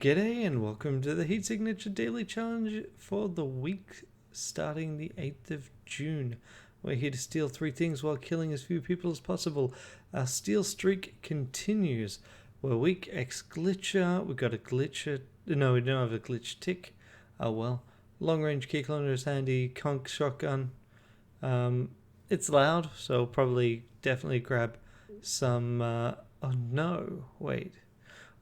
G'day and welcome to the Heat Signature Daily Challenge for the week starting the 8th of June. We're here to steal 3 things while killing as few people as possible. Our steal streak continues. We're weak X glitcher. We got a glitcher. No, we don't have a glitch tick. Oh well. Long range key cloner is handy. Conk shotgun. It's loud, so probably definitely grab some. Oh no, wait.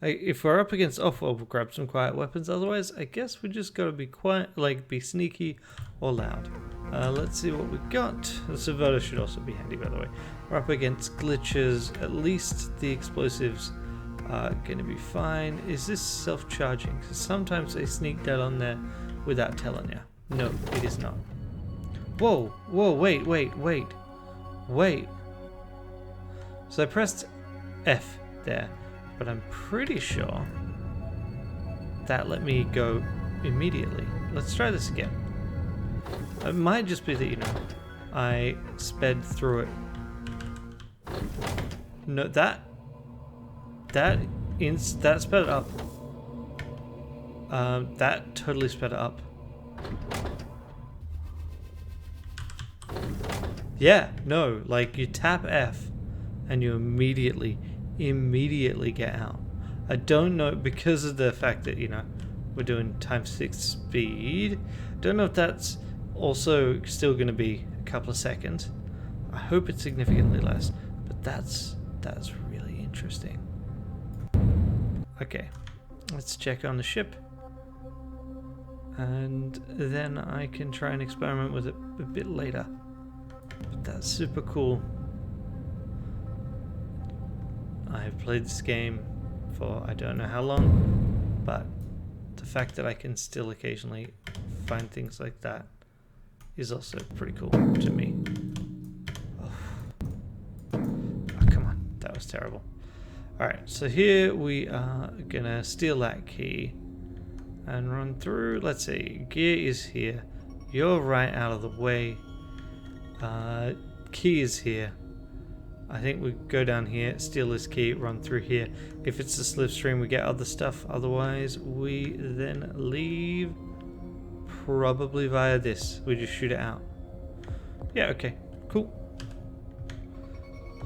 If we're up against we'll grab some quiet weapons. Otherwise, I guess we just gotta be quiet, be sneaky or loud. Let's see what we got. The Subverter should also be handy, by the way. We're up against glitches. At least the explosives are gonna be fine. Is this self-charging? Because sometimes they sneak that on there without telling you. No, it is not. Whoa, wait. So I pressed F there. But I'm pretty sure that let me go immediately. Let's try this again. It might just be that, I sped through it. No, that sped it up. That totally sped it up. Yeah, no, you tap F and you immediately get out. I don't know, because of the fact that we're doing ×6 speed. Don't know if that's also still going to be a couple of seconds. I hope it's significantly less, but that's really interesting. Okay, let's check on the ship, and then I can try and experiment with it a bit later. But that's super cool. I have played this game for I don't know how long, but the fact that I can still occasionally find things like that is also pretty cool to me. Oh, come on, that was terrible. Alright, so here we are gonna steal that key and run through. Let's see, gear is here. You're right out of the way. Key is here. I think we go down here, steal this key, run through here. If it's the slipstream, we get other stuff. Otherwise, we then leave probably via this. We just shoot it out. Yeah, okay, cool.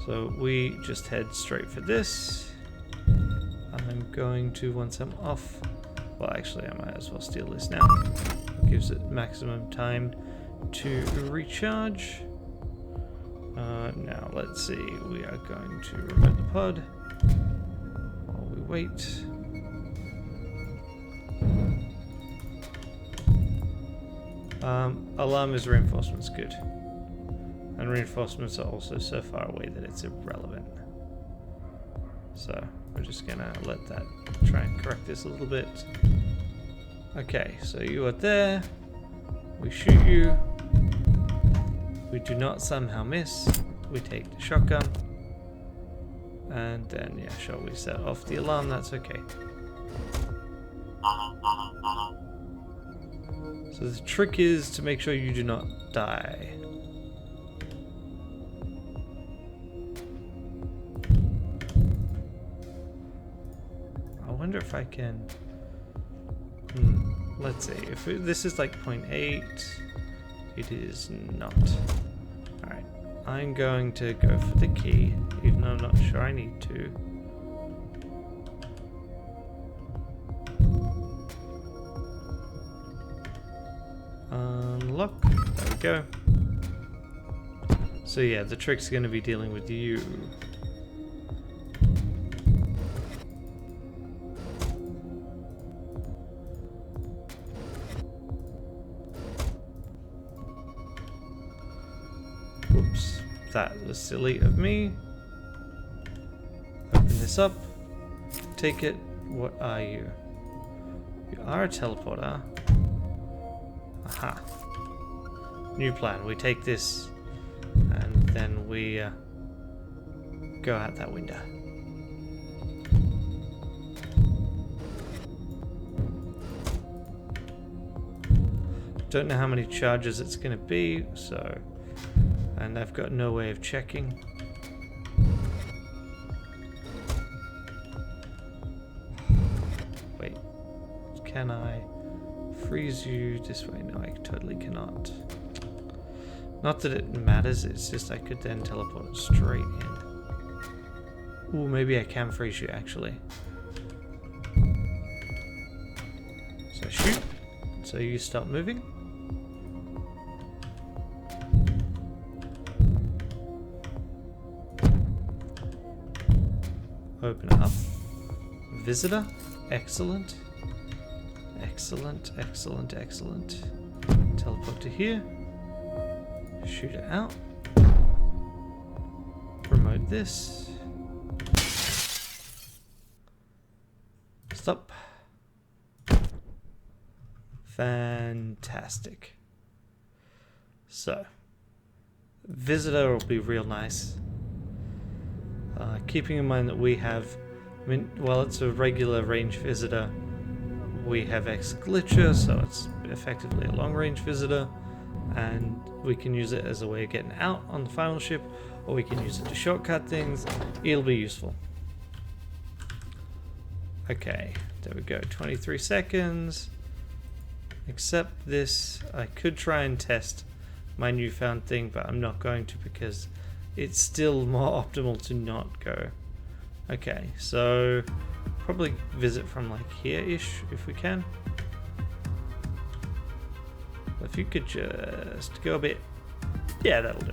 So we just head straight for this. I'm going to, once I'm off, well, actually, I might as well steal this now. It gives it maximum time to recharge. Now let's see, we are going to remote the pod while we wait. Alarm is reinforcements, good. And reinforcements are also so far away that it's irrelevant. So we're just gonna let that try and correct this a little bit. Okay, so you are there. We shoot you. We do not somehow miss. We take the shotgun. And then, yeah, sure, we set off the alarm. That's okay. So the trick is to make sure you do not die. I wonder if I can... let's see. If this is like 0.8... It is not. Alright, I'm going to go for the key, even though I'm not sure I need to. Unlock. There we go. So yeah, the trick's going to be dealing with you. Whoops, that was silly of me. Open this up. Take it. What are you? You are a teleporter. Aha. New plan. We take this and then we go out that window. Don't know how many charges it's going to be, so... And I've got no way of checking. Wait, can I freeze you this way? No, I totally cannot. Not that it matters, it's just I could then teleport straight in. Ooh, maybe I can freeze you actually. So shoot. So you stop moving. Open up. Visitor. Excellent. Excellent, excellent, excellent. Teleport to here. Shoot it out. Promote this. Stop. Fantastic. So, visitor will be real nice. Keeping in mind that we have, I mean, while it's a regular range visitor, we have X-Glitcher, so it's effectively a long-range visitor, and we can use it as a way of getting out on the final ship, or we can use it to shortcut things. It'll be useful. Okay, there we go, 23 seconds. Accept this. I could try and test my newfound thing, but I'm not going to because it's still more optimal to not go. Okay, so probably visit from like here-ish if we can. If you could just go a bit... Yeah, that'll do.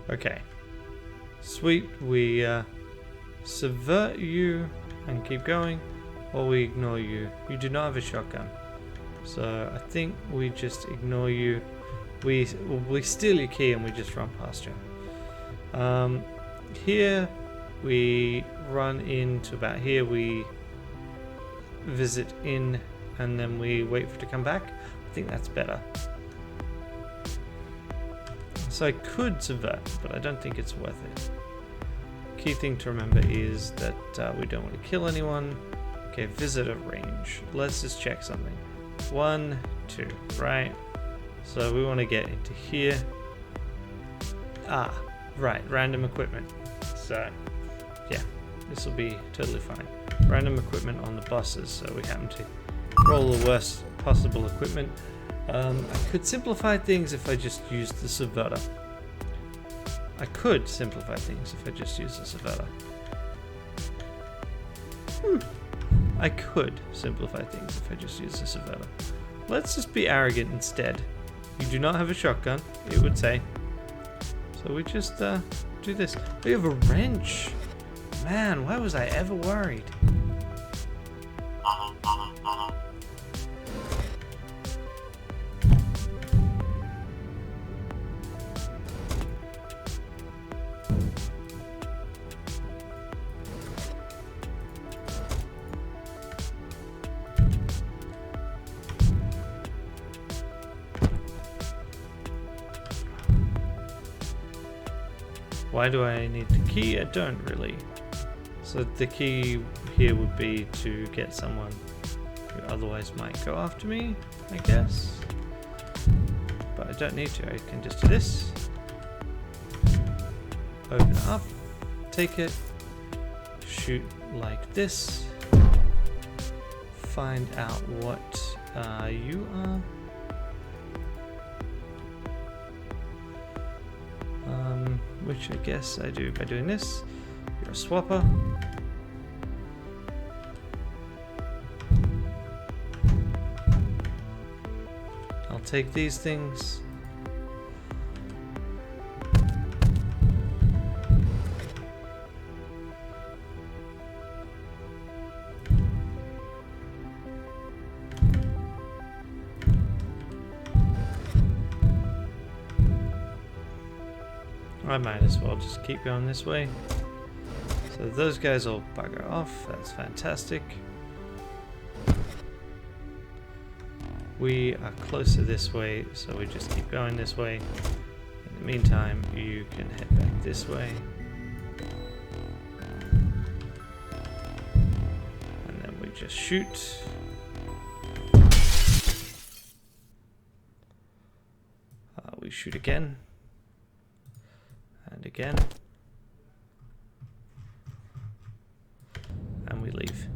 Okay. Sweet, we subvert you and keep going, or we ignore you. You do not have a shotgun. So I think we just ignore you. We steal your key and we just run past you. Here we run into about here. We visit in and then we wait for it to come back. I think that's better. So I could subvert, but I don't think it's worth it. Key thing to remember is that we don't want to kill anyone. Okay, visitor range. Let's just check something. 1, 2, right? So we want to get into here. Ah, right, random equipment. So, yeah, this will be totally fine. Random equipment on the buses, so we happen to roll the worst possible equipment. I could simplify things if I just used the subverter. I could simplify things if I just used the subverter. I could simplify things if I just used the subverter. Let's just be arrogant instead. You do not have a shotgun, it would say. So we just do this. We have a wrench. Man, why was I ever worried? Why do I need the key? I don't really. So the key here would be to get someone who otherwise might go after me, I guess. But I don't need to, I can just do this. Open it up, take it, shoot like this. Find out what you are. Which I guess I do by doing this. You're a swapper. I'll take these things. I might as well just keep going this way. So those guys will bugger off. That's fantastic. We are closer this way, so we just keep going this way. In the meantime, you can head back this way. And then we just shoot. We shoot again. And again. And we leave.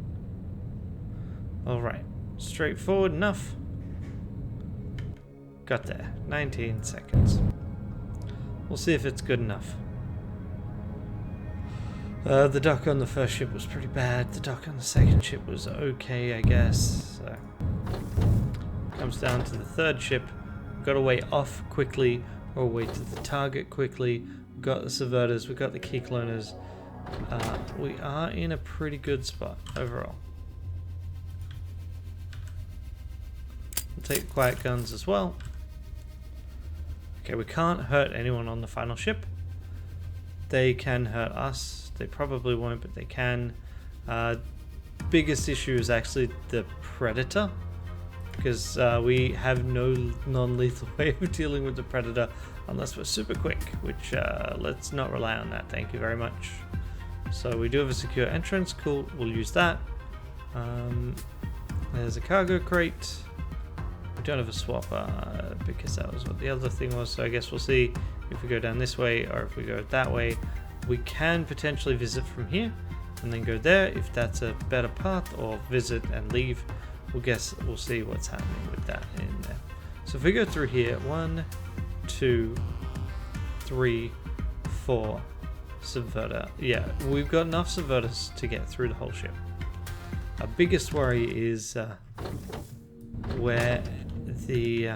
Alright. Straightforward enough. Got there. 19 seconds. We'll see if it's good enough. The dock on the first ship was pretty bad. The dock on the second ship was okay, I guess. So, comes down to the third ship. Got a way off quickly, or a way to the target quickly. We've got the subverters, we've got the key cloners. We are in a pretty good spot overall. We'll take the quiet guns as well. Okay, we can't hurt anyone on the final ship. They can hurt us. They probably won't, but they can. Biggest issue is actually the Predator, because we have no non-lethal way of dealing with the Predator unless we're super quick, which let's not rely on that, thank you very much. So we do have a secure entrance, cool, we'll use that. There's a cargo crate. We don't have a swapper because that was what the other thing was, so I guess we'll see if we go down this way or if we go that way. We can potentially visit from here and then go there if that's a better path, or visit and leave. We'll see what's happening with that in there. So if we go through here, 1, 2, 3, 4 subverter. Yeah, we've got enough subverters to get through the whole ship. Our biggest worry is where the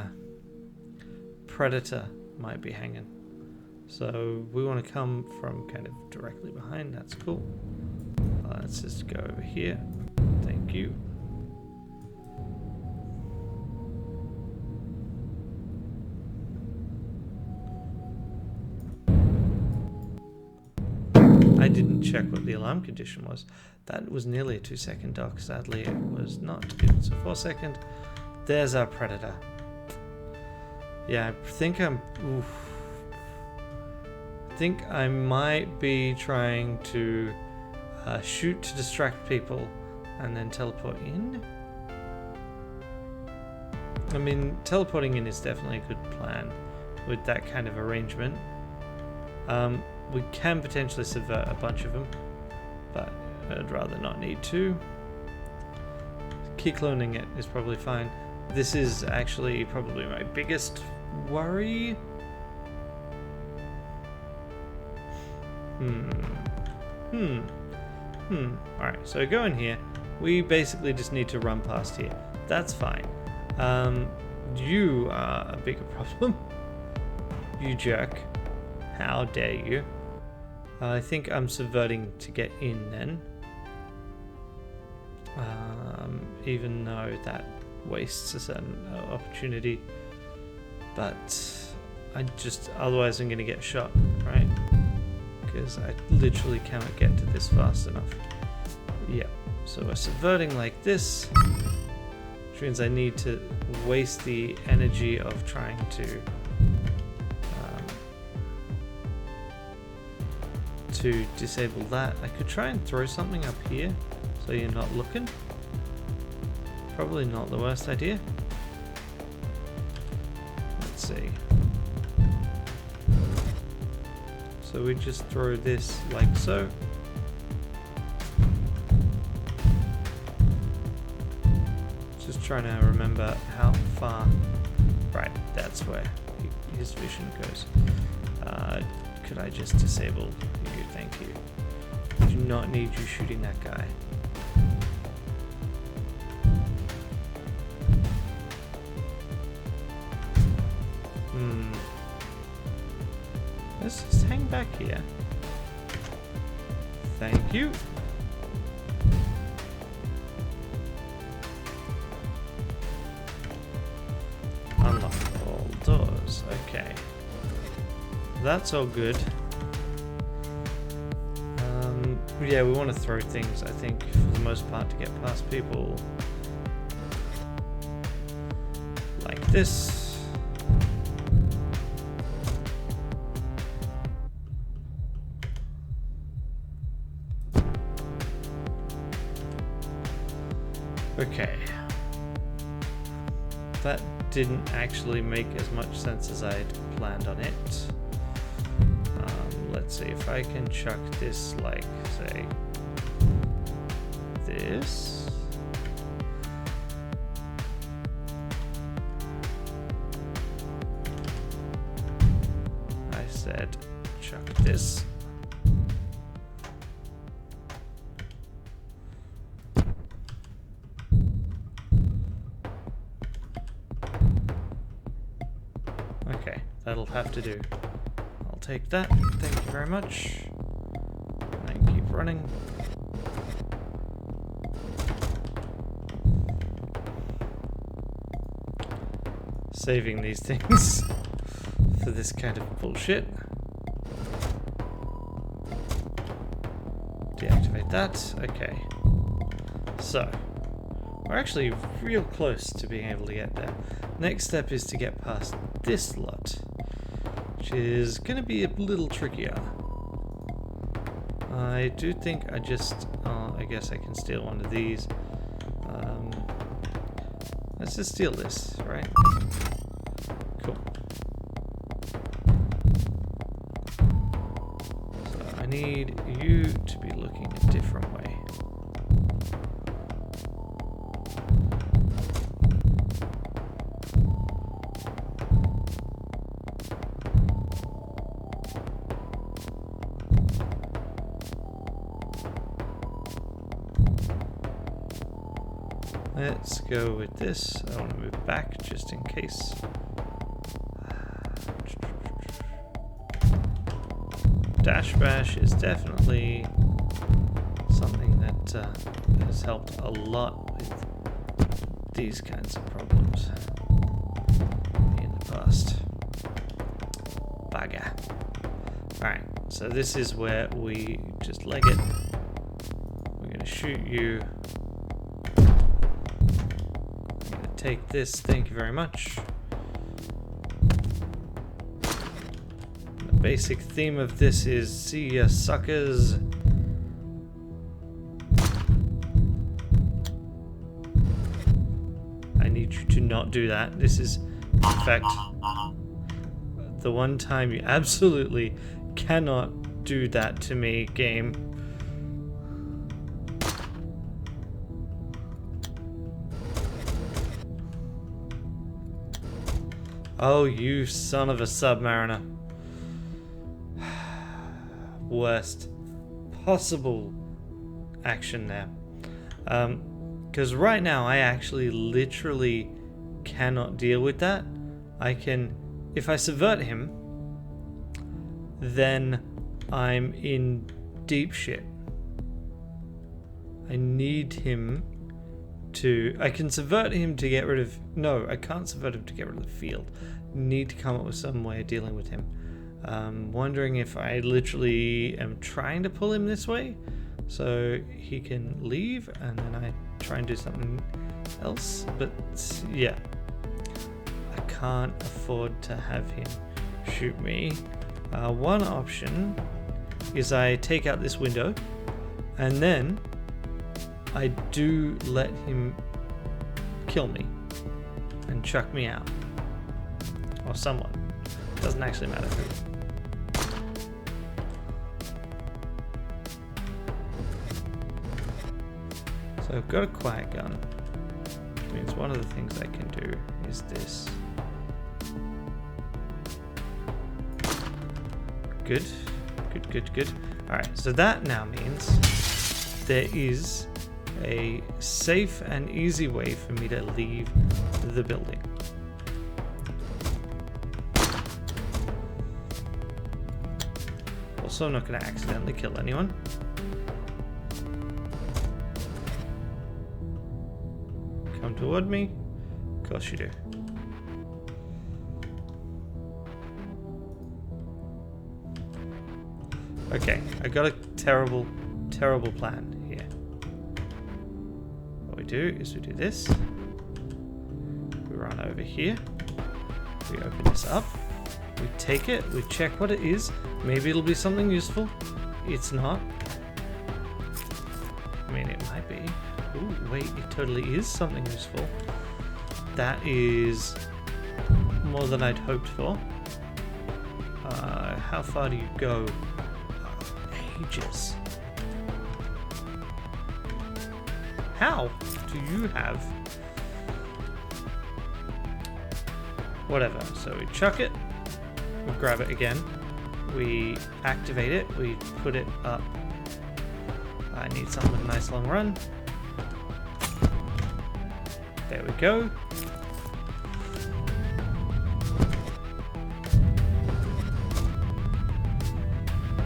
Predator might be hanging. So we want to come from kind of directly behind. That's cool. Let's just go over here. Thank you. I didn't check what the alarm condition was. That was nearly a 2-second dock. Sadly, it was not. It's a 4-second. There's our Predator. Yeah, I think I think I might be trying to shoot to distract people and then teleport in. I mean, teleporting in is definitely a good plan with that kind of arrangement. We can potentially subvert a bunch of them, but I'd rather not need to. Key cloning it is probably fine. This is actually probably my biggest worry. Alright, so go in here. We basically just need to run past here. That's fine. You are a bigger problem. You jerk. How dare you? I think I'm subverting to get in then. Even though that wastes a certain opportunity. But otherwise I'm going to get shot, right? Because I literally cannot get to this fast enough. Yeah, so we're subverting like this, which means I need to waste the energy of trying to disable that. I could try and throw something up here so you're not looking. Probably not the worst idea. Let's see. So we just throw this like so. Just trying to remember how far. Right, that's where his vision goes. Could I just disable you? Thank you. I do not need you shooting that guy. Let's just hang back here. Thank you. Unlock all doors. Okay. That's all good. Yeah, we want to throw things, I think, for the most part, to get past people. Like this. Okay. that didn't actually make as much sense as I had planned on it. Let's see if I can chuck this like, say, this. I said chuck this. Okay, that'll have to do. I'll take that. Thank you very much. And keep running. Saving these things for this kind of bullshit. Deactivate that. Okay. So, we're actually real close to being able to get there. Next step is to get past this lot, which is going to be a little trickier. I do think I just... I guess I can steal one of these. Let's just steal this, right? Cool. So I need you to be looking a different way. Let's go with this. I want to move back just in case. Dash Bash is definitely something that has helped a lot with these kinds of problems in the past. Bugger. Alright, so this is where we just leg it. We're going to shoot you. Take this, thank you very much. The basic theme of this is see ya suckers. I need you to not do that. This is, in fact, the one time you absolutely cannot do that to me, game. Oh, you son of a submariner. Worst possible action there. Because right now I actually literally cannot deal with that. I can... If I subvert him, then I'm in deep shit. I need him to... I can subvert him to get rid of... No, I can't subvert him to get rid of the field. Need to come up with some way of dealing with him. Wondering if I literally am trying to pull him this way so he can leave and then I try and do something else. But yeah, I can't afford to have him shoot me. One option is I take out this window and then I do let him kill me and chuck me out. Or someone. Doesn't actually matter who. So I've got a quiet gun. Which means one of the things I can do is this. Good. Good, good, good. Alright, so that now means there is a safe and easy way for me to leave the building. Also, I'm not going to accidentally kill anyone. Come toward me? Of course you do. Okay, I got a terrible, terrible plan here. What we do is we do this. We run over here. We open this up. We take it, we check what it is. Maybe it'll be something useful. It's not. I mean, it might be. Ooh, wait, it totally is something useful. That is more than I'd hoped for. How far do you go? Ages. How do you have... Whatever. So we chuck it. We grab it again. We activate it. We put it up. I need something with a nice long run. There we go.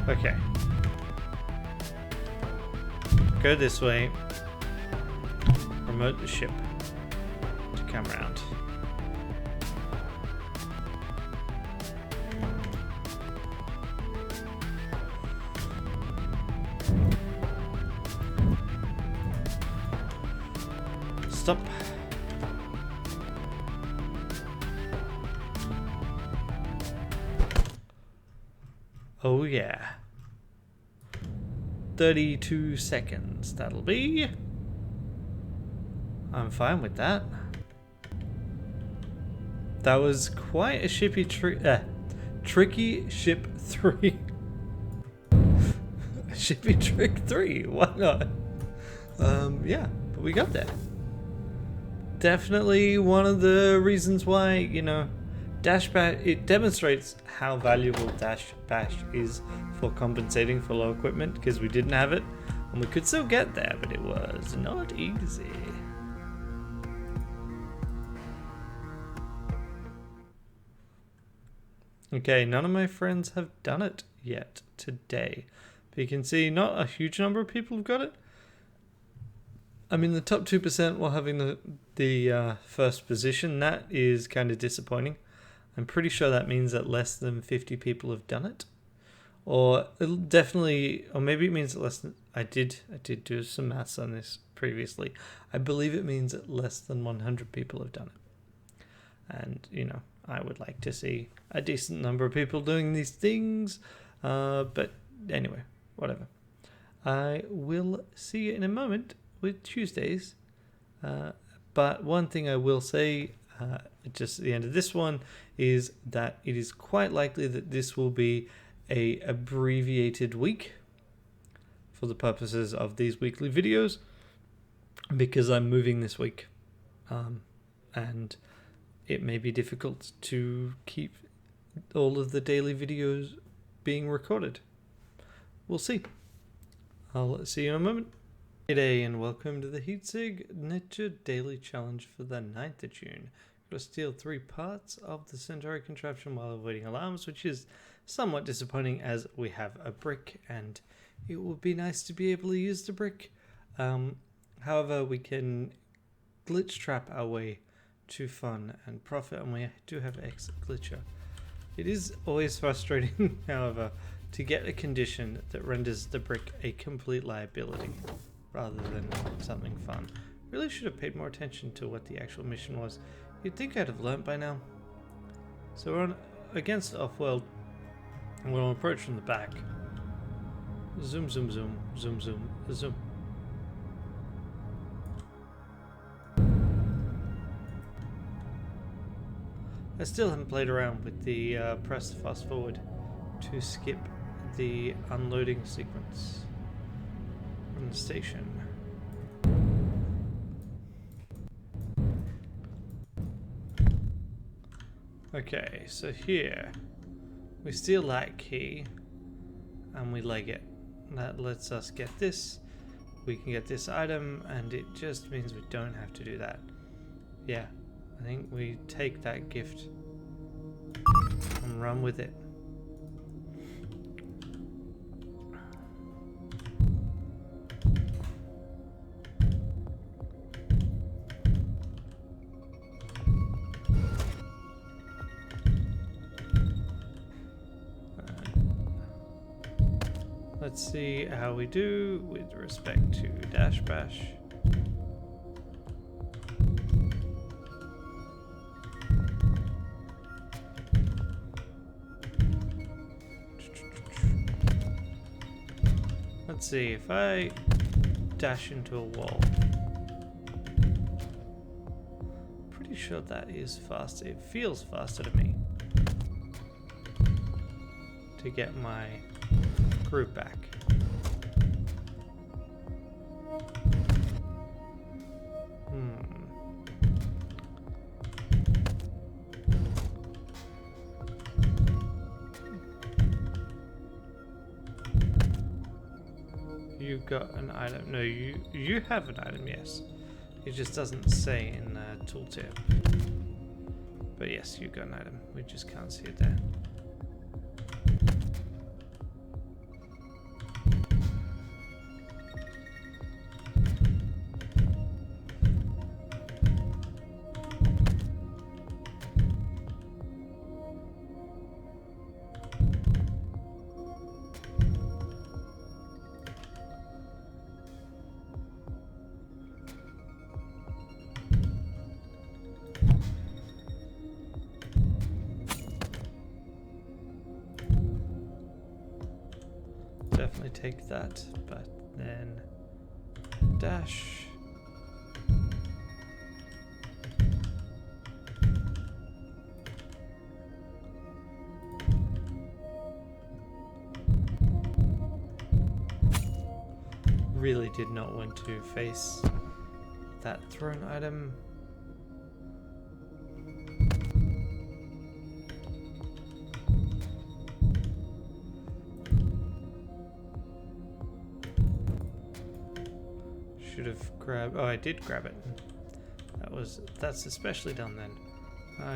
Okay. Go this way. Remote the ship to come around. Stop. Oh yeah. 32 seconds, that'll be. I'm fine with that. That was quite a tricky ship 3. Shippy trick 3, why not? Yeah, but we got there. Definitely one of the reasons why, you know, Dash Bash, it demonstrates how valuable Dash Bash is for compensating for low equipment, because we didn't have it, and we could still get there, but it was not easy. Okay, none of my friends have done it yet today. But you can see not a huge number of people have got it. I mean, the top 2% while having the first position, that is kind of disappointing. I'm pretty sure that means that less than 50 people have done it. Or it'll definitely, or maybe it means that less than, I did do some maths on this previously. I believe it means that less than 100 people have done it. And, you know, I would like to see a decent number of people doing these things. But anyway, whatever. I will see you in a moment with Tuesdays. But one thing I will say, just at the end of this one, is that it is quite likely that this will be a abbreviated week for the purposes of these weekly videos, because I'm moving this week. And it may be difficult to keep all of the daily videos being recorded. We'll see. I'll see you in a moment. G'day and welcome to the Heat Signature Daily Challenge for the 9th of June. Got to steal 3 parts of the Centauri contraption while avoiding alarms, which is somewhat disappointing as we have a brick and it would be nice to be able to use the brick. However, we can glitch trap our way to fun and profit, and we do have X glitcher. It is always frustrating, however, to get a condition that renders the brick a complete liability rather than something fun. Really should have paid more attention to what the actual mission was. You'd think I'd have learnt by now. So we're on against Offworld, and we'll approach from the back. Zoom, zoom, zoom, zoom, zoom, zoom. I still haven't played around with the press fast forward to skip the unloading sequence from the station. Okay, so here we steal that key and we leg it. That lets us get this. We can get this item, and it just means we don't have to do that. Yeah, I think we take that gift and run with it. Let's see how we do with respect to Dash Bash. Let's see if I dash into a wall. Pretty sure that is faster. It feels faster to me to get my group back. You got an item. No, you have an item, yes. It just doesn't say in the tooltip. But yes, you got an item. We just can't see it there. Definitely take that, but then dash. Really did not want to face that thrown item. Should have grabbed. Oh, I did grab it. That's especially dumb then.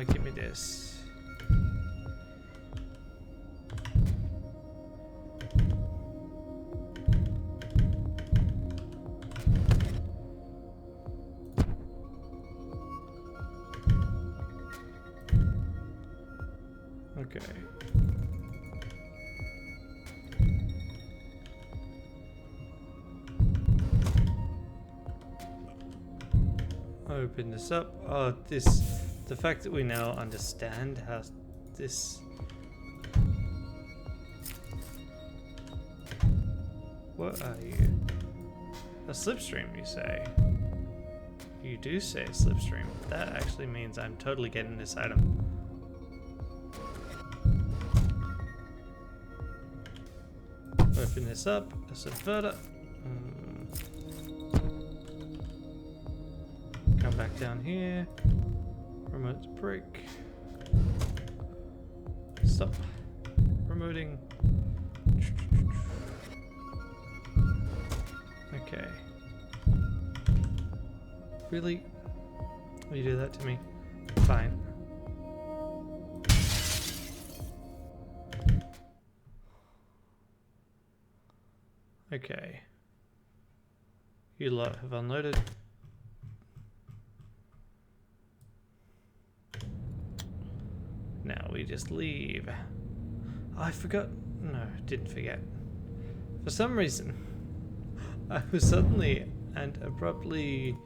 Give me this. Okay. Open this up. Oh, the fact that we now understand how this... What are you? A slipstream, you say? You do say a slipstream. That actually means I'm totally getting this item. Open this up. A subverter. Come back down here. Remote break. Stop. Remoting. Okay. Really? Will you do that to me? Fine. Okay. You lot have unloaded. Now we just leave. I forgot. No, didn't forget. For some reason, I was suddenly and abruptly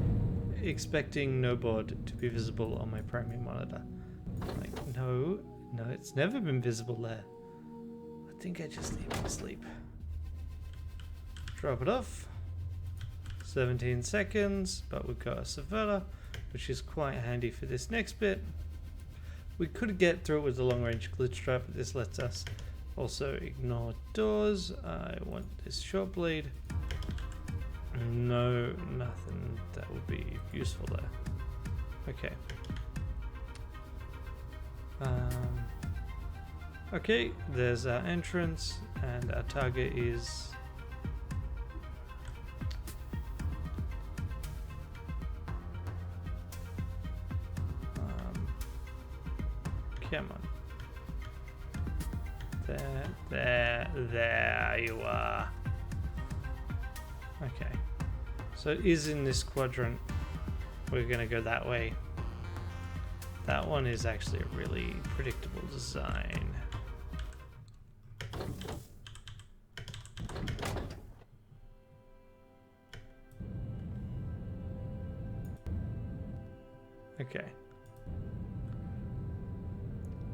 expecting no board to be visible on my primary monitor. Like, no, it's never been visible there. I think I just need to sleep. Drop it off. 17 seconds, but we've got a subverter, which is quite handy for this next bit. We could get through it with the long range glitch trap, but this lets us also ignore doors. I want this short blade. No, nothing that would be useful there. Okay. Okay, there's our entrance, and our target is... Come on. There you are. Okay. So it is in this quadrant. We're gonna go that way. That one is actually a really predictable design. Okay.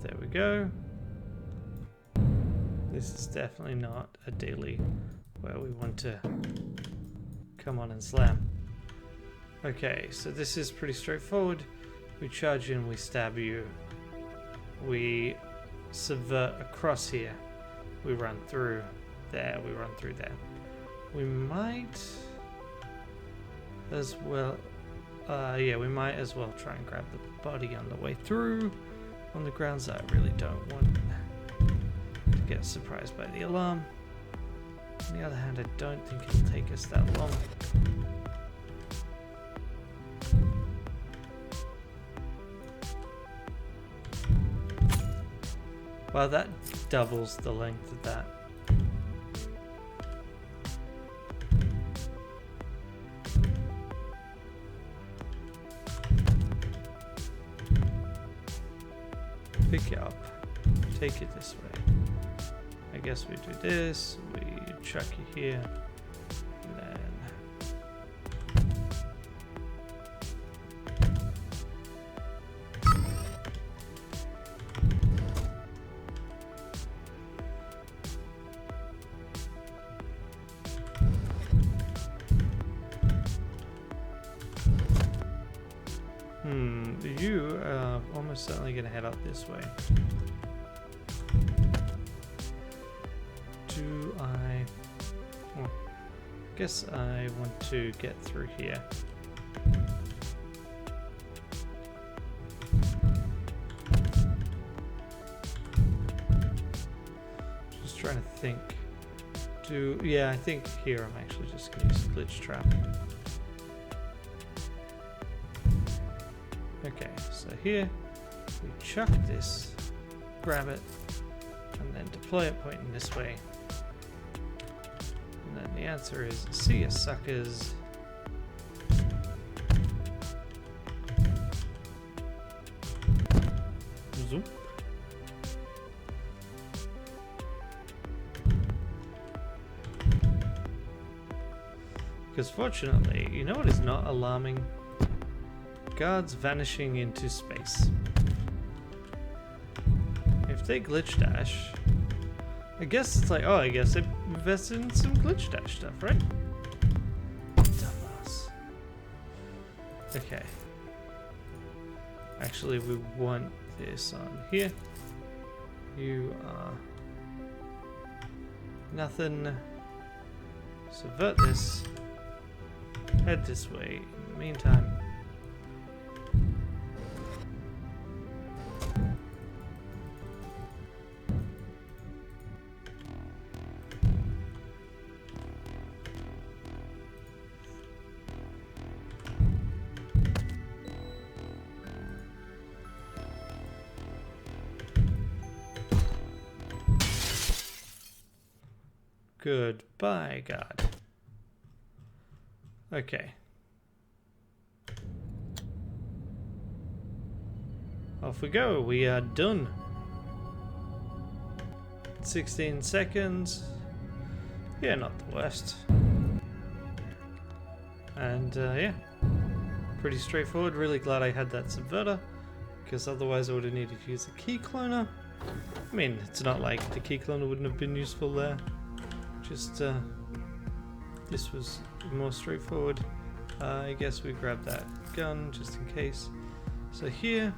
There we go. This is definitely not a daily where we want to come on and slam. Okay, so this is pretty straightforward. We charge in, we stab you. We subvert across here. We run through there, we run through there. We might as well, yeah, we might as well try and grab the body on the way through. On the grounds that I really don't want to get surprised by the alarm. On the other hand, I don't think it'll take us that long. Well, that doubles the length of that. Pick it up. Take it this way. I guess we do this. We chuck you here. And then... you are almost certainly going to head out this way. Do I... Well, I guess I want to get through here. Just trying to think. Yeah, I think here I'm actually just going to use glitch trap. Okay, so here we chuck this, grab it, and then deploy it pointing this way. And then the answer is, see ya suckers. Zoop. Because fortunately, you know what is not alarming? Guards vanishing into space. If they glitch dash, I guess it's like, oh, I guess they invested in some glitch dash stuff, right? Dumbass. Okay. Actually, we want this on here. You are nothing. Subvert this. Head this way. In the meantime, goodbye, God. Okay. Off we go. We are done. 16 seconds. Yeah, not the worst. And yeah, pretty straightforward. Really glad I had that subverter, because otherwise I would have needed to use a key cloner. I mean, it's not like the key cloner wouldn't have been useful there. Just this was more straightforward. I guess we grab that gun just in case. So here,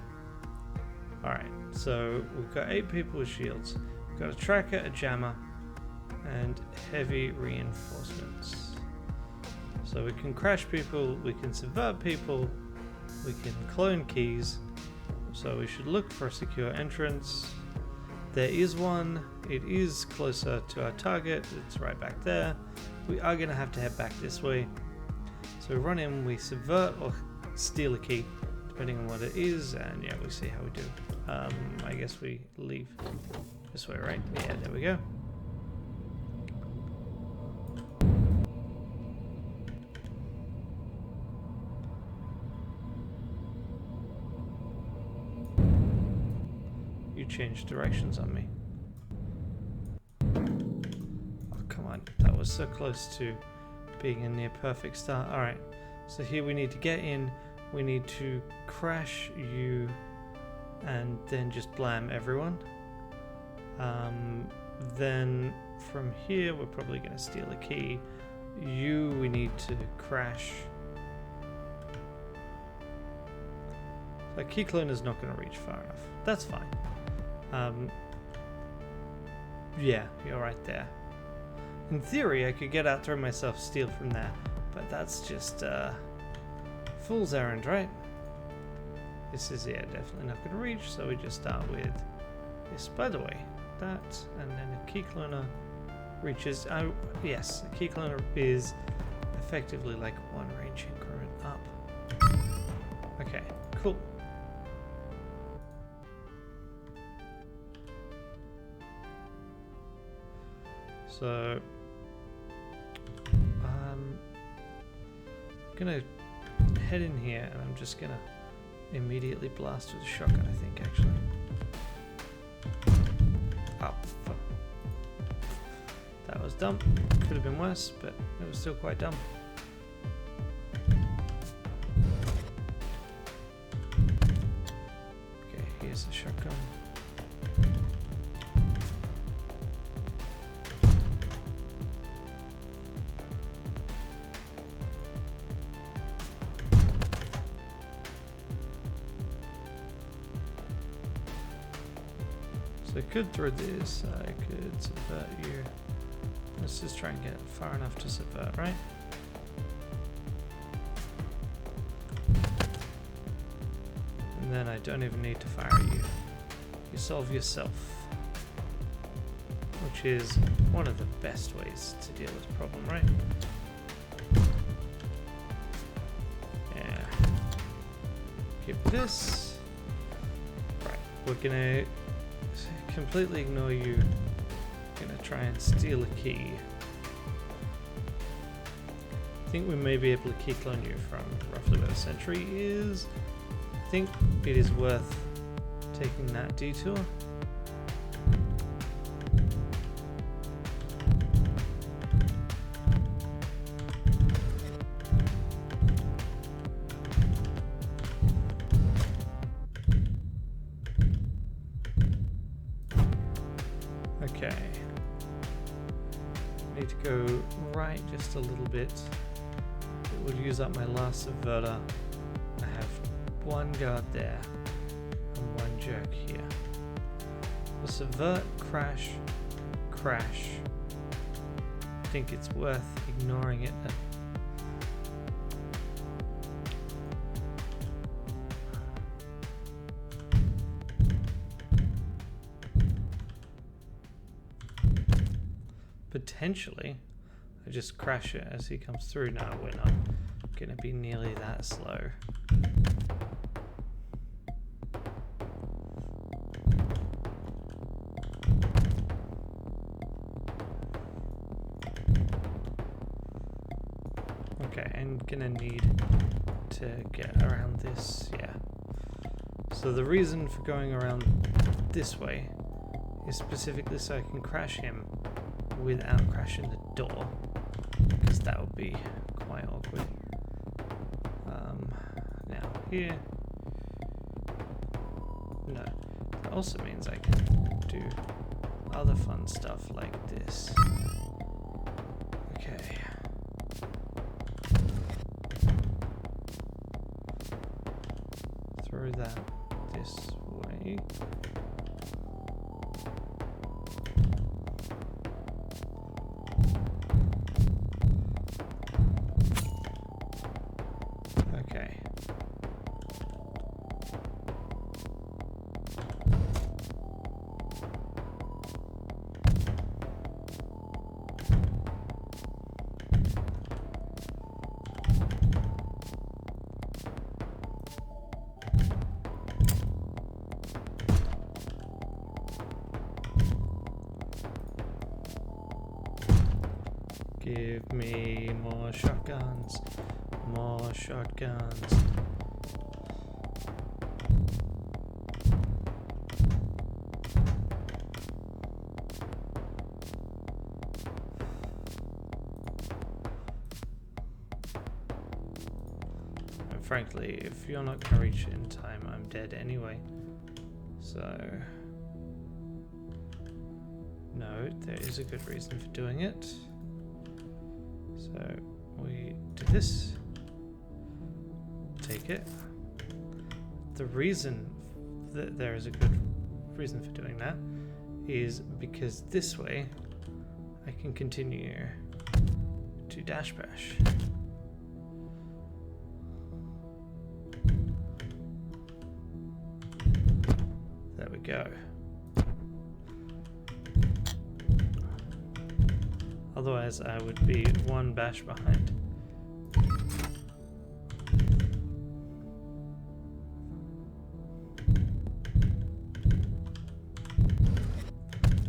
alright, so we've got 8 people with shields. We've got a tracker, a jammer, and heavy reinforcements. So we can crash people, we can subvert people, we can clone keys. So we should look for a secure entrance. There is one. It is closer to our target. It's right back there. We are going to have to head back this way. So we run in, we subvert or steal a key, depending on what it is, and yeah, we see how we do. I guess we leave this way, right? Yeah, there we go. You changed directions on me. Oh, come on. That was so close to being a near perfect start. Alright, so here we need to get in. We need to crash you and then just blam everyone. Then from here we're probably going to steal a key. We need to crash. Like, key cloner's not going to reach far enough. That's fine. Yeah, you're right there. In theory, I could get out, throw myself, steal from there, but that's just fool's errand, right? This is, yeah, definitely not going to reach, so we just start with this. By the way, that, and then a key cloner reaches. Yes, a key cloner is effectively like one range increment up. Okay, cool. So, I'm gonna head in here, and I'm just gonna immediately blast with a shotgun, I think, actually. Oh, fuck. That was dumb. Could have been worse, but it was still quite dumb. Okay, here's the shotgun. So I could throw this, I could subvert you. Let's just try and get far enough to subvert, right? And then I don't even need to fire at you. You solve yourself. Which is one of the best ways to deal with the problem, right? Yeah. Keep this. Right, we're gonna completely ignore you. Gonna try and steal a key. I think we may be able to key clone you from roughly where the sentry is. I think it is worth taking that detour. Okay. Need to go right just a little bit. It would use up my last subverter. I have one guard there and one jerk here. The subvert, crash, crash. I think it's worth ignoring it. Potentially, I just crash it as he comes through. No, we're not going to be nearly that slow. Okay, I'm going to need to get around this, yeah. So the reason for going around this way is specifically so I can crash him without crashing the door, because that would be quite awkward. Now here, no, that also means I can do other fun stuff like this. Okay. Throw that this way. Okay. Give me more shotguns. More shotguns. And frankly, if you're not going to reach it in time, I'm dead anyway. So, no, there is a good reason for doing it. So we do this, take it, the reason that there is a good reason for doing that is because this way I can continue to dash bash. There we go. Otherwise I would be one bash behind.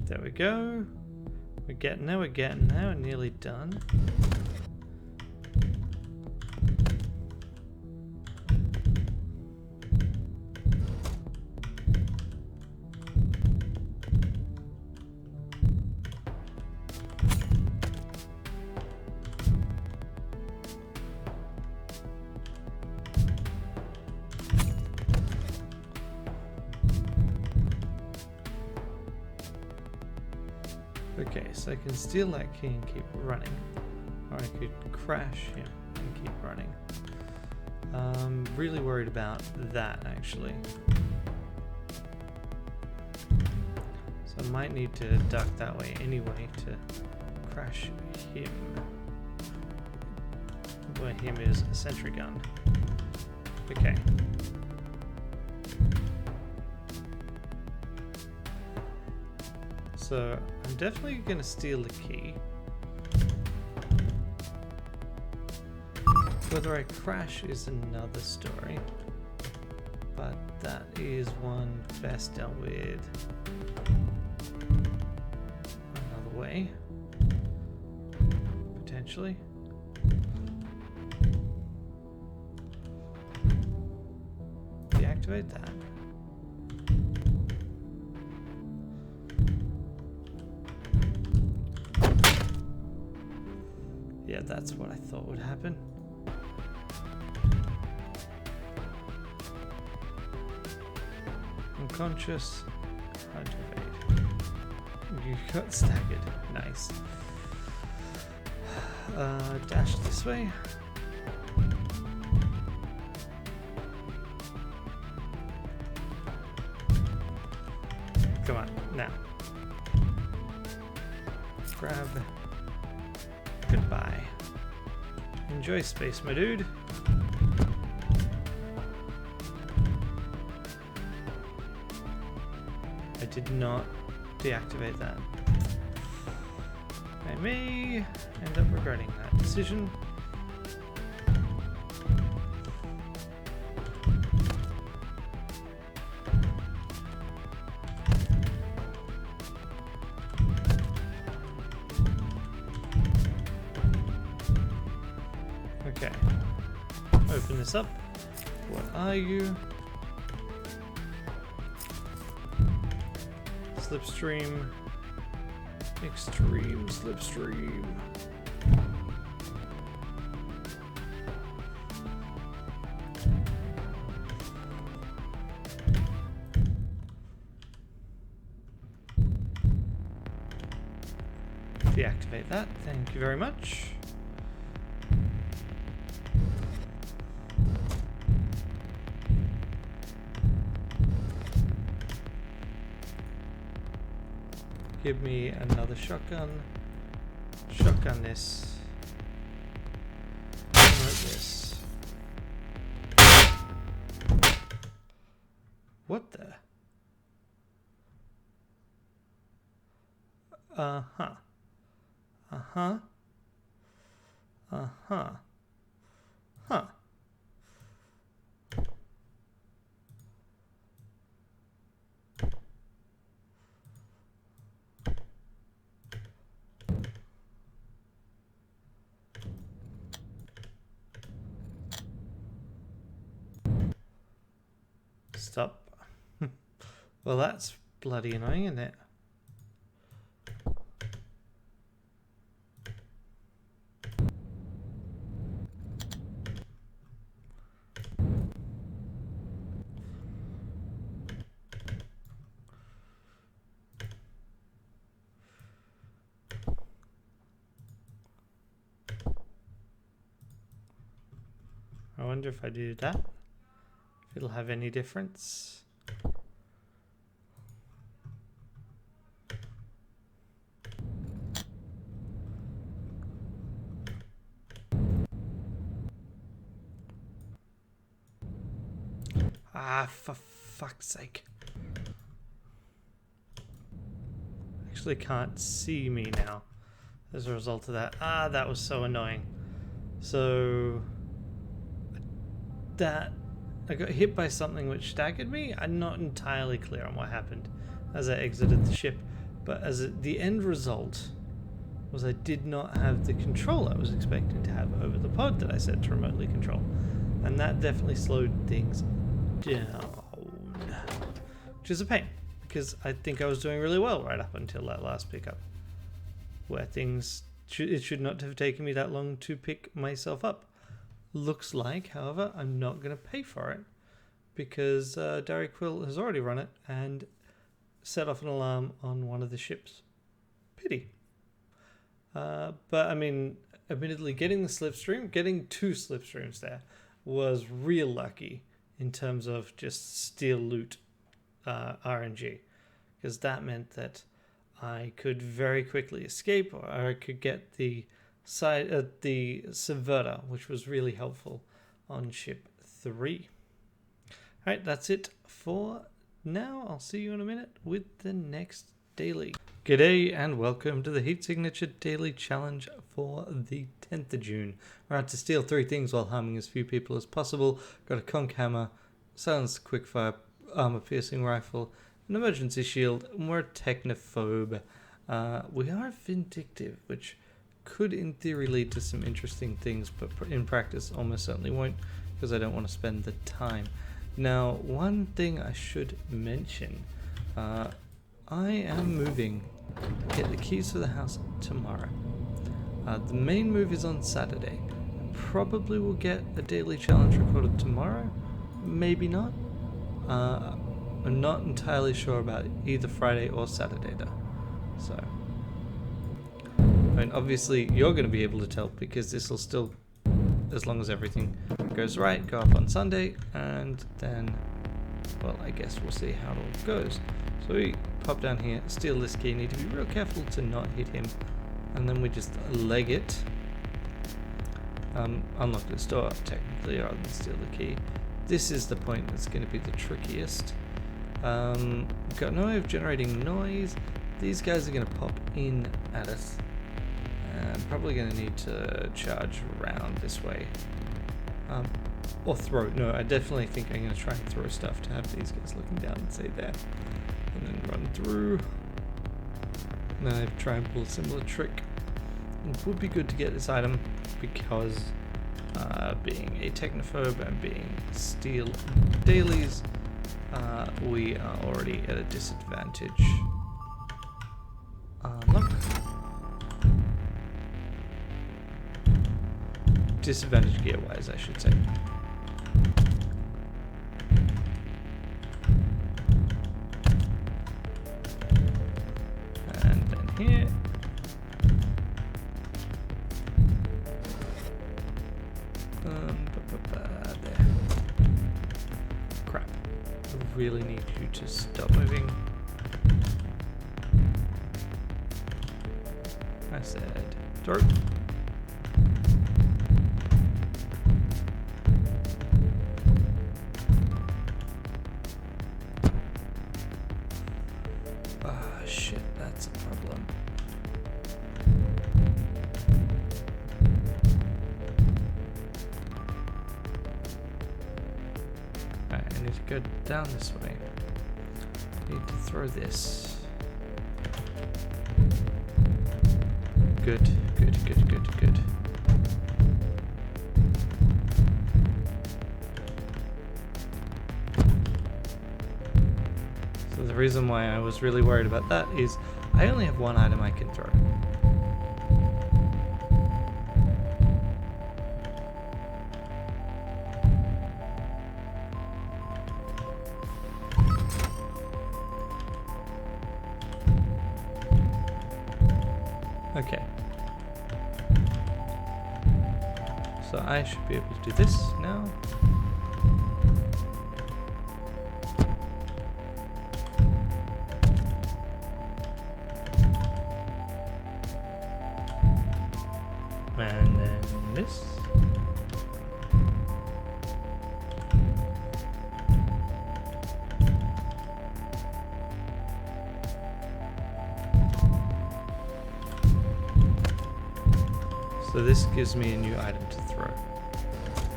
There we go. We're getting there, we're nearly done. Okay, so I can steal that key and keep running. Or I could crash him and keep running. Really worried about that, actually. So I might need to duck that way anyway to crash him. Where him is a sentry gun. Okay. So I'm definitely going to steal the key. Whether I crash is another story, but that is one best dealt with another way, potentially. Deactivate that. Yeah, that's what I thought would happen. Unconscious, hard to evade. You got staggered. Nice. Dash this way. Come on, now. Grab. Goodbye. Enjoy space, my dude. I did not deactivate that. I may end up regretting that decision. Okay, open this up. What are you? Slipstream. Extreme slipstream. Deactivate that. Thank you very much. Give me another shotgun. Shotgun this. Promote this. What the? Uh-huh. Uh-huh. Uh-huh. Huh. Stop. Well, that's bloody annoying, isn't it? I wonder if I do that. it'll have any difference. Ah, for fuck's sake. Actually can't see me now as a result of that. Ah, that was so annoying. So that I got hit by something which staggered me. I'm not entirely clear on what happened as I exited the ship, but the end result was I did not have the control I was expecting to have over the pod that I set to remotely control, and that definitely slowed things down, which is a pain because I think I was doing really well right up until that last pickup, where it should not have taken me that long to pick myself up. Looks like, however, I'm not going to pay for it because Derry Quill has already run it and set off an alarm on one of the ships. Pity. But I mean, admittedly, getting two slipstreams there was real lucky in terms of just steal loot RNG, because that meant that I could very quickly escape, or I could get the subverter, which was really helpful on ship 3. Alright, that's it for now. I'll see you in a minute with the next daily. G'day and welcome to the Heat Signature Daily Challenge for the 10th of June. We're out to steal 3 things while harming as few people as possible. Got a conch hammer, silenced quickfire armor piercing rifle, an emergency shield, and we're a technophobe. We are vindictive, which could in theory lead to some interesting things, but in practice almost certainly won't, because I don't want to spend the time. Now, one thing I should mention, I am moving. Get the keys to the house tomorrow. The main move is on Saturday. Probably will get a daily challenge recorded tomorrow, maybe not. I'm not entirely sure about either Friday or Saturday though, so I mean, obviously you're going to be able to tell because this will still, as long as everything goes right, go up on Sunday, and then, well, I guess we'll see how it all goes. So we pop down here, steal this key, need to be real careful to not hit him, and then we just leg it, unlock this door technically rather than steal the key. This is the point that's going to be the trickiest. Got no way of generating noise. These guys are going to pop in at us. I'm probably going to need to charge around this way. Or throw. No, I definitely think I'm going to try and throw stuff to have these guys looking down and say there. And then run through. And then I try and pull a similar trick. It would be good to get this item because being a technophobe and being steal dailies, we are already at a disadvantage. Look. Disadvantage gear-wise, I should say. And then here. There. Crap. I really need you to stop moving. I said dirt. Ah, shit, that's a problem. Alright, I need to go down this way. I need to throw this. Good, good, good, good, good. So the reason why I was really worried about that is I only have one item I can throw. Okay. So I should be able to do this now. this. So this gives me a new item to throw,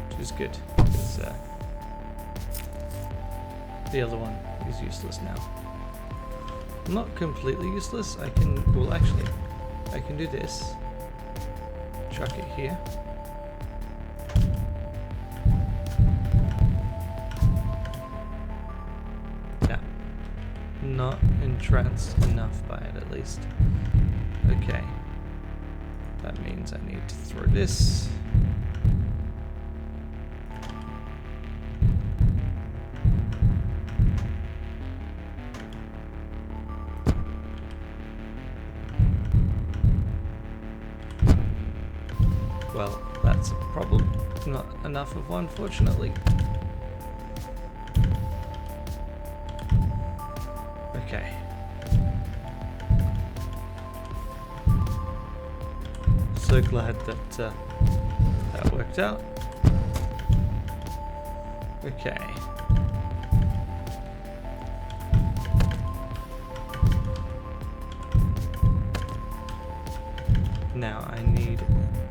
which is good, because the other one is useless now. Not completely useless. I can, well actually, I can do this. Chuck it here. No. Not entranced enough by it at least. Okay. That means I need to throw this. Well, that's a problem. Not enough of one, fortunately. Okay. So glad that that worked out. Okay. Now I need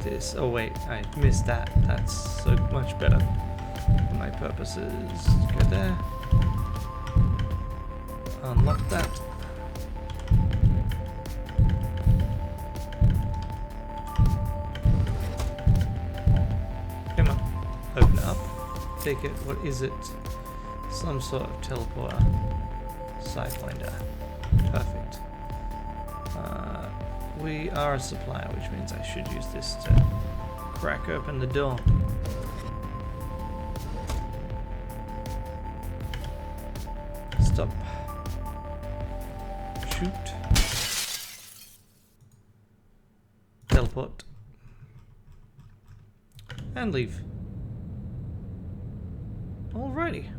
this. Oh wait, I missed that. That's so much better for my purposes. Go there. Unlock that. Come on. Open it up. Take it. What is it? Some sort of teleporter. Sidewinder. Perfect. We are a supplier, which means I should use this to crack open the door. Stop. Shoot. Teleport. And leave. Alrighty.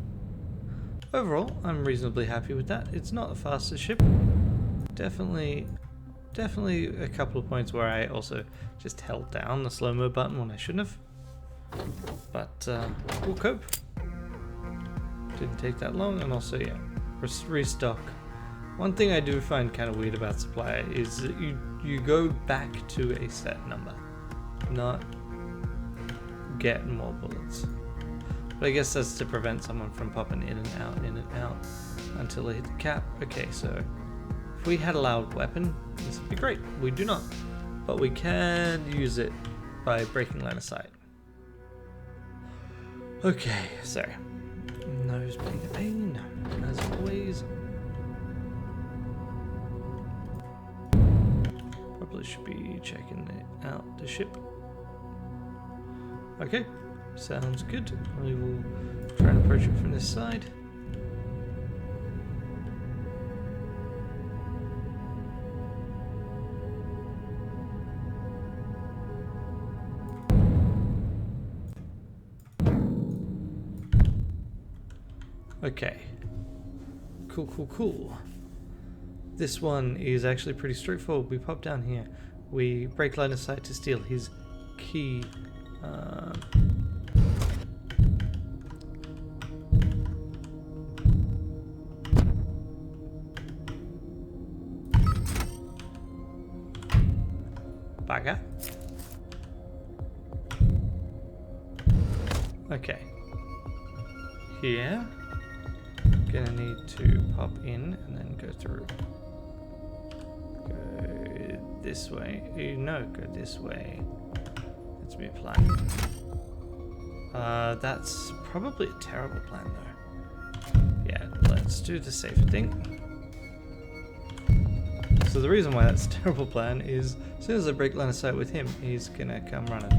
Overall, I'm reasonably happy with that. It's not the fastest ship. Definitely a couple of points where I also just held down the slow-mo button when I shouldn't have. But we'll cope. Didn't take that long, and also, yeah, restock. One thing I do find kind of weird about Supplier is that you go back to a set number, not get more bullets. But I guess that's to prevent someone from popping in and out until they hit the cap. Okay, so if we had a loud weapon, this would be great. We do not, but we can use it by breaking line of sight. Okay, so nose being a pain, as always. Probably should be checking out the ship. Okay, sounds good. We will try and approach it from this side. Okay. Cool. This one is actually pretty straightforward. We pop down here. We break line of sight to steal his key. Bagger. Okay. Here. Gonna need to pop in and then go through. Go this way. No, go this way. Let's be a plan. That's probably a terrible plan though. Yeah, let's do the safe thing. So the reason why that's a terrible plan is as soon as I break line of sight with him, he's gonna come running.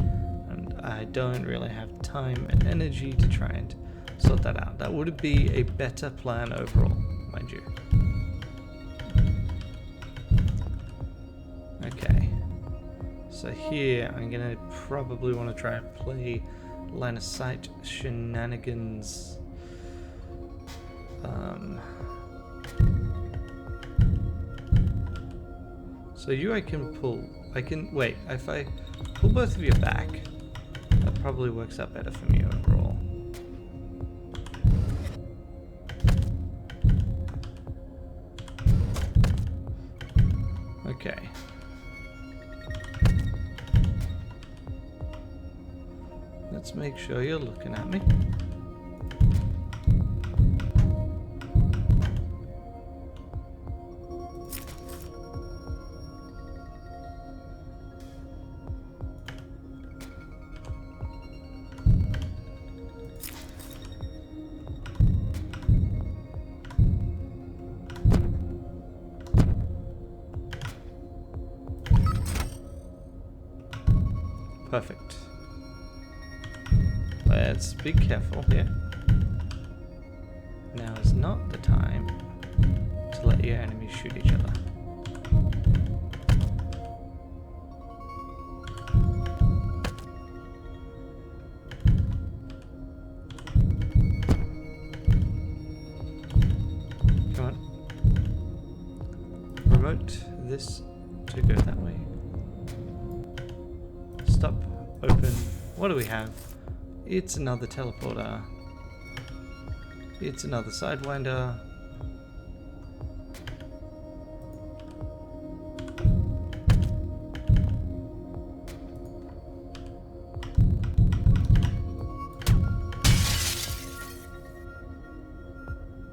And I don't really have time and energy to try and sort that out. That would be a better plan overall, mind you. Okay. So here, I'm gonna probably want to try and play line of sight shenanigans. So you I can pull. Wait, if I pull both of you back, probably works out better for me overall. Okay. Let's make sure you're looking at me. Perfect. Let's be careful here. Now is not the time to let your enemies shoot each other. Come on. Remote this to go that way. Stop. Open. What do we have? It's another teleporter. It's another sidewinder.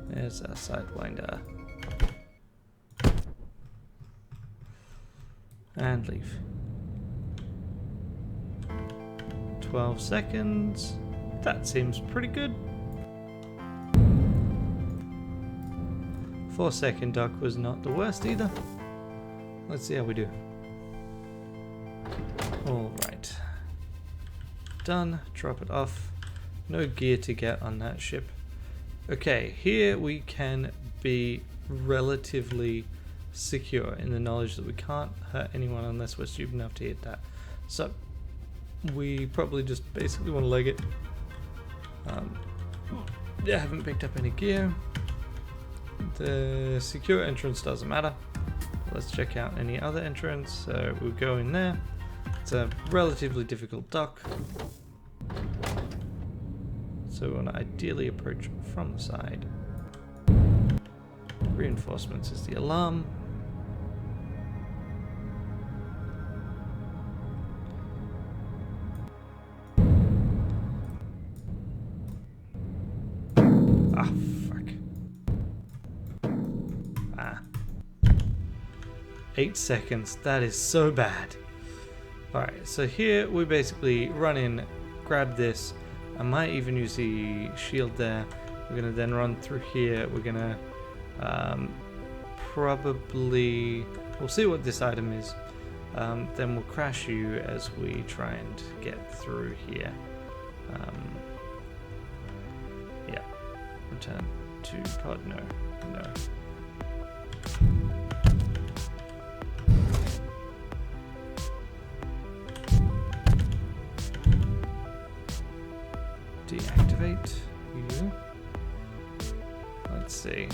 There's our sidewinder. And leave. 12 seconds. That seems pretty good. 4-second duck was not the worst either. Let's see how we do. Alright. Done. Drop it off. No gear to get on that ship. Okay, here we can be relatively secure in the knowledge that we can't hurt anyone unless we're stupid enough to hit that. So, we probably just basically want to leg it. Yeah, I haven't picked up any gear. The secure entrance doesn't matter. Let's check out any other entrance. So we'll go in there. It's a relatively difficult dock. So we want to ideally approach from the side. Reinforcements is the alarm. Ah, fuck. Ah. 8 seconds. That is so bad. Alright, so here we basically run in, grab this. I might even use the shield there. We're going to then run through here. We're going to probably... We'll see what this item is. Then we'll crash you as we try and get through here. Yeah. Return to pod. No. Deactivate you. Let's see.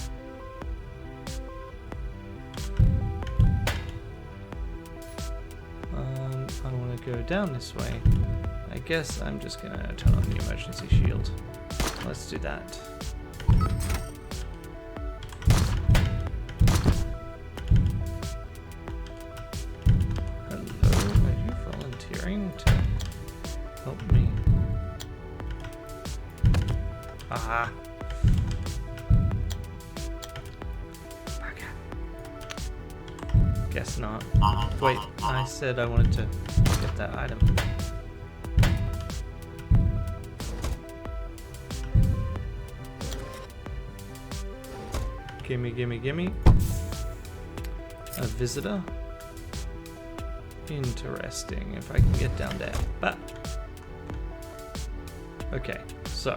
I want to go down this way. I guess I'm just gonna turn on the emergency shield. Let's do that. Hello, are you volunteering to help me? Ah. Okay. Guess not. Wait, I said I wanted to get that item. Gimme. A visitor. Interesting. If I can get down there. But. Okay, so.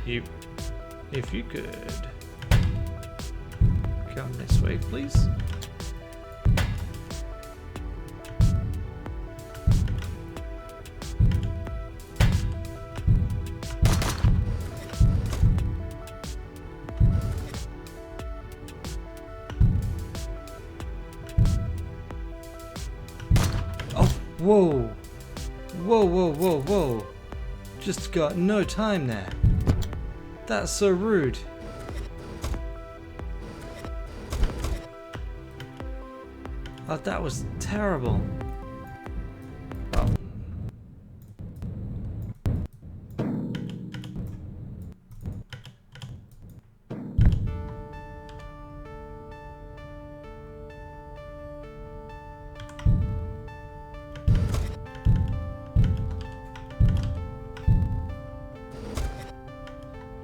If you could come this way, please. Oh, whoa. Whoa, whoa, whoa, whoa. Just got no time there. That's so rude. Oh, that was terrible. Well.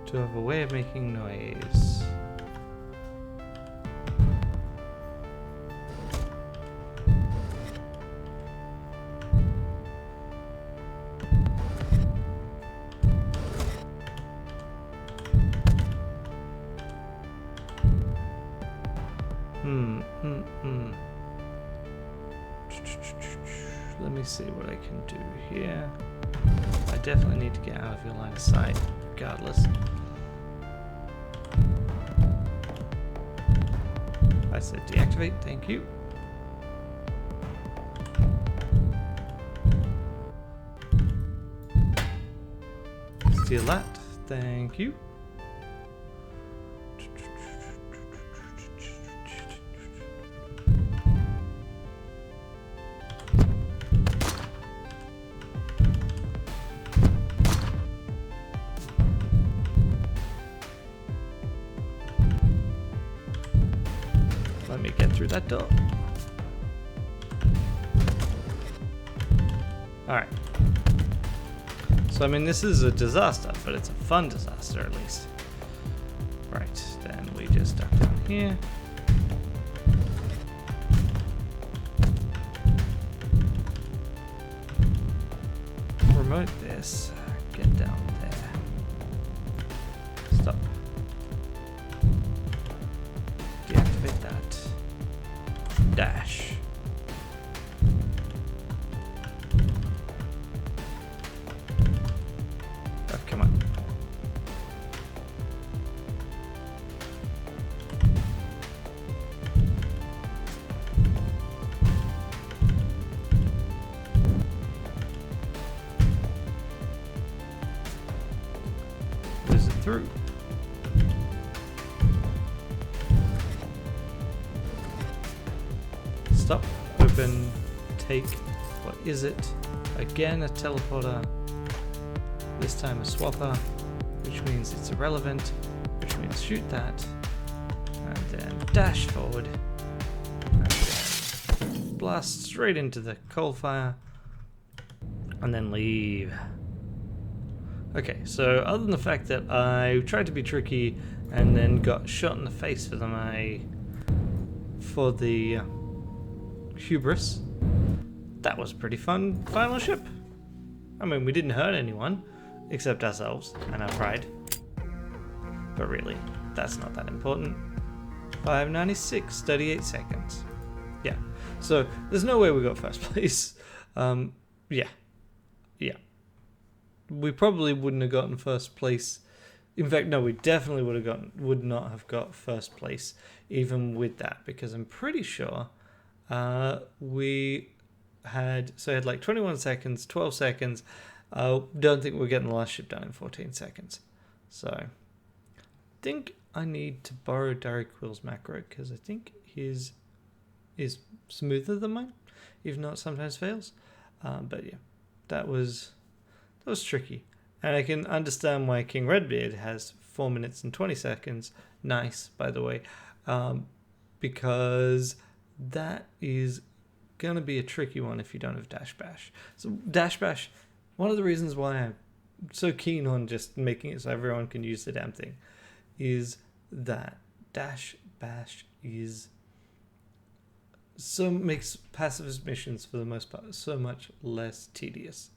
To have a way of making noise. Let me see what I can do here. I definitely need to get out of your line of sight, regardless. I said deactivate, thank you. Steal that, thank you. Let me get through that door. Alright. So, I mean, this is a disaster, but it's a fun disaster at least. Right, then we just duck down here. Remote this. Get down there. Stop. Deactivate that. Dash. Oh, come on. Whiz it through. Stop, open, take, what is it? Again a teleporter, this time a swapper, which means it's irrelevant, which means shoot that, and then dash forward, and then blast straight into the coal fire, and then leave. Okay, so other than the fact that I tried to be tricky and then got shot in the face for the hubris. That was a pretty fun final ship. I mean, we didn't hurt anyone, except ourselves and our pride. But really, that's not that important. 596, 38 seconds. Yeah, so there's no way we got first place. Yeah. We probably wouldn't have gotten first place. In fact, no, we definitely would not have got first place even with that, because I'm pretty sure we had like 21 seconds, 12 seconds. Don't think we're getting the last ship done in 14 seconds. So I think I need to borrow Derek Quill's macro, because I think his is smoother than mine, even though it sometimes fails. But yeah, that was tricky. And I can understand why King Redbeard has 4 minutes and 20 seconds. Nice, by the way. Because that is going to be a tricky one if you don't have Dash Bash. So Dash Bash, one of the reasons why I'm so keen on just making it so everyone can use the damn thing, is that Dash Bash makes pacifist missions for the most part so much less tedious.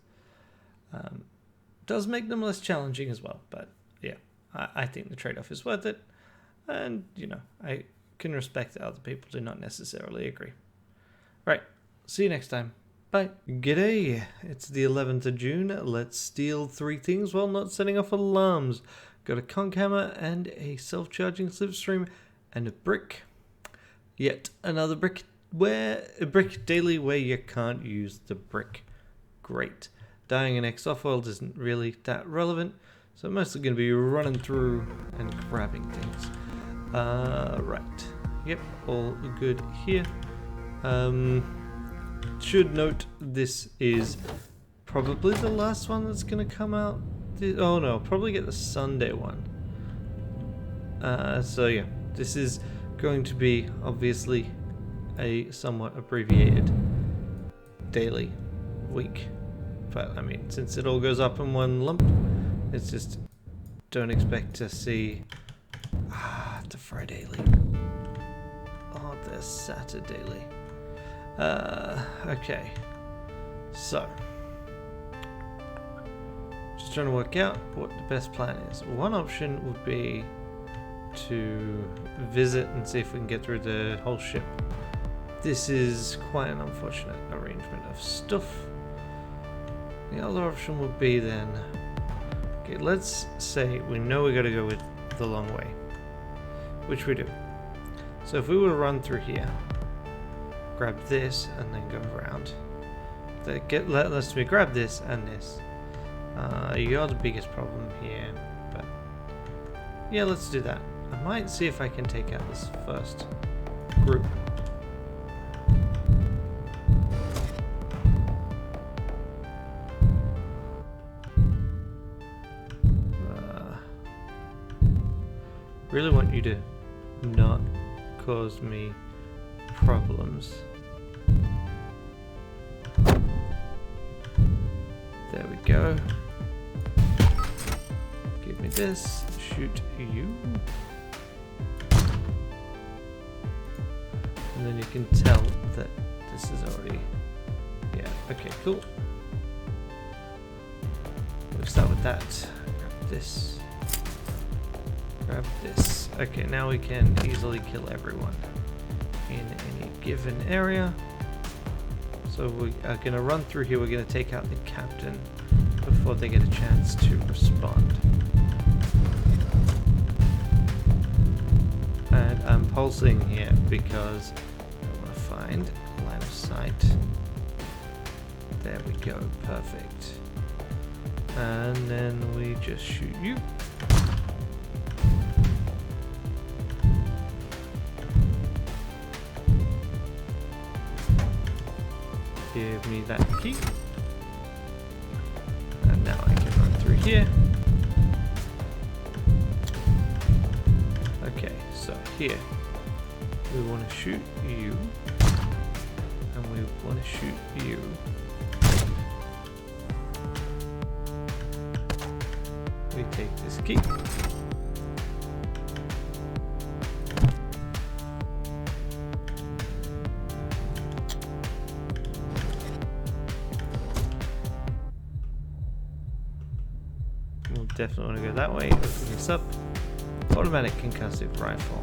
Does make them less challenging as well, but yeah, I think the trade-off is worth it, and I can respect that other people do not necessarily agree. Right, see you next time. Bye. G'day, it's the 11th of June. Let's steal 3 things while not setting off alarms. Got a conch hammer and a self-charging slipstream and a brick. Yet another brick daily where you can't use the brick. Great. dying in X off-world isn't really that relevant, so I'm mostly going to be running through and grabbing things. Right. Yep, all good here. Should note this is probably the last one that's going to come out. Oh no, probably get the Sunday one. So yeah, this is going to be obviously a somewhat abbreviated daily week. But I mean, since it all goes up in one lump, it's just don't expect to see the Friday-ly. Oh, the Saturday-ly. Okay. So, just trying to work out what the best plan is. One option would be to visit and see if we can get through the whole ship. This is quite an unfortunate arrangement of stuff. The other option would be then, okay, let's say we know we gotta go with the long way, which we do. So if we were to run through here, grab this and then go around, let's me grab this and this. You're the biggest problem here, but yeah, let's do that. I might see if I can take out this first group. Really want you to not cause me problems. There we go. Give me this. Shoot you. And then you can tell that this is already... Yeah, okay, cool. We'll start with that. Grab this. Grab this. Okay, now we can easily kill everyone in any given area. So we are going to run through here. We're going to take out the captain before they get a chance to respond. And I'm pulsing here because I want to find a line of sight. There we go. Perfect. And then we just shoot you. Give me that key. And now I can run through here. Okay, so here we want to shoot you. And we want to shoot you. We take this key. Definitely want to go that way. Open this up. Automatic concussive rifle.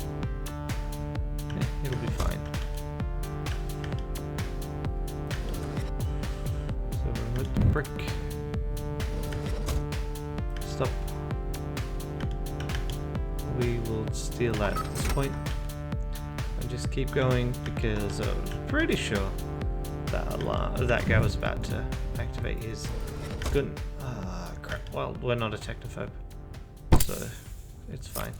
Yeah, it'll be fine. So remove the brick. Stop. We will steal that at this point. And just keep going because I was pretty sure that guy was about to activate his gun. Well, we're not a technophobe, so it's fine.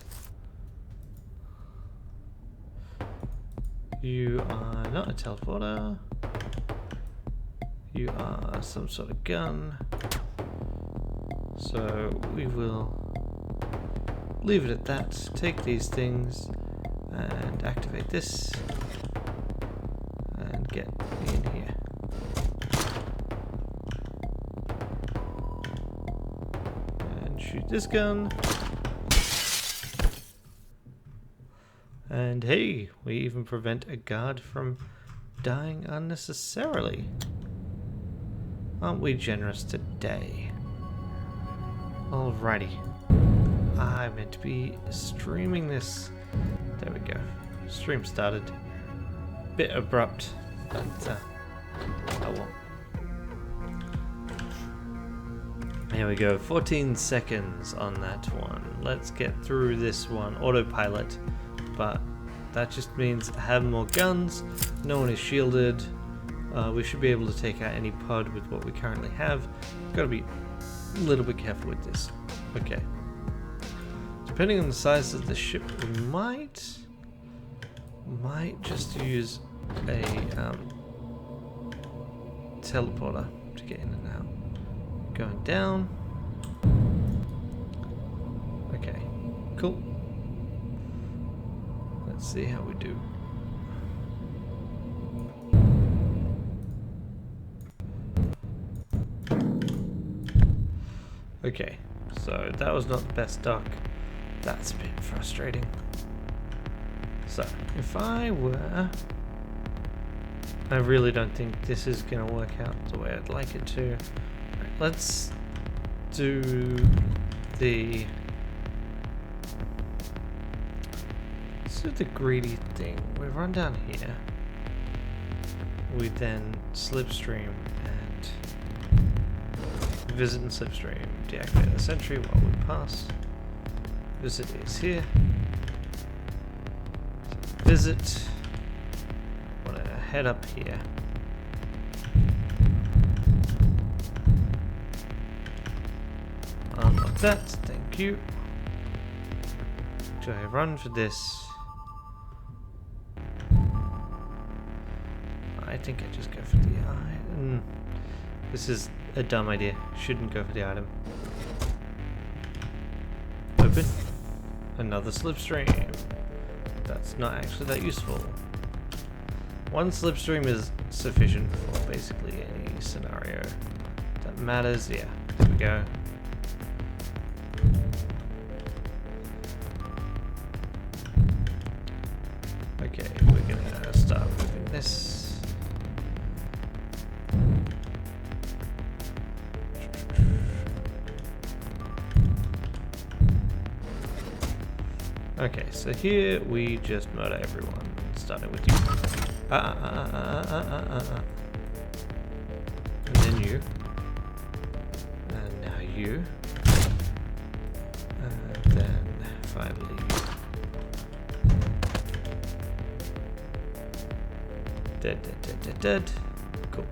You are not a teleporter. You are some sort of gun. So we will leave it at that. Take these things and activate this and get in here. Shoot this gun. And hey, we even prevent a guard from dying unnecessarily. Aren't we generous today? Alrighty. I meant to be streaming this. There we go. Stream started. Bit abrupt, but oh well. Here we go, 14 seconds on that one. Let's get through this one. Autopilot, but that just means have more guns. No one is shielded. we should be able to take out any pod with what we currently have. Got to be a little bit careful with this. Okay. Depending on the size of the ship, we might just use a teleporter to get in and out. Going down. Okay, cool. Let's see how we do. Okay, so that was not the best dock. That's a bit frustrating. So, if I were... I really don't think this is going to work out the way I'd like it to. Right, let's do the... Let's do the greedy thing. We run down here. We then slipstream and visit and slipstream. Deactivate the sentry while we pass. Visit is here. Visit. Want to head up here. Unlock that. Thank you. Do I run for this? I think I just go for the item. This is a dumb idea. Shouldn't go for the item. Open. Another slipstream. That's not actually that useful. One slipstream is sufficient for basically any scenario that matters. Yeah, there we go. Okay, we're gonna start moving this. Okay, so here we just murder everyone, starting with you. And then you. And now you. And then finally you. Dead, dead, dead, dead, dead. Cool.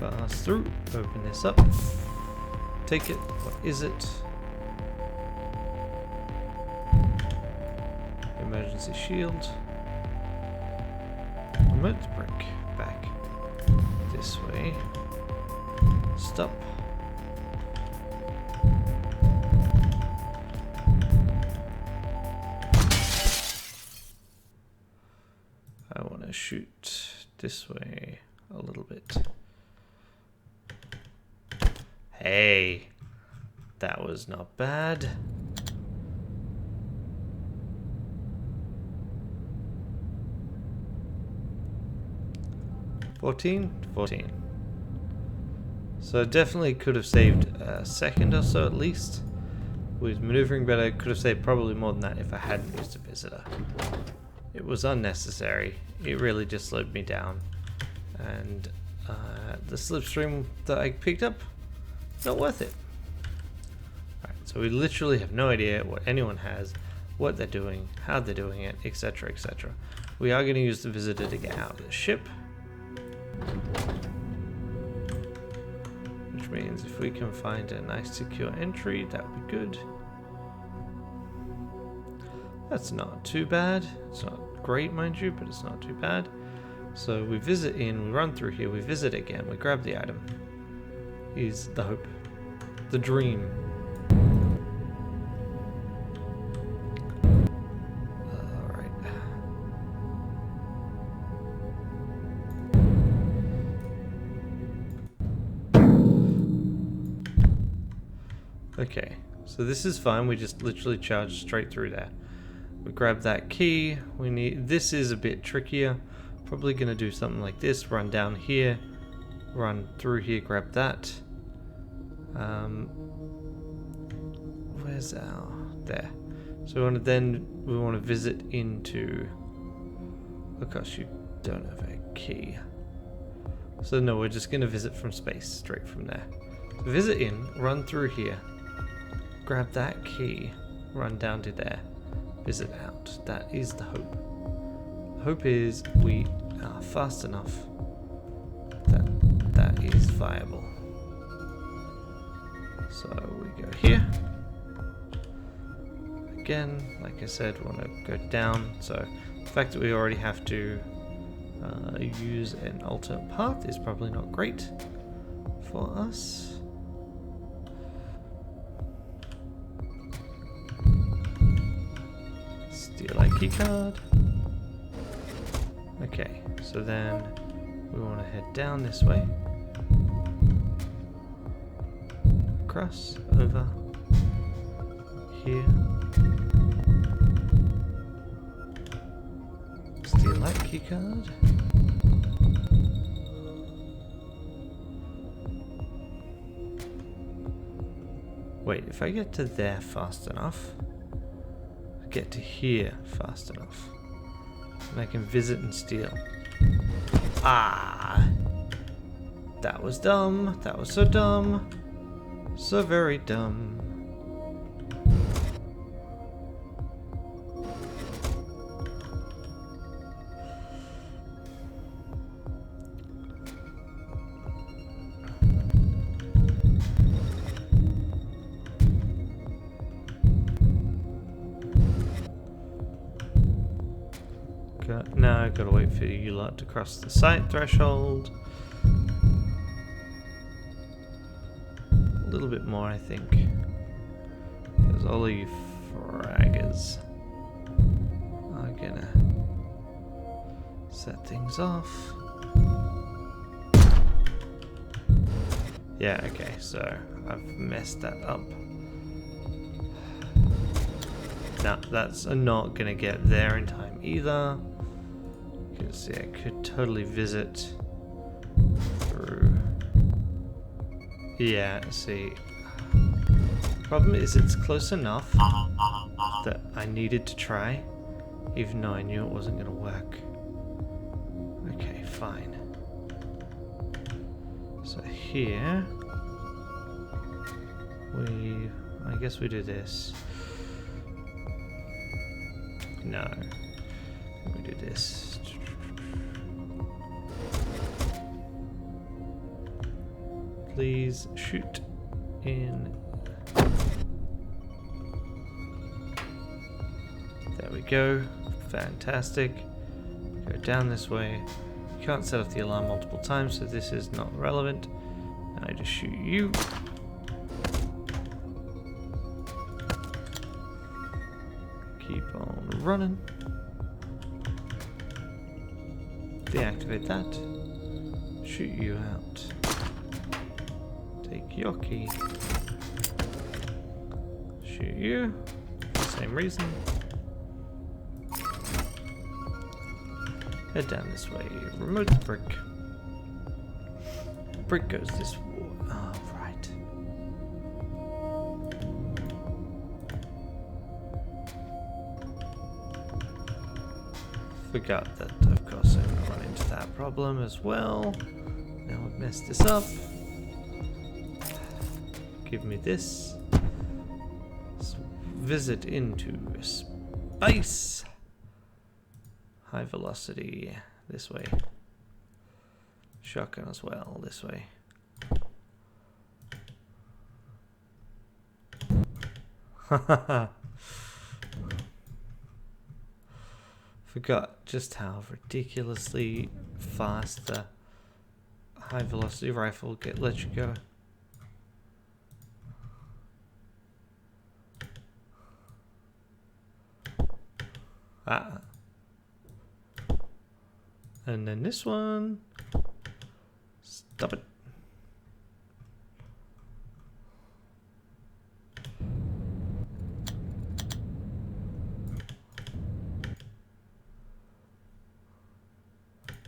Pass through, open this up, take it. What is it? Emergency shield. Remote brick. Back this way. Stop. I want to shoot this way a little bit. Hey, that was not bad. $14? $14. So definitely could have saved a second or so at least. With maneuvering better, could have saved probably more than that if I hadn't used a visitor. It was unnecessary. It really just slowed me down. And the slipstream that I picked up, not worth it. Alright, so we literally have no idea what anyone has, what they're doing, how they're doing it, etc, etc. We are going to use the visitor to get out of the ship. Which means if we can find a nice secure entry, that would be good. That's not too bad. It's not great, mind you, but it's not too bad. So we visit in, we run through here, we visit again, we grab the item. Is the hope, the dream. All right. Okay, so this is fine. We just literally charge straight through there. We grab that key. We need. This is a bit trickier. Probably gonna do something like this. Run down here. Run through here, grab that. Where's our... there. So we want to visit into... of course you don't have a key. So no, we're just going to visit from space, straight from there. So visit in, run through here. Grab that key, run down to there. visit out. That is the hope. Hope is we are fast enough that that is viable. So we go here. Again, like I said, we want to go down. So the fact that we already have to use an alternate path is probably not great for us. Steal a key card. Okay, so then we want to head down this way. Across, over, here. Steal that key card. Wait, if I get to there fast enough, I get to here fast enough, and I can visit and steal. Ah! That was dumb. That was so dumb. So very dumb. Now I've got to wait for you lot to cross the site threshold. A little bit more, I think. Because all of you fraggers are gonna set things off. Yeah, okay, so I've messed that up. No, that's not gonna get there in time either. Because yeah, I could totally visit through. Yeah, see. Problem is it's close enough that I needed to try, even though I knew it wasn't gonna work. Okay, fine. So here I guess we do this. No. We do this. Please shoot in. There we go. Fantastic. Go down this way. You can't set off the alarm multiple times, so this is not relevant. I just shoot you. Keep on running. Deactivate that. Shoot you out. Take your key. Shoot you. Same reason. Head down this way. Remote the brick. Brick goes this way. Oh, right. Forgot that, of course, I'm going to run into that problem as well. Now I've messed this up. Give me this. Visit into space. High velocity this way. Shotgun as well this way. Haha. Forgot just how ridiculously fast the high velocity rifle lets you go. Ah. And then this one. Stop it.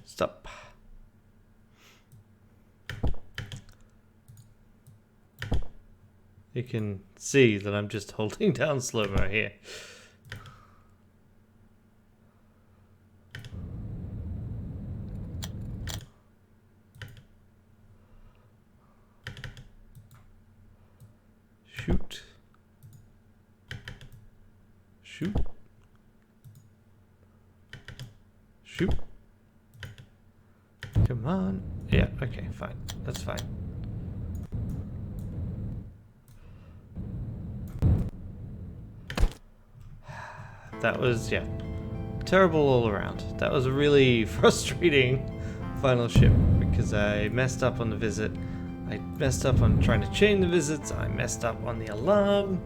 Stop. You can see that I'm just holding down slow-mo here. Shoot. Shoot. on. Yeah, okay, fine. That's fine. That was, yeah, terrible all around. That was a really frustrating final ship because I messed up on the visit. I messed up on trying to chain the visits. I messed up on the alarm.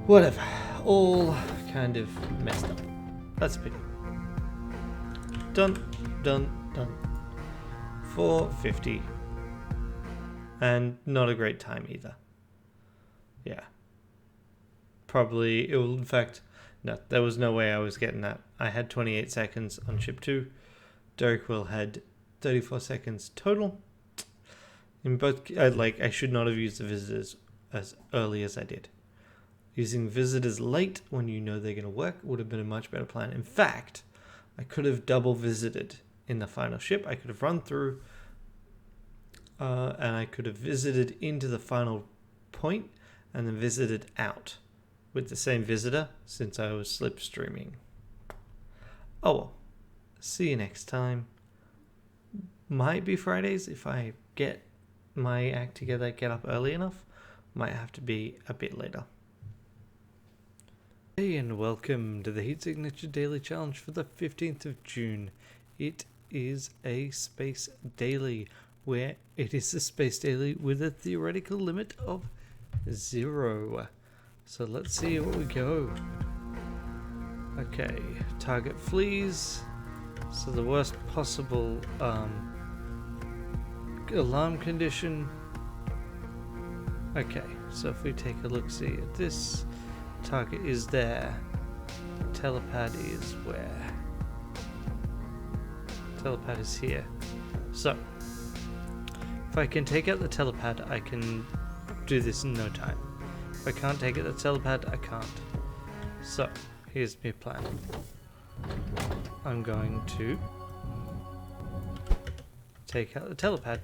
Whatever. All kind of messed up. That's a pity. Done. 4:50. And not a great time either. Yeah. Probably, it will, in fact, no, there was no way I was getting that. I had 28 seconds on ship 2. Derek Will had 34 seconds total. In both, I should not have used the visitors as early as I did. Using visitors late when you know they're going to work would have been a much better plan. In fact, I could have double visited in the final ship. I could have run through and I could have visited into the final point and then visited out with the same visitor since I was slipstreaming. Oh well. See you next time. Might be Fridays if I get my act together, get up early enough. Might have to be a bit later. Hey and welcome to the Heat Signature Daily Challenge for the 15th of June. It is a space daily where it is a space daily with a theoretical limit of 0. So let's see what we go. Okay, target fleas. So the worst possible alarm condition. Okay, so if we take a look, see at this, target is there. Telepad is where? Telepad is here. So if I can take out the telepad, I can do this in no time. If I can't take out the telepad, I can't. So here's my plan. I'm going to take out the telepad.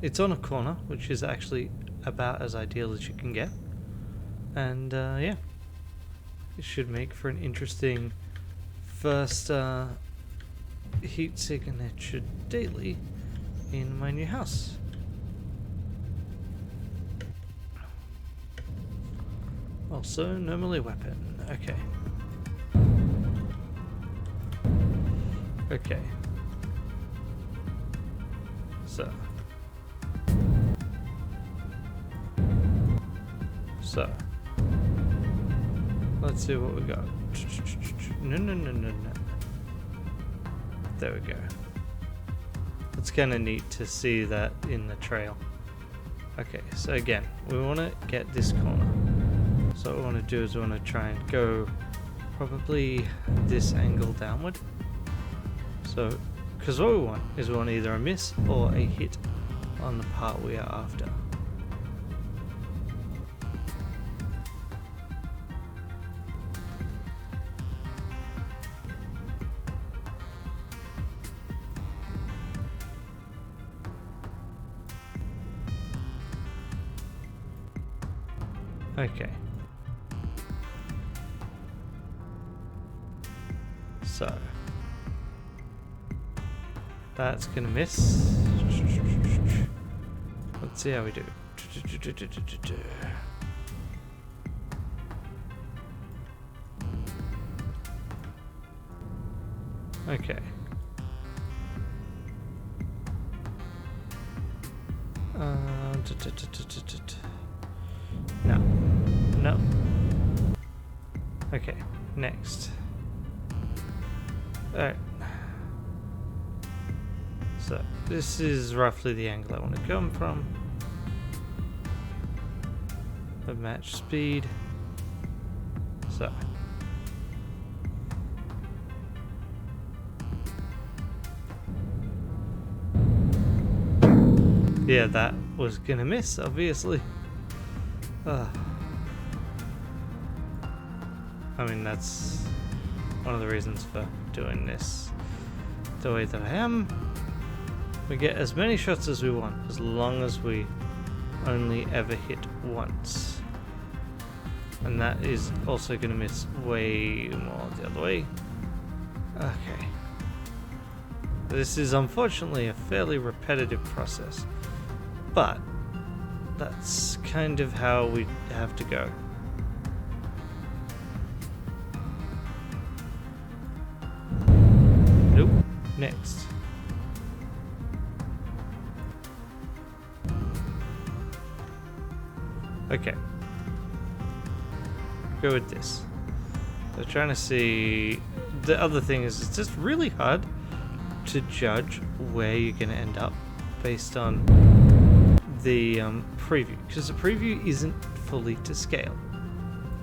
It's on a corner, which is actually about as ideal as you can get. And yeah, it should make for an interesting first heat signature daily in my new house. Also, no melee weapon. Okay. Okay. So. Let's see what we got. No. There we go. It's kind of neat to see that in the trail. Okay, so again, we want to get this corner. So what we want to do is we want to try and go probably this angle downward. So, because what we want is we want either a miss or a hit on the part we are after. Okay. So that's gonna miss. Let's see how we do. Okay. No. Okay, next. Alright. So, this is roughly the angle I want to come from. A match speed. So. Yeah, that was gonna miss, obviously. I mean, that's one of the reasons for doing this the way that I am. We get as many shots as we want, as long as we only ever hit once. And that is also going to miss way more the other way. Okay. This is unfortunately a fairly repetitive process, but that's kind of how we have to go. Nope. Next. Okay. Go with this. So trying to see. The other thing is, it's just really hard to judge where you're going to end up based on the preview, because the preview isn't fully to scale,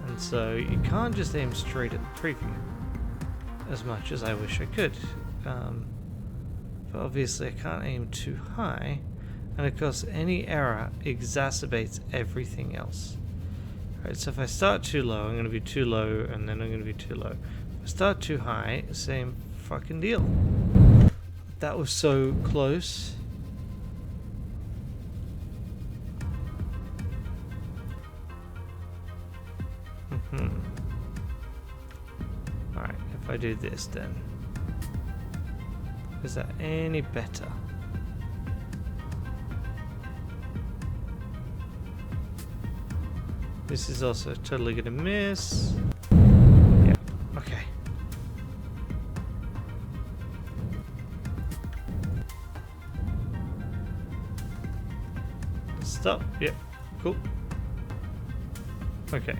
and so you can't just aim straight at the preview as much as I wish I could. But obviously I can't aim too high, and of course any error exacerbates everything else. Alright, so if I start too low, I'm going to be too low, and then I'm going to be too low. If I start too high, same fucking deal. That was so close. Alright, if I do this then. Is that any better? This is also totally gonna miss. Yeah, okay. Stop. Yep, cool. Okay,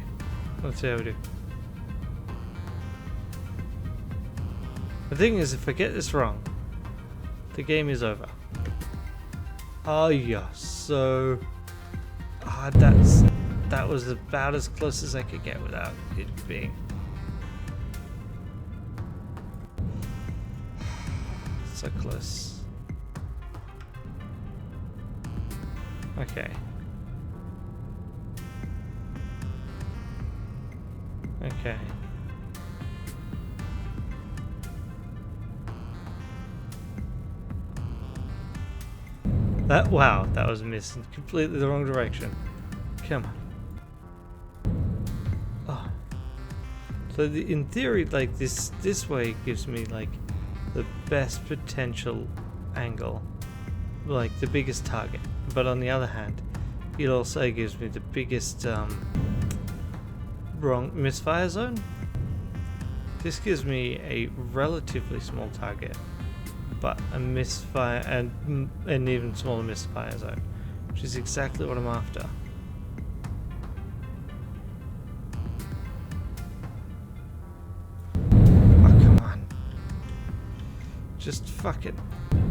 let's see how we do. The thing is, if I get this wrong, the game is over. Oh yeah, so that was about as close as I could get without it being. So close. Okay. Okay. Wow, that was a miss in completely the wrong direction. Come on. Oh. So in theory, like this way gives me like the best potential angle, like the biggest target. But on the other hand, it also gives me the biggest wrong misfire zone. This gives me a relatively small target, but a misfire and an even smaller misfire zone, which is exactly what I'm after. Oh, come on. Just fucking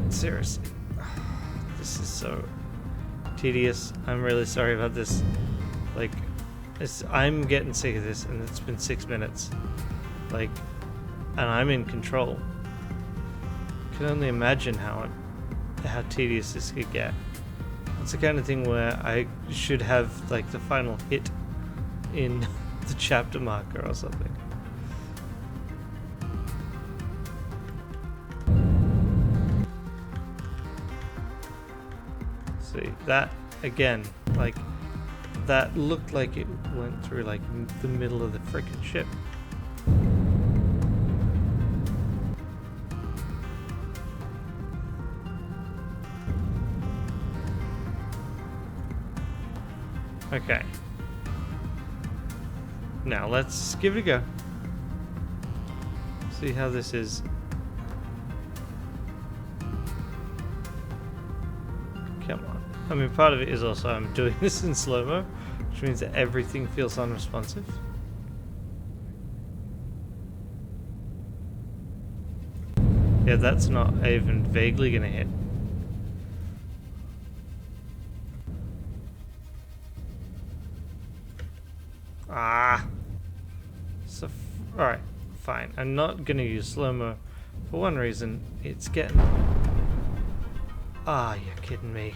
seriously. This is so tedious. I'm really sorry about this. Like, I'm getting sick of this, and it's been 6 minutes. Like, and I'm in control. I can only imagine how tedious this could get. It's the kind of thing where I should have like the final hit in the chapter marker or something. See, that again, like that looked like it went through like the middle of the frickin' ship. Okay. Now let's give it a go. See how this is. Come on. I mean, part of it is also I'm doing this in slow-mo, which means that everything feels unresponsive. Yeah, that's not even vaguely gonna hit. Ah. So, alright, fine. I'm not gonna use slow-mo for one reason. It's getting... Ah, you're kidding me.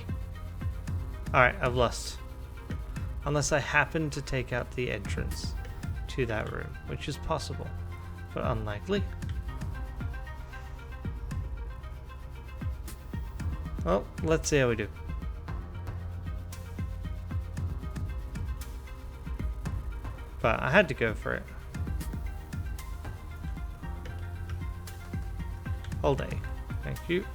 Alright, I've lost. Unless I happen to take out the entrance to that room, which is possible, but unlikely. Well, let's see how we do. But I had to go for it. All day. Thank Thank you.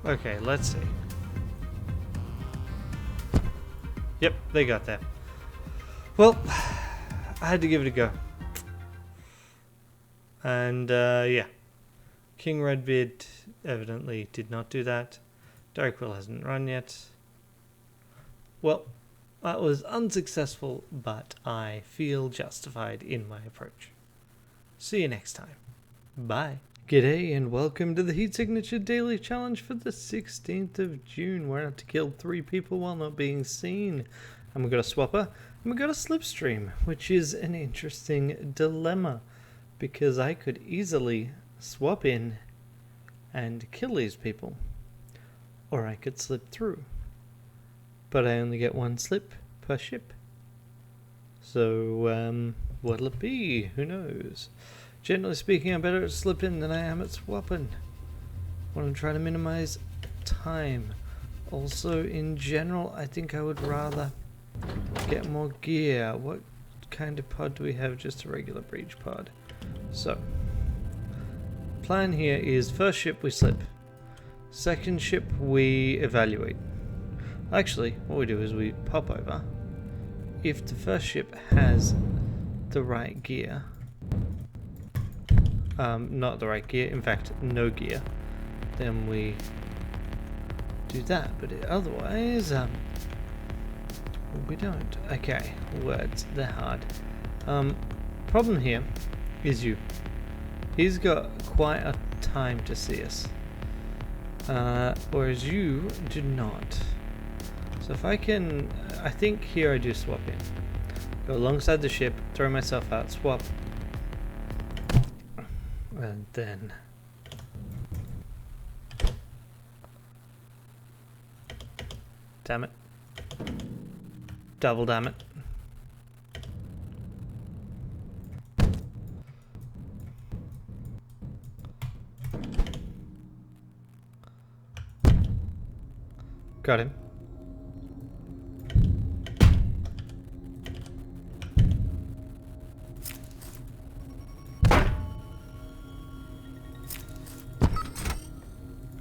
Okay, let's see. Yep, they got that. Well, I had to give it a go. And, yeah. King Redbeard evidently did not do that. Darkwill hasn't run yet. Well, that was unsuccessful, but I feel justified in my approach. See you next time. Bye. G'day and welcome to the Heat Signature Daily Challenge for the 16th of June. We're out to kill 3 people while not being seen. And we've got a swapper and we've got a slipstream, which is an interesting dilemma because I could easily swap in and kill these people, or I could slip through, but I only get 1 slip per ship. So what'll it be? Who knows? Generally speaking, I'm better at slipping than I am at swapping when I'm trying to minimize time. Also, in general, I think I would rather get more gear. What kind of pod do we have? Just a regular breach pod. So, plan here is first ship we slip, second ship we evaluate. Actually, what we do is we pop over. If the first ship has the right gear, not the right gear, in fact no gear, then we do that, but otherwise we don't. Okay, words, they're hard. Problem here is you. He's got quite a time to see us, whereas you do not. So if I can, I think here I do swap in. Go alongside the ship, throw myself out, swap, and then damn it, double damn it. Got him.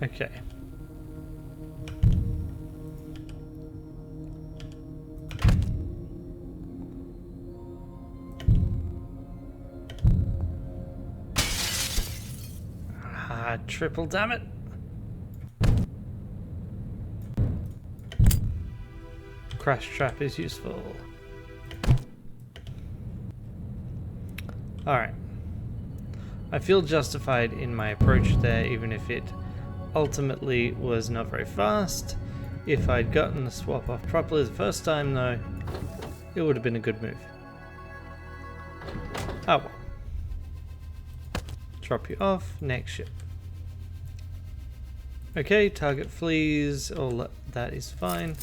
Okay. Triple damn it. Crash trap is useful. Alright. I feel justified in my approach there, even if it ultimately was not very fast. If I'd gotten the swap off properly the first time, though, it would have been a good move. Oh well. Drop you off, next ship. Okay, target flees, all that is fine.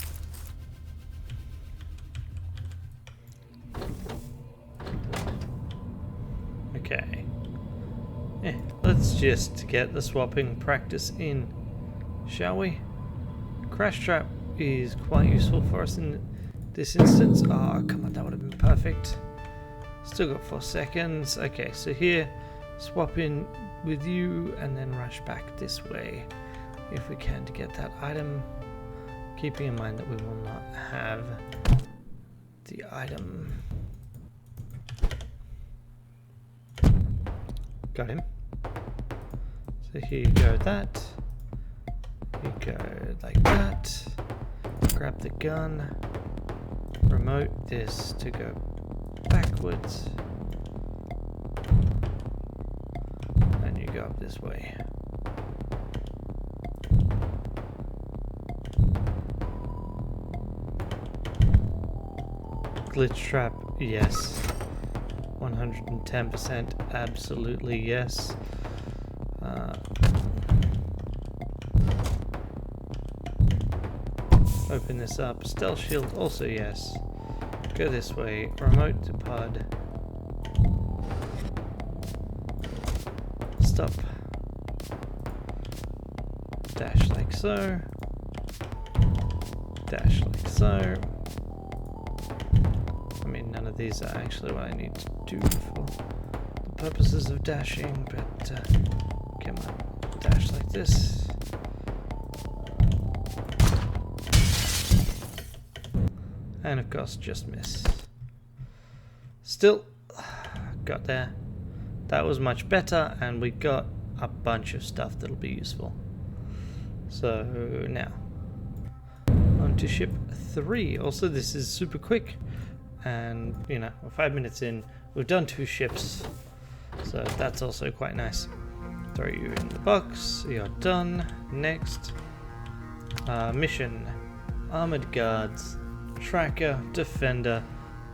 Okay. Let's just get the swapping practice in, shall we? Crash trap is quite useful for us in this instance. Oh, come on, that would have been perfect. Still got 4 seconds. Okay, so here, swap in with you and then rush back this way if we can to get that item. Keeping in mind that we will not have the item. Got him. So here you go, that. You go like that. Grab the gun. Remote this to go backwards. And you go up this way. Glitch trap, yes. 110%, absolutely yes. Open this up. Stealth shield, also yes. Go this way. Remote to pod. Stop. Dash like so. Dash like so. I mean, none of these are actually what I need to do for the purposes of dashing, but come on, dash like this. And of course, just miss. Still, got there. That was much better, and we got a bunch of stuff that'll be useful. So now, on to ship 3. Also, this is super quick, and you know, we're 5 minutes in. We've done 2 ships, so that's also quite nice. Throw you in the box. You're done. Next, mission: armored guards, tracker, defender,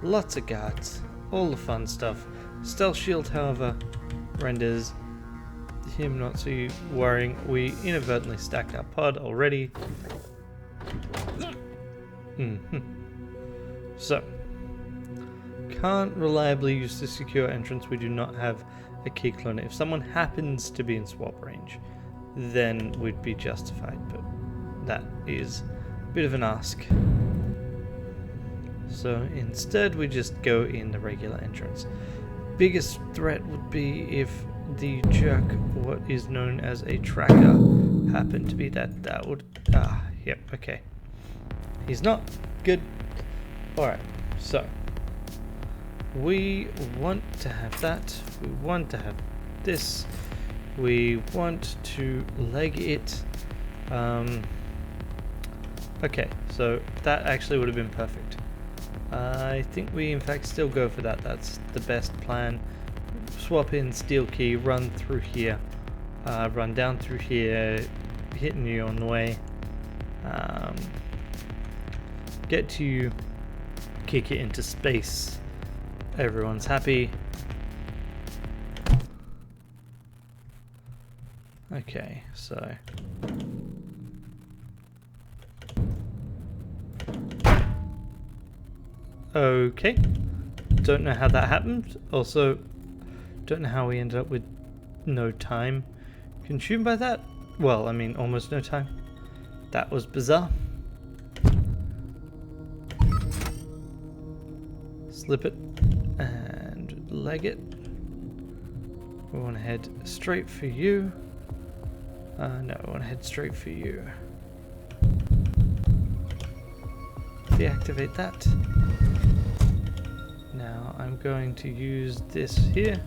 lots of guards, all the fun stuff. Stealth shield, however, renders him not too worrying. We inadvertently stacked our pod already. So, can't reliably use the secure entrance. We do not have a key cloner. If someone happens to be in swap range, then we'd be justified, but that is a bit of an ask. So instead we just go in the regular entrance. Biggest threat would be if the jerk, what is known as a tracker, happened to be that would yep, okay. He's not good. Alright, so we want to have that, we want to have this, we want to leg it. Okay, so that actually would have been perfect. I think we in fact still go for that. That's the best plan. Swap in steel key, run through here, run down through here, hitting you on the way, get to you, kick it into space, everyone's happy. Okay, so okay, don't know how that happened. Also, don't know how we ended up with no time consumed by that. Well, I mean, almost no time. That was bizarre. Slip it and leg it. We want to head straight for you. No, I want to head straight for you. Deactivate that. Now I'm going to use this here.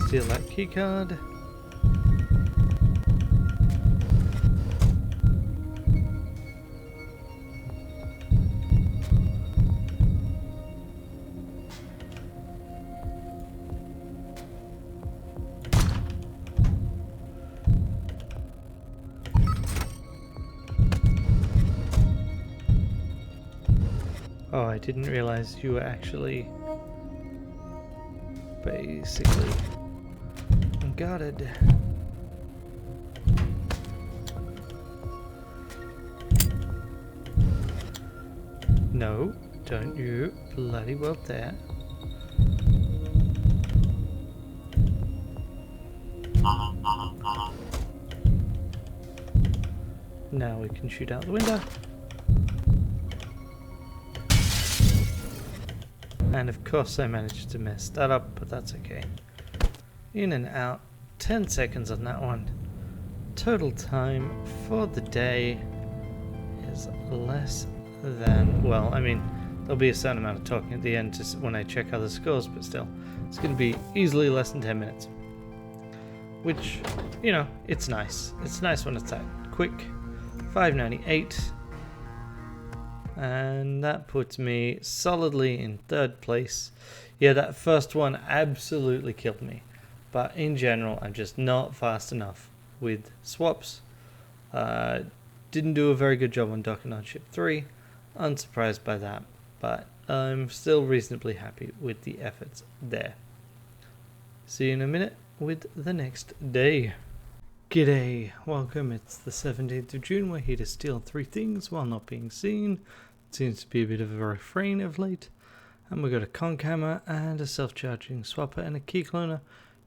Steal that keycard. Oh, I didn't realize you were actually basically guarded. No, don't you bloody well there. Now we can shoot out the window. And of course I managed to mess that up, but that's okay. In and out, 10 seconds on that one. Total time for the day is less than, well, I mean, there'll be a certain amount of talking at the end when I check other scores, but still, it's going to be easily less than 10 minutes. Which, you know, it's nice. It's nice when it's that quick. 598. And that puts me solidly in 3rd place. Yeah, that first one absolutely killed me. But in general, I'm just not fast enough with swaps. Didn't do a very good job on docking on ship 3. Unsurprised by that. But I'm still reasonably happy with the efforts there. See you in a minute with the next day. G'day, welcome. It's the 17th of June. We're here to steal 3 things while not being seen. It seems to be a bit of a refrain of late. And we got a conch hammer and a self-charging swapper and a key cloner.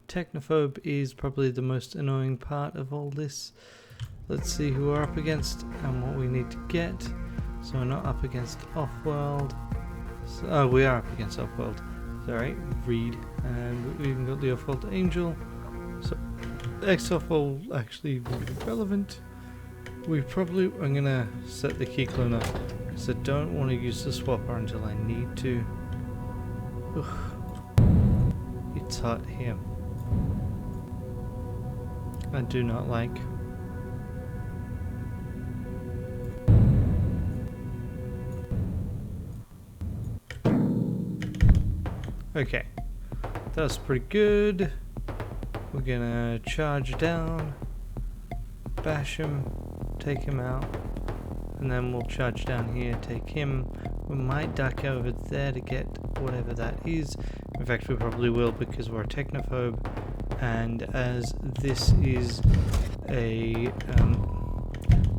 Technophobe is probably the most annoying part of all this. Let's see who we're up against and what we need to get. So we're not up against Off-World. So, oh, we are up against Off-World. Sorry, read. And we even got the Off-World Angel. So X-Off will actually be relevant. We probably... I'm going to set the key cloner because I don't want to use the swapper until I need to. Ugh. It's hot here. I do not like. Okay, that's pretty good. We're gonna charge down, bash him, take him out, and then we'll charge down here, take him. We might duck over there to get whatever that is. In fact, we probably will because we're a technophobe, and as this is a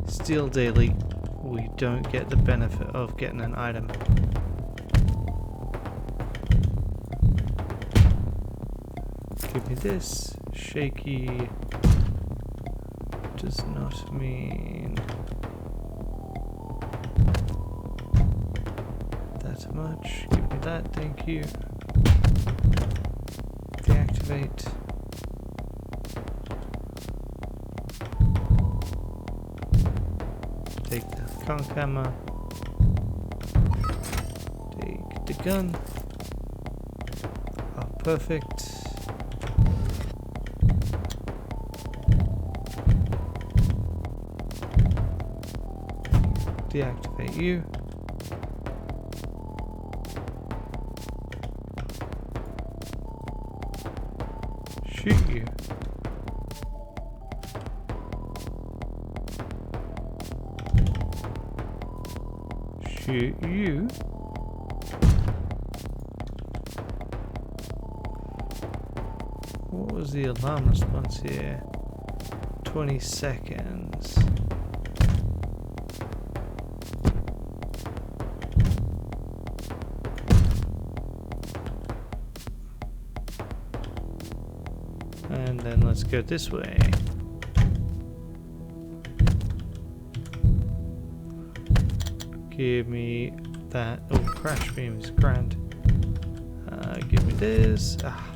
steel daily, we don't get the benefit of getting an item. Give me this. Shaky does not mean that much. Give me that, thank you. Deactivate. Take the conch hammer. Take the gun. Oh, perfect. Deactivate you. Shoot you. Shoot you. What was the alarm response here? 20 seconds. And then let's go this way. Give me that. Oh, crash beam is grand. Give me this. Ah.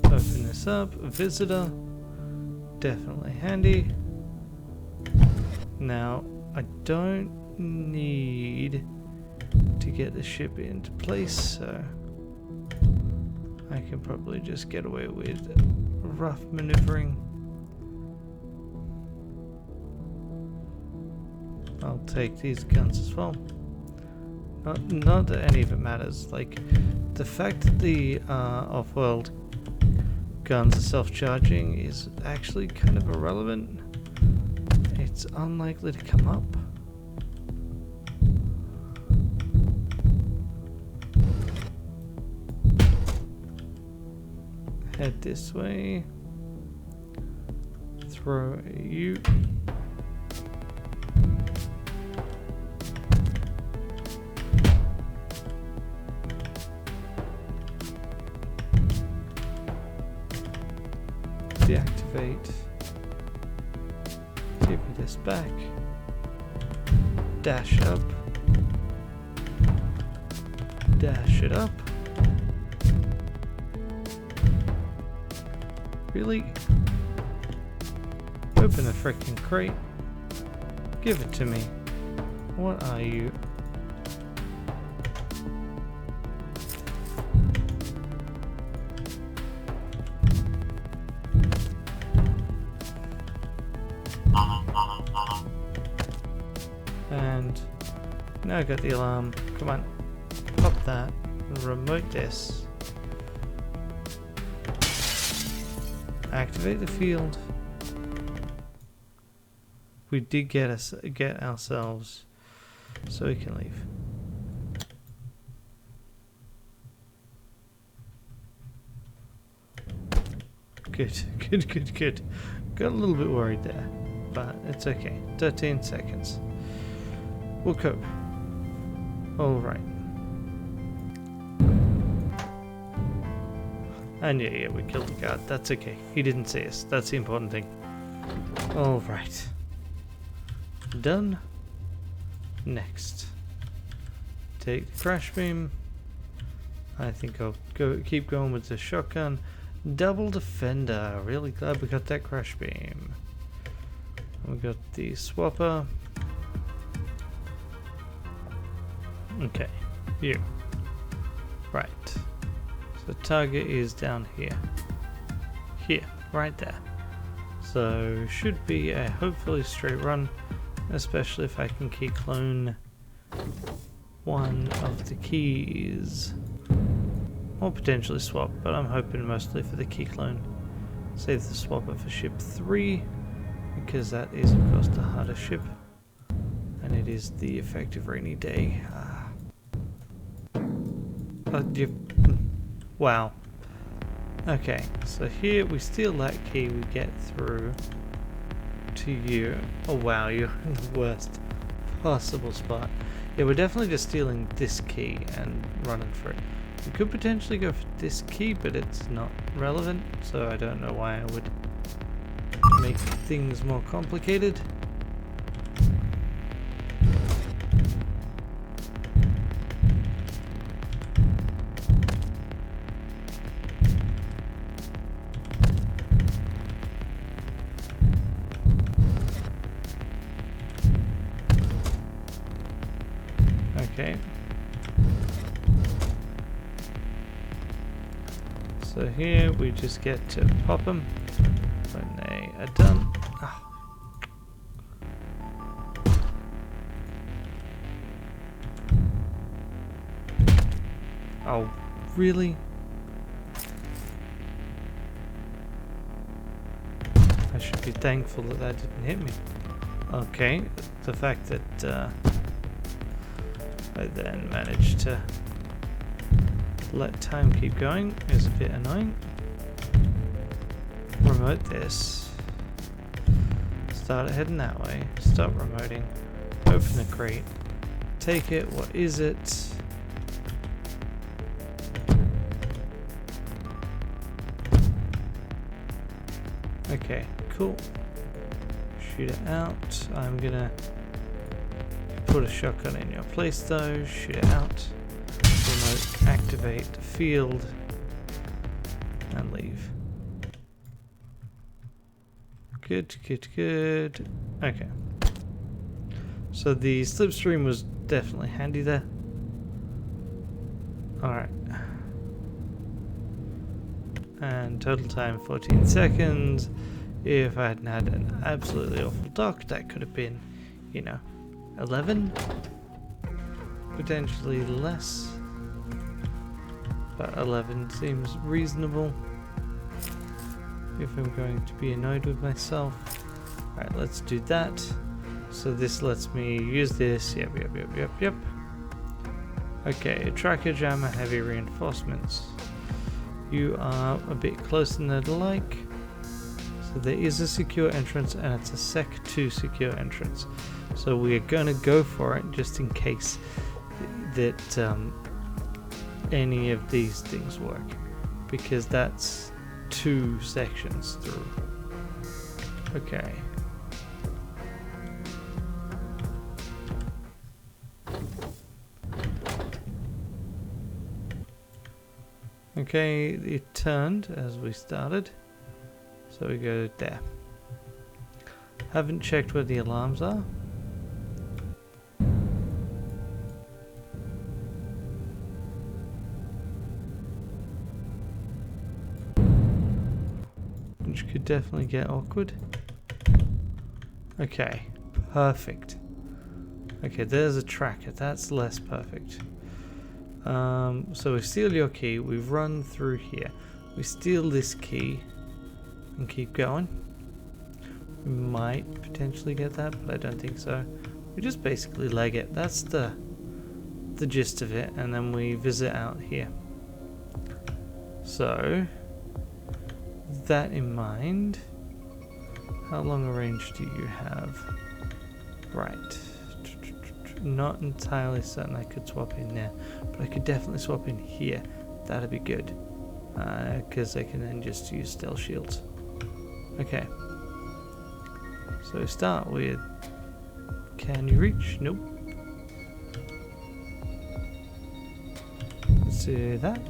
Open this up. Visitor. Definitely handy. Now, I don't need to get the ship into place, so I can probably just get away with rough maneuvering. I'll take these guns as well. Not that any of it matters. Like, the fact that the off-world guns are self-charging is actually kind of irrelevant. It's unlikely to come up. Head this way. Throw you. Deactivate. Give me this back. Dash up. Dash it up. Really? Open the frickin' crate. Give it to me. What are you? And now I got the alarm. Come on. Pop that. Remote this. Activate the field. We did get ourselves, so we can leave. Good. Got a little bit worried there, but it's okay. 13 seconds. We'll cope. All right. And yeah, we killed the guard. That's okay. He didn't see us. That's the important thing. Alright. Done. Next. Take the crash beam. I think I'll keep going with the shotgun. Double defender. Really glad we got that crash beam. We got the swapper. Okay, you. Right. So target is down here. Here, right there. So should be a hopefully straight run, especially if I can key clone one of the keys. Or potentially swap, but I'm hoping mostly for the key clone. Save the swapper for ship 3, because that is of course the harder ship. And it is the effective rainy day. Wow. Okay, so here we steal that key, we get through to you. Oh wow, you're in the worst possible spot. Yeah, we're definitely just stealing this key and running for it. We could potentially go for this key, but it's not relevant, so I don't know why I would make things more complicated. Okay. So here we just get to pop them when they are done. Oh. Oh, really? I should be thankful that that didn't hit me. Okay, the fact that I then managed to let time keep going is a bit annoying. Remote this. Start heading that way. Stop remoting. Open the crate. Take it. What is it? Okay, cool. Shoot it out. I'm gonna put a shotgun in your place though. Shoot it out. Remote activate field and leave. Good, good, good. Okay. So the slipstream was definitely handy there. Alright. And total time 14 seconds. If I hadn't had an absolutely awful dock, that could have been, you know, 11? Potentially less. But 11 seems reasonable if I'm going to be annoyed with myself. Alright, let's do that. So this lets me use this. Yep. Okay, tracker jammer, heavy reinforcements. You are a bit closer than I'd like. So there is a secure entrance and it's a Sec 2 secure entrance. So we are going to go for it just in case that any of these things work, because that's 2 sections through. Okay. Okay, it turned as we started, so we go there. Haven't checked where the alarms are. Which could definitely get awkward. Okay, perfect. Okay, there's a tracker, that's less perfect. So we steal your key, we've run through here. We steal this key and keep going. We might potentially get that, but I don't think so. We just basically leg it. That's the gist of it, and then we visit out here. So, that in mind, how long a range do you have? Right. Not entirely certain I could swap in there, but I could definitely swap in here. That'd be good, because I can then just use stealth shields. Okay. So start with, can you reach? Nope. Let's do that.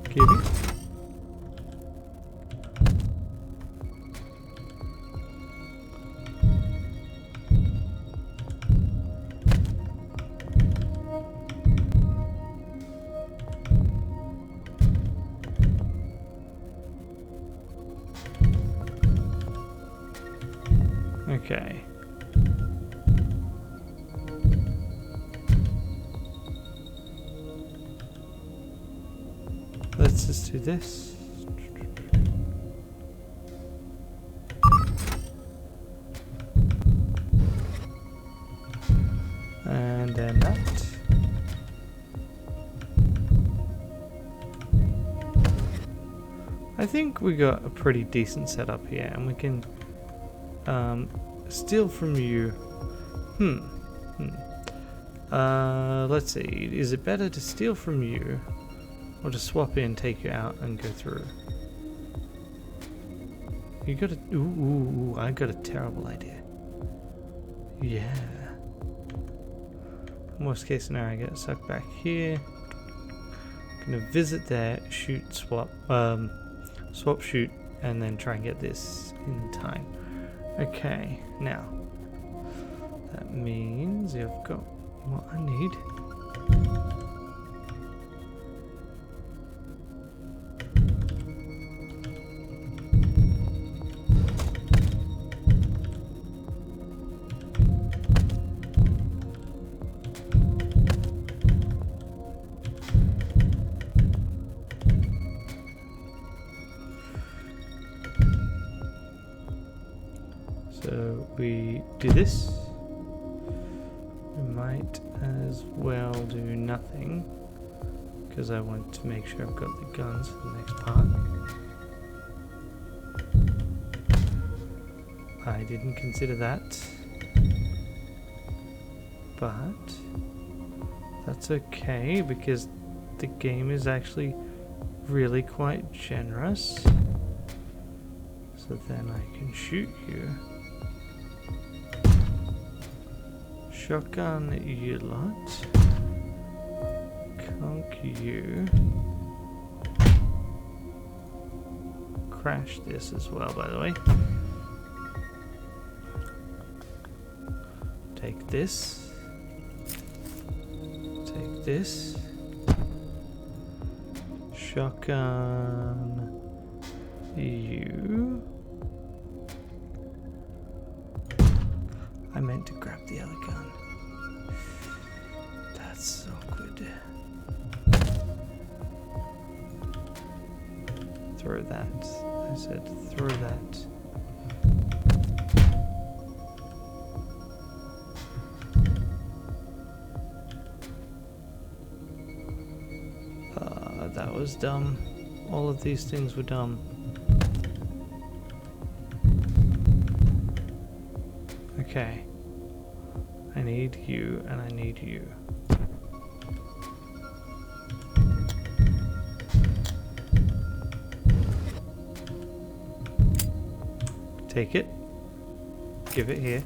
Gibby. Okay. Let's just do this. And then that. I think we got a pretty decent setup here, and we can steal from you. Let's see. Is it better to steal from you, or to swap in, take you out, and go through? You got a... Ooh, I got a terrible idea. Yeah. Worst case scenario, I get sucked back here. Gonna visit there, shoot, swap, swap, shoot, and then try and get this in time. Okay, now that means I've got what I need. So we do this. We might as well do nothing, because I want to make sure I've got the guns for the next part. I didn't consider that, but that's okay, because the game is actually really quite generous. So then I can shoot you. Shotgun you lot. Conk you. Crash this as well, by the way. Take this. Take this. Shotgun you. I meant to grab the other gun. That's so good. Throw that. I said throw that. That was dumb. All of these things were dumb. Okay. I need you, and I need you. Take it. Give it here.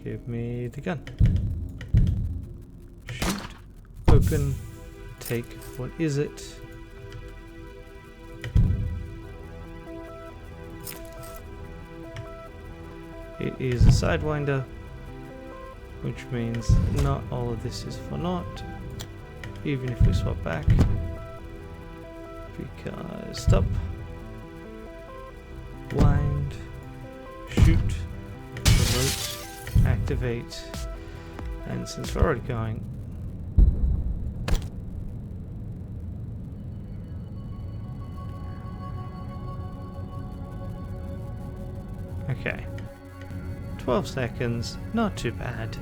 Give me the gun. Shoot. Open. Take. What is it? It is a Sidewinder, which means not all of this is for naught, even if we swap back. Because stop. Blind. Shoot. Remote. Activate, and since we're already going, okay, 12 seconds, not too bad,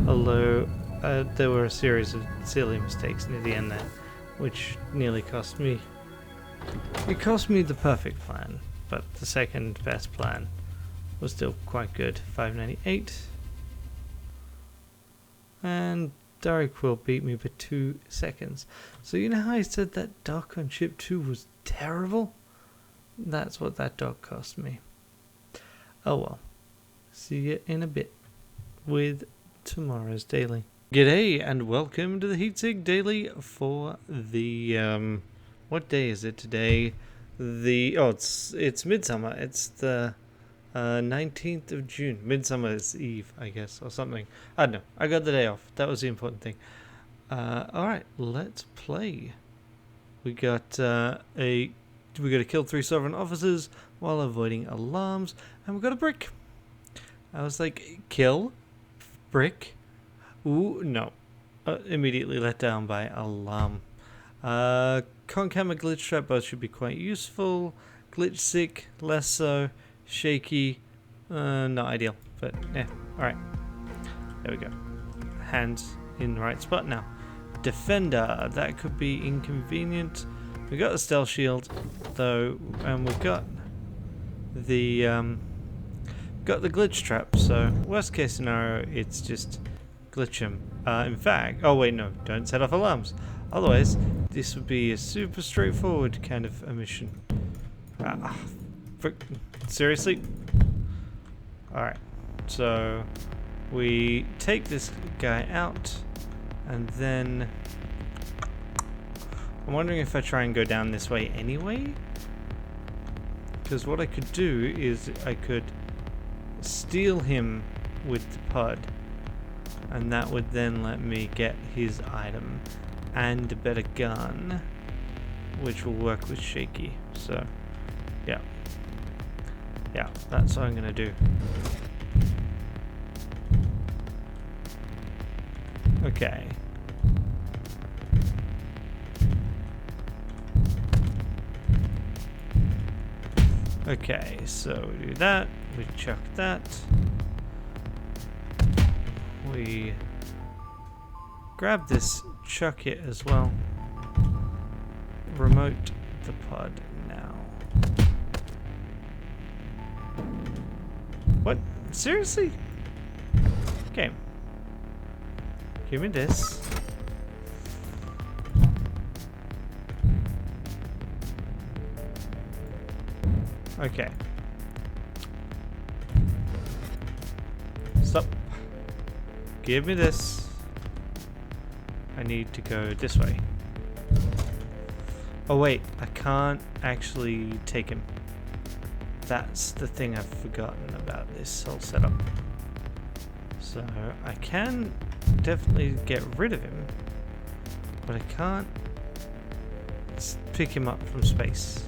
although there were a series of silly mistakes near the end there, which nearly cost me, it cost me the perfect plan, but the second best plan was still quite good. 598. And Derek will beat me by 2 seconds. So you know how I said that dock on ship 2 was terrible? That's what that dock cost me. Oh well. See you in a bit with tomorrow's daily. G'day and welcome to the Heatsig Daily for the what day is it today? It's Midsummer. It's the 19th of June. Midsummer's Eve, I guess, or something. I don't know. I got the day off. That was the important thing. Alright, let's play. We got to kill 3 sovereign officers while avoiding alarms, and we got a brick. I was like, kill? Brick? Ooh, no. Immediately let down by alarm. Concamera glitch trap both should be quite useful. Glitch sick, less so. Shaky, not ideal, but yeah, alright. There we go. Hands in the right spot now. Defender, that could be inconvenient. We got the stealth shield, though, and we've got the glitch trap, so worst case scenario, it's just glitch him. In fact, oh wait, no, don't set off alarms. Otherwise, this would be a super straightforward kind of a mission. Seriously? Alright, so we take this guy out, and then I'm wondering if I try and go down this way anyway? Because what I could do is I could steal him with the pod, and that would then let me get his item and a better gun, which will work with Shaky. So, yeah. Yeah, that's what I'm gonna do. Okay. Okay, so we do that, we chuck that. We grab this, chuck it as well. Remote the pod now. What? Seriously? Game. Give me this. Okay. Stop. Give me this. I need to go this way. Oh wait, I can't actually take him. That's the thing I've forgotten about this whole setup. So I can definitely get rid of him, but I can't pick him up from space,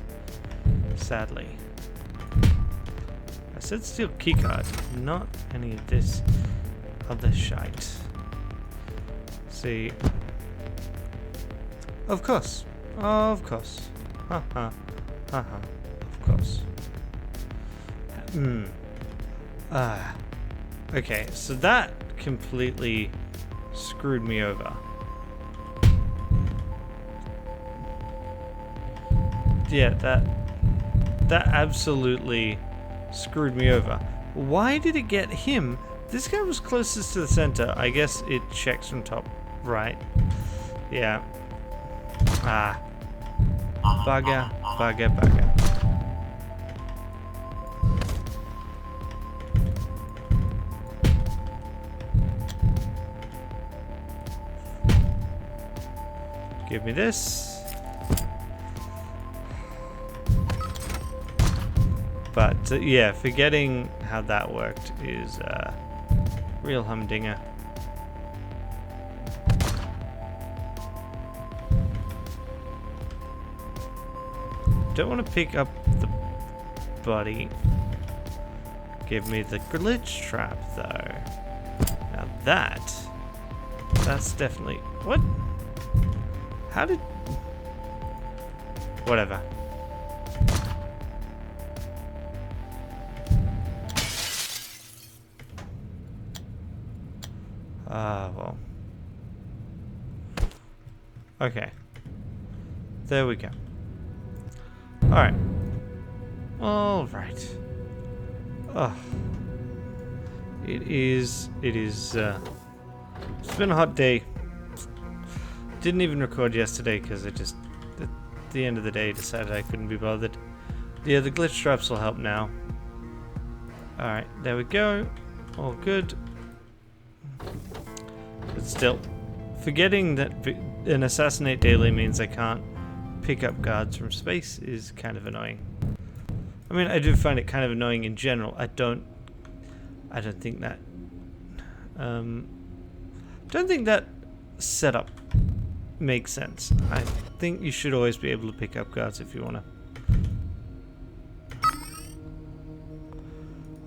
sadly. I said steal keycard, not any of this other shite. See, of course, of course, haha, haha, of course. Okay, so that completely screwed me over. Yeah, that absolutely screwed me over. Why did it get him? This guy was closest to the center. I guess it checks from top right. Yeah. Bugger, bugger, bugger. Give me this. But yeah, forgetting how that worked is real humdinger. Don't want to pick up the body. Give me the glitch trap though. Now that's definitely what? How did... Whatever. Well. Okay. There we go. Alright. Alright. Oh. It is, it's been a hot day. Didn't even record yesterday because I just, at the end of the day, decided I couldn't be bothered. Yeah, the glitch traps will help now. Alright, there we go. All good. But still, forgetting that an assassinate daily means I can't pick up guards from space is kind of annoying. I mean, I do find it kind of annoying in general. I don't think that setup makes sense. I think you should always be able to pick up guards if you wanna.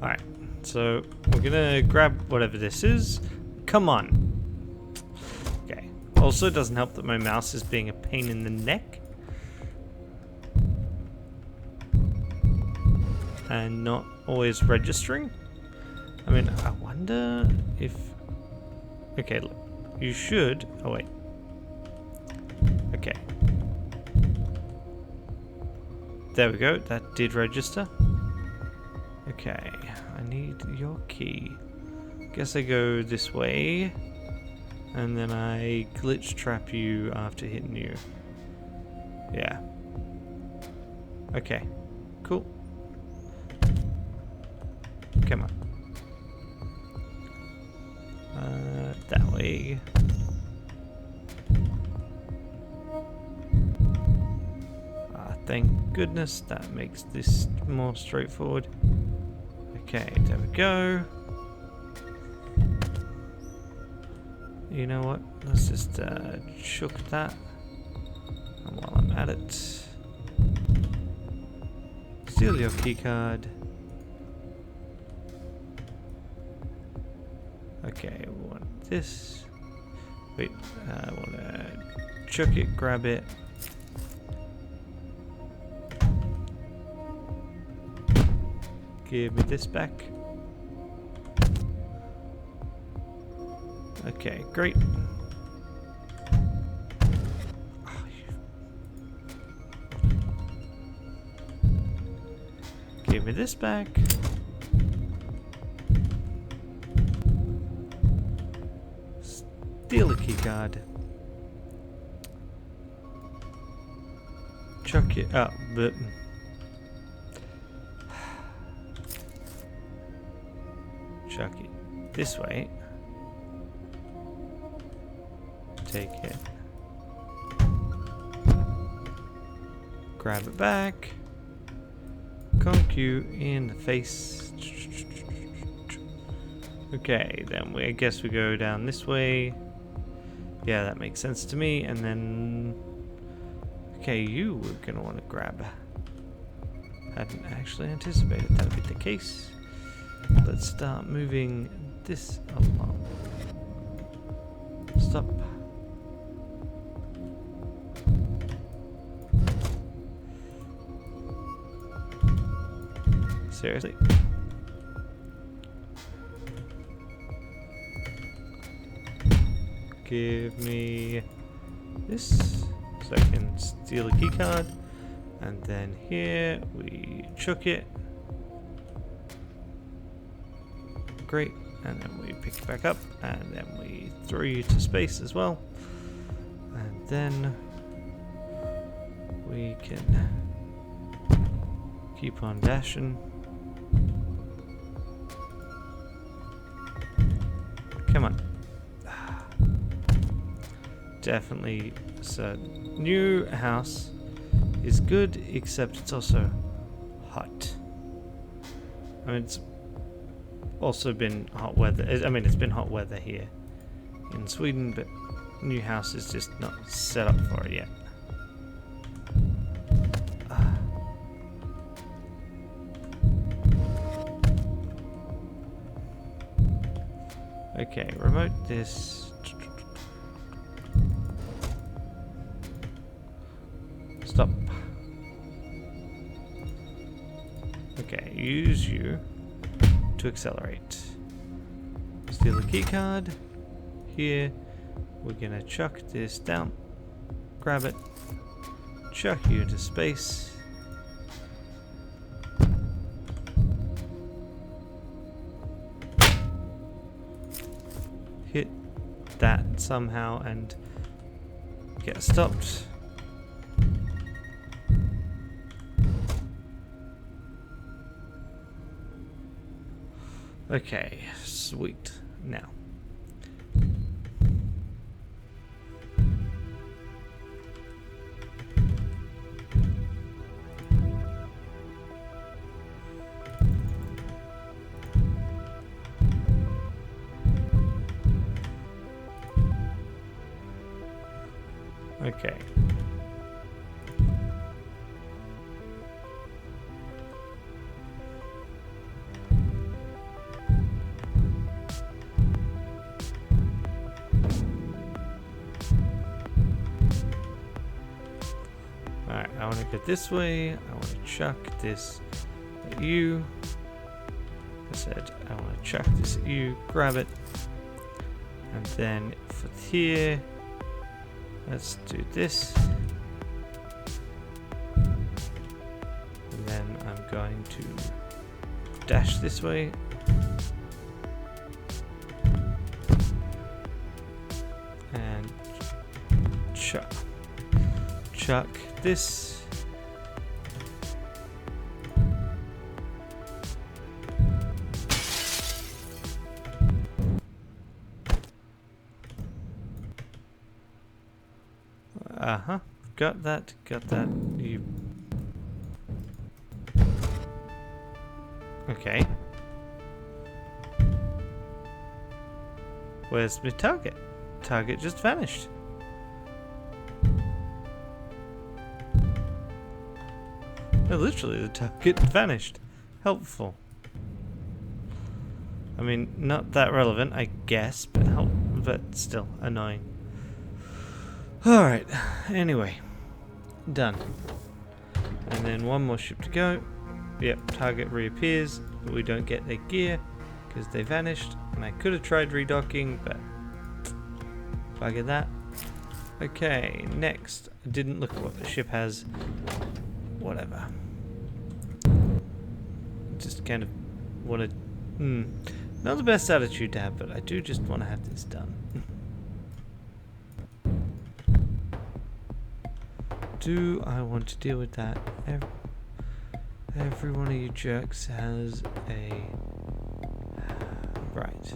Alright, so we're gonna grab whatever this is. Come on. Okay. Also, it doesn't help that my mouse is being a pain in the neck. And not always registering. I mean, I wonder if... Okay, look. You should... Oh, wait. Okay. There we go. That did register. Okay. I need your key. Guess I go this way. And then I glitch trap you after hitting you. Yeah. Okay. Cool. Come on. That way. Thank goodness, that makes this more straightforward. Okay, there we go. You know what? Let's just chuck that. And while I'm at it, steal your keycard. Okay, we want this. Wait, I want to chuck it, grab it. Give me this back. Okay, great. Oh, give me this back. Steal a keycard. Chuck it up, but chuck it this way. Take it. Grab it back. Conk you in the face. Okay, then I guess we go down this way. Yeah, that makes sense to me. And then, okay, you were gonna want to grab. Hadn't actually anticipated that would be the case. Let's start moving this along. Stop. Seriously? Give me this so I can steal a keycard, and then here we chuck it. Great, and then we pick it back up, and then we throw you to space as well, and then we can keep on dashing. Come on. Definitely. So, new house is good, except it's also hot. I mean, it's also been hot weather. I mean, it's been hot weather here in Sweden, but new house is just not set up for it yet. Okay, remote this. Stop. Okay, use you to accelerate. Steal the keycard. Here, we're gonna chuck this down. Grab it. Chuck you into space. that somehow and get stopped. Okay, sweet. Now. Okay. Alright, I want to go this way. I want to chuck this at you. I said I want to chuck this at you, grab it. And then for here, let's do this. And then I'm going to dash this way. And chuck this. Got that. You. Okay. Where's my target? Target just vanished. No, literally, the target vanished. Helpful. I mean, not that relevant, I guess, but still annoying. Alright, anyway. Done. And then one more ship to go. Yep, target reappears, but we don't get their gear because they vanished. And I could have tried redocking, but bugger that. Okay, next. I didn't look at what the ship has. Whatever. Just kind of want to... Not the best attitude to have, but I do just want to have this done. Do I want to deal with that? Every one of you jerks has a... Right.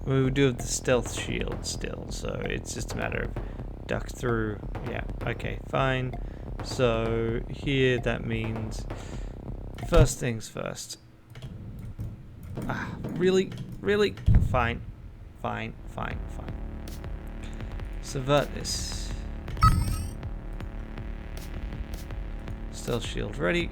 We do have the stealth shield still, so it's just a matter of duck through. Yeah, okay, fine. So here that means first things first. Really? Fine. Subvert this. Stealth shield ready.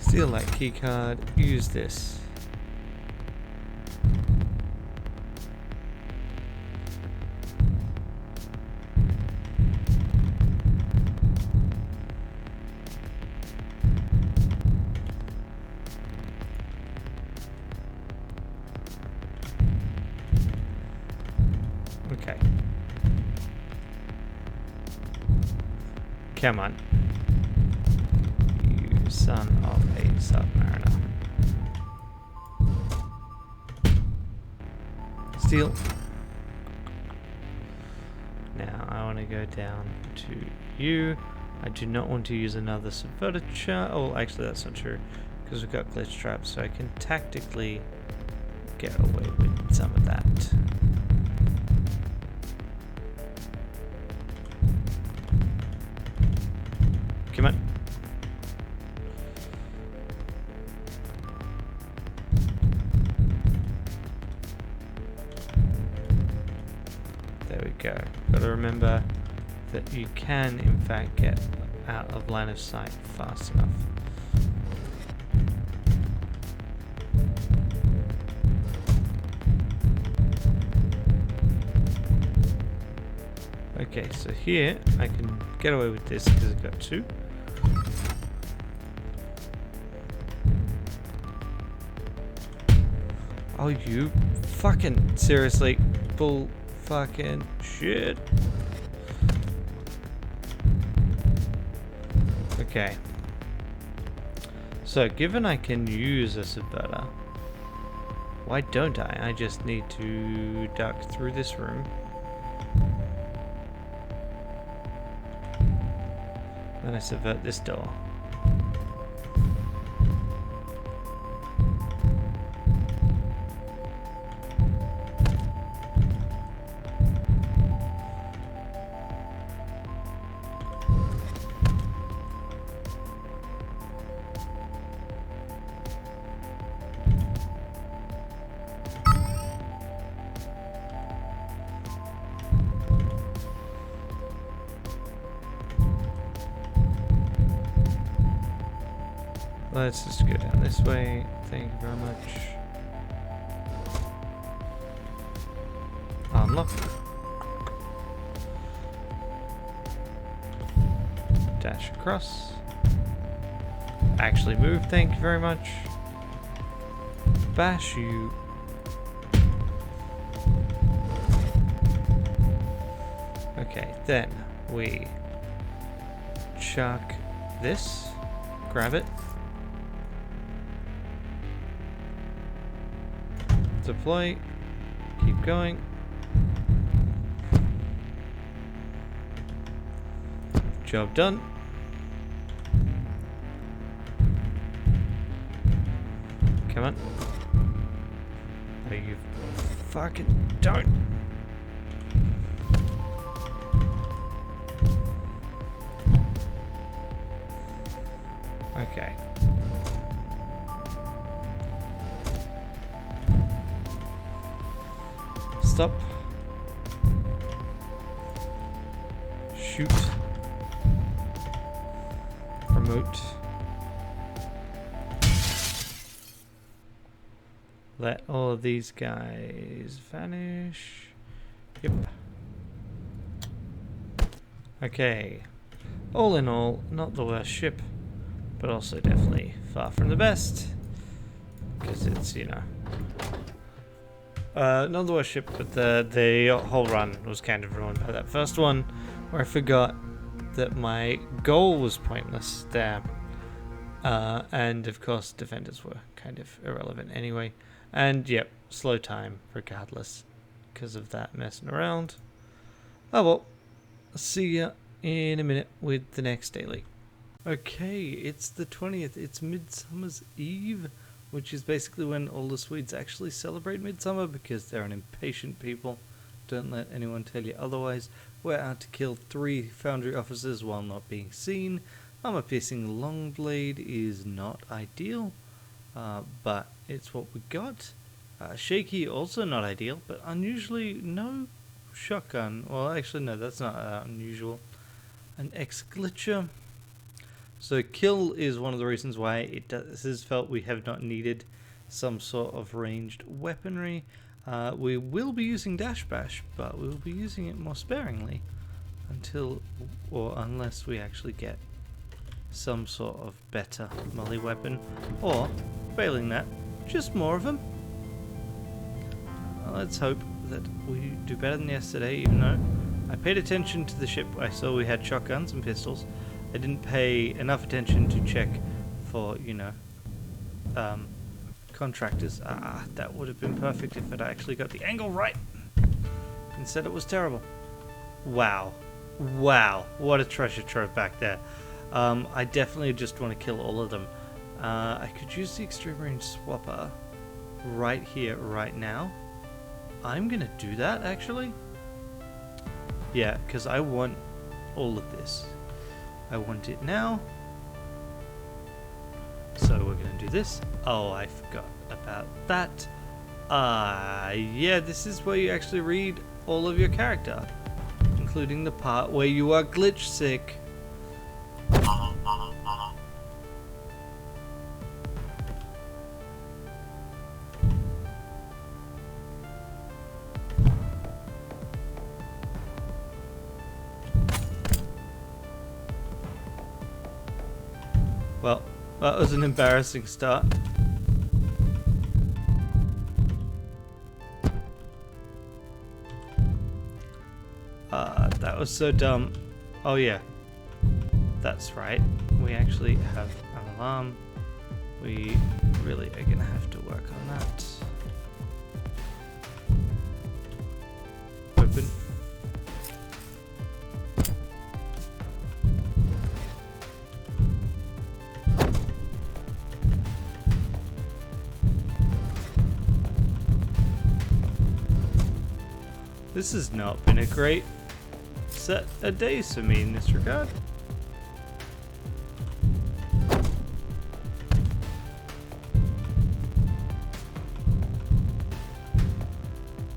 Steal that keycard. Use this. Okay. Come on. You son of a submariner. Steal. Now I want to go down to you. I do not want to use another subverter charge. Oh, actually that's not true because we've got glitch traps, so I can tactically get away with some of that. Come on. There we go. Gotta remember that you can, in fact, get out of line of sight fast enough. Okay, so here I can get away with this because I've got two. Oh, you fucking seriously bull fucking shit. Okay. So, given I can use a subverter, why don't I? I just need to duck through this room. Then I subvert this door. Let's just go down this way. Thank you very much. Unlock. Dash across. Actually move, thank you very much. Bash you. Okay, then we chuck this, grab it. Deploy, keep going. Job done. Come on. Oh, you fucking don't. Okay. Stop. Shoot. Remote. Let all of these guys vanish. Yep. Okay. All in all, not the worst ship, but also definitely far from the best. Because it's, you know... not the worst ship, but the whole run was kind of ruined by that first one, where I forgot that my goal was pointless there. And of course, defenders were kind of irrelevant anyway. And yep, slow time regardless, because of that messing around. Oh well, see ya in a minute with the next daily. Okay, it's the 20th, it's Midsummer's Eve, which is basically when all the Swedes actually celebrate Midsummer because they're an impatient people. Don't let anyone tell you otherwise. We're out to kill 3 Foundry officers while not being seen. Armor-piercing Longblade is not ideal, but it's what we got. Shaky, also not ideal, but unusually no shotgun. Well, actually no, that's not unusual. An X-Glitcher. So kill is one of the reasons why it has felt we have not needed some sort of ranged weaponry. We will be using Dash Bash, but we will be using it more sparingly until or unless we actually get some sort of better melee weapon, or failing that, just more of them. Let's hope that we do better than yesterday, even though I paid attention to the ship. I saw we had shotguns and pistols. I didn't pay enough attention to check for, you know, contractors. That would have been perfect if it actually got the angle right. Instead it was terrible. Wow. Wow. What a treasure trove back there. I definitely just want to kill all of them. I could use the extreme range swapper right here, right now. I'm going to do that, actually. Yeah, because I want all of this. I want it now. So we're going to do this. Oh, I forgot about that. Yeah, this is where you actually read all of your character, including the part where you are glitch sick. Well, that was an embarrassing start. That was so dumb. Oh yeah, that's right. We actually have an alarm. we really are gonna have to work on that. Open. This has not been a great set of days for me in this regard.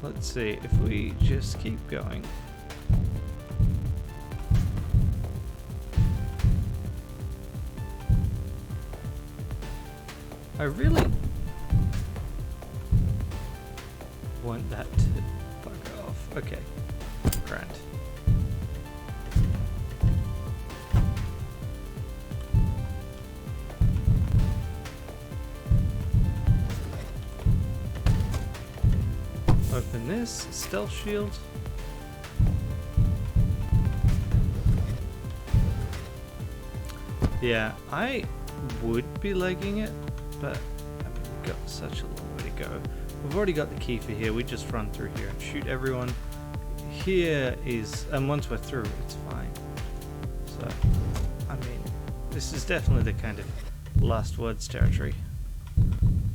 Let's see if we just keep going. I really want that to fuck off. Okay, grand. Open this, stealth shield. Yeah, I would be legging it, but I mean, we've got such a long way to go. We've already got the key for here, we just run through here and shoot everyone. Here is, and once we're through, it's fine. So, I mean, this is definitely the kind of last words territory.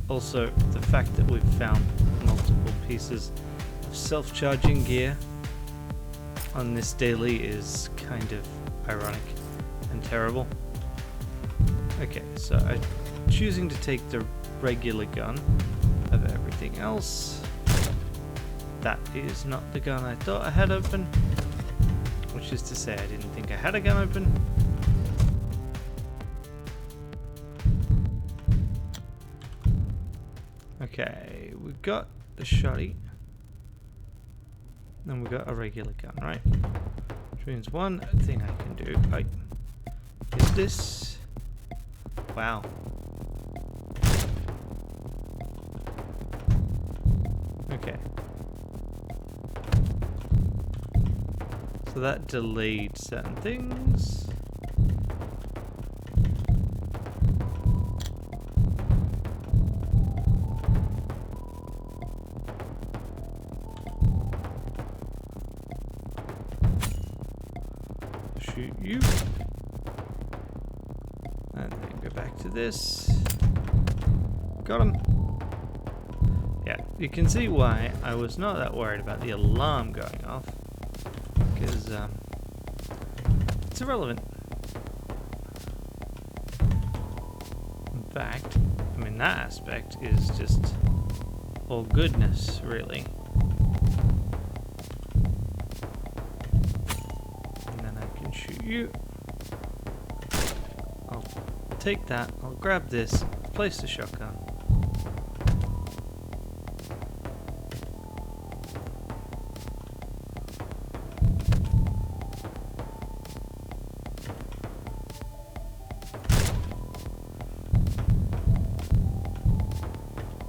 Also, the fact that we've found multiple pieces of self-charging gear on this daily is kind of ironic and terrible. Okay, so I'm choosing to take the regular gun of everything else. That is not the gun I thought I had open, which is to say I didn't think I had a gun open. Okay, we've got the shotty, then we've got a regular gun, right? Which means one thing I can do, right, is this. Wow. Okay. So that delayed certain things. Shoot you. And then go back to this. Got him. Yeah, you can see why I was not that worried about the alarm going off. Because, it's irrelevant. In fact, I mean, that aspect is just all goodness, really. And then I can shoot you. I'll take that, I'll grab this, place the shotgun.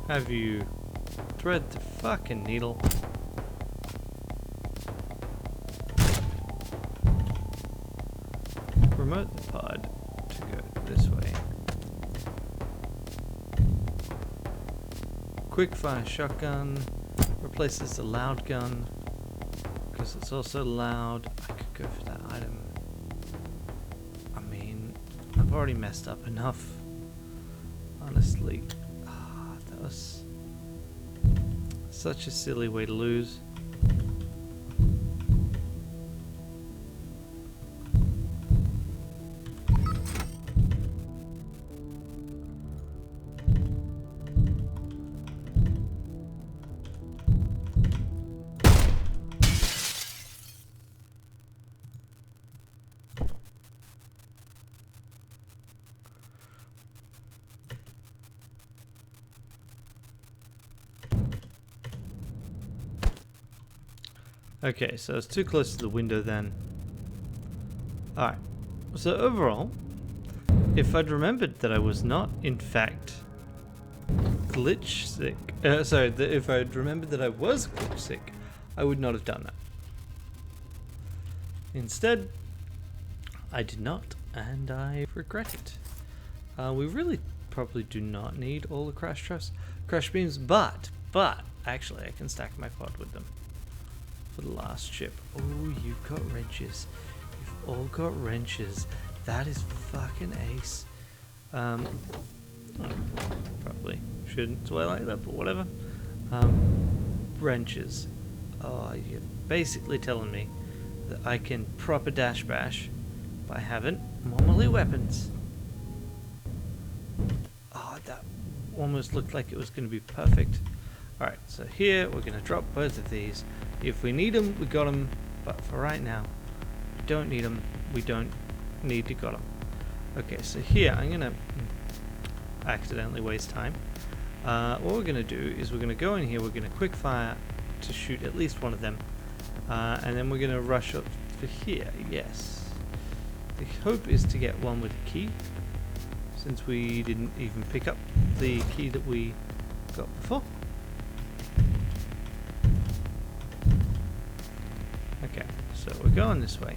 Have you thread the fucking needle? Remote the pod to go this way. Quickfire shotgun replaces the loud gun because it's also loud. I could go for that item. I mean, I've already messed up enough, honestly. That was such a silly way to lose. Okay, so it's too close to the window then. Alright, so overall, if I'd remembered that I was not, in fact, glitch sick, if I'd remembered that I was glitch sick, I would not have done that. Instead, I did not, and I regret it. We really probably do not need all the crash beams, but actually I can stack my pod with them for the last ship. Oh, you've got wrenches. You've all got wrenches. That is fucking ace. Probably shouldn't swear like that, but whatever. Wrenches. Oh, you're basically telling me that I can proper dash bash by having more melee weapons. Oh, that almost looked like it was going to be perfect. Alright, so here we're going to drop both of these. If we need them, we got them. But for right now, we don't need them. We don't need to got them. Okay, so here I'm going to accidentally waste time. What we're going to do is we're going to go in here. We're going to quick fire to shoot at least one of them. And then we're going to rush up for here. Yes. The hope is to get one with a key, since we didn't even pick up the key that we got before. Okay, so we're going this way.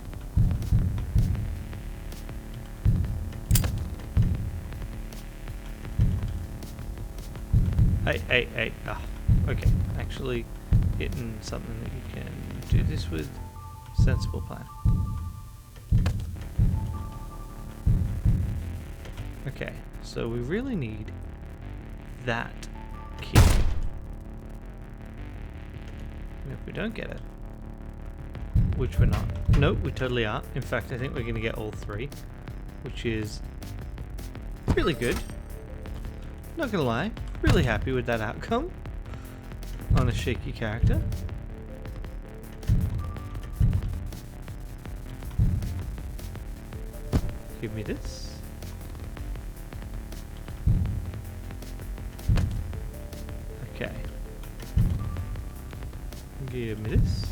Hey. Ah, okay. Actually, hitting something that you can do this with. Sensible plan. Okay, so we really need that key. And if we don't get it, which we're not. Nope, we totally are. In fact, I think we're going to get all three, which is really good. Not going to lie, really happy with that outcome on a shaky character. Give me this. Okay. Give me this.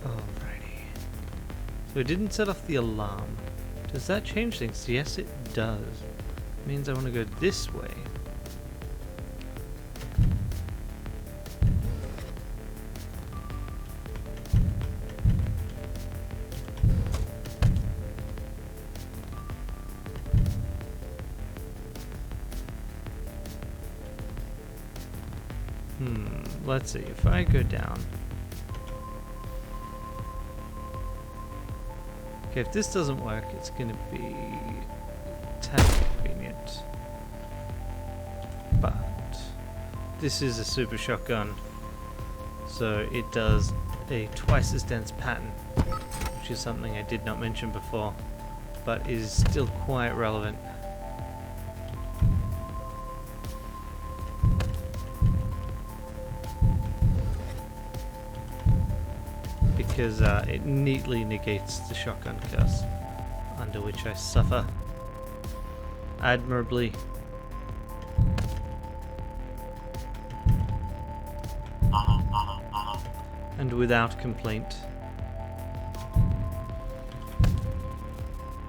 Alrighty. So it didn't set off the alarm. Does that change things? Yes, it does. It means I want to go this way. Let's see, if I go down. Okay, if this doesn't work, it's going to be tad convenient. But this is a super shotgun, so it does a twice as dense pattern, which is something I did not mention before, but is still quite relevant. Because it neatly negates the shotgun curse, under which I suffer admirably. And without complaint.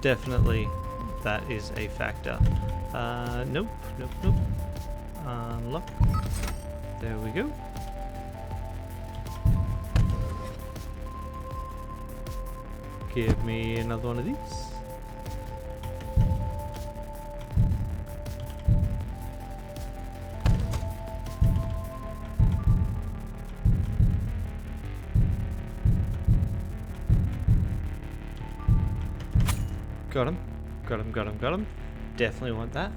Definitely that is a factor. Nope. Unlock. There we go. Give me another one of these. Got him. Definitely want that.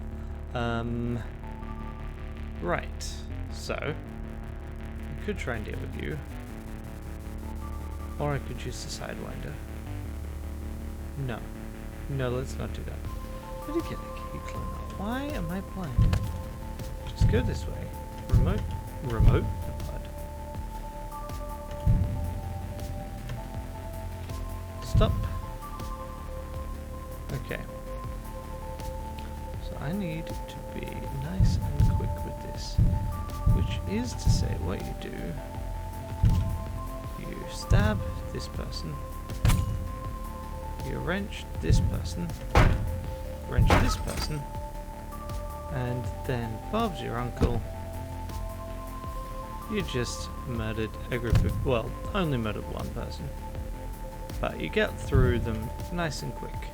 Right. So, I could try and deal with you. Or I could use the Sidewinder. No, let's not do that. Where did you get a key cloner? Why am I blind? Just go this way. Remote? God. Stop. Okay. So I need to be nice and quick with this. Which is to say, what you do, you stab this person. You wrench this person, wrench this person, and then Bob's your uncle. You just murdered a group of, well, only murdered one person, but you get through them nice and quick.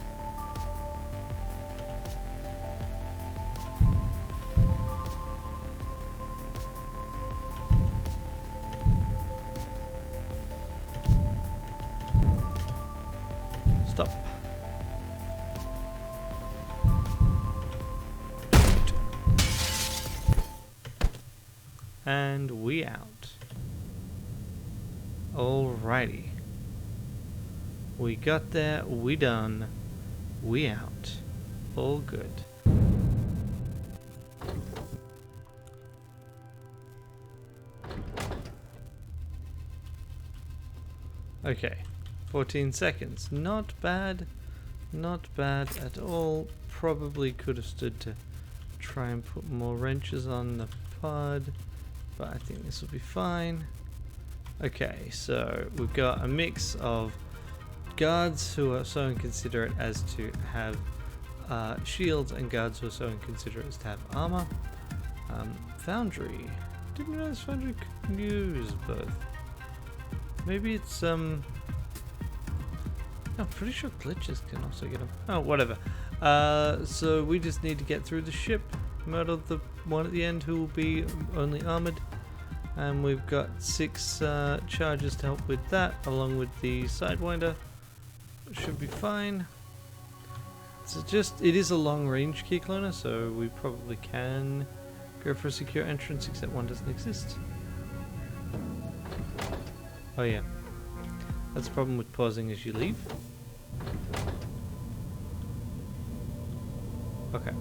And we out. Alrighty. We got there, we done, we out. All good. Okay, 14 seconds. Not bad. Not bad at all. Probably could have stood to try and put more wrenches on the pod, but I think this will be fine. Okay, so we've got a mix of guards who are so inconsiderate as to have shields and guards who are so inconsiderate as to have armor. Foundry. Didn't realize Foundry could use both. Maybe it's I'm pretty sure glitches can also get them. Oh, whatever. So we just need to get through the ship, murder the one at the end who will be only armored, and we've got 6 charges to help with that, along with the Sidewinder. Should be fine. So it is a long range key cloner, so we probably can go for a secure entrance, except one doesn't exist. Oh yeah, that's the problem with pausing as you leave. Okay.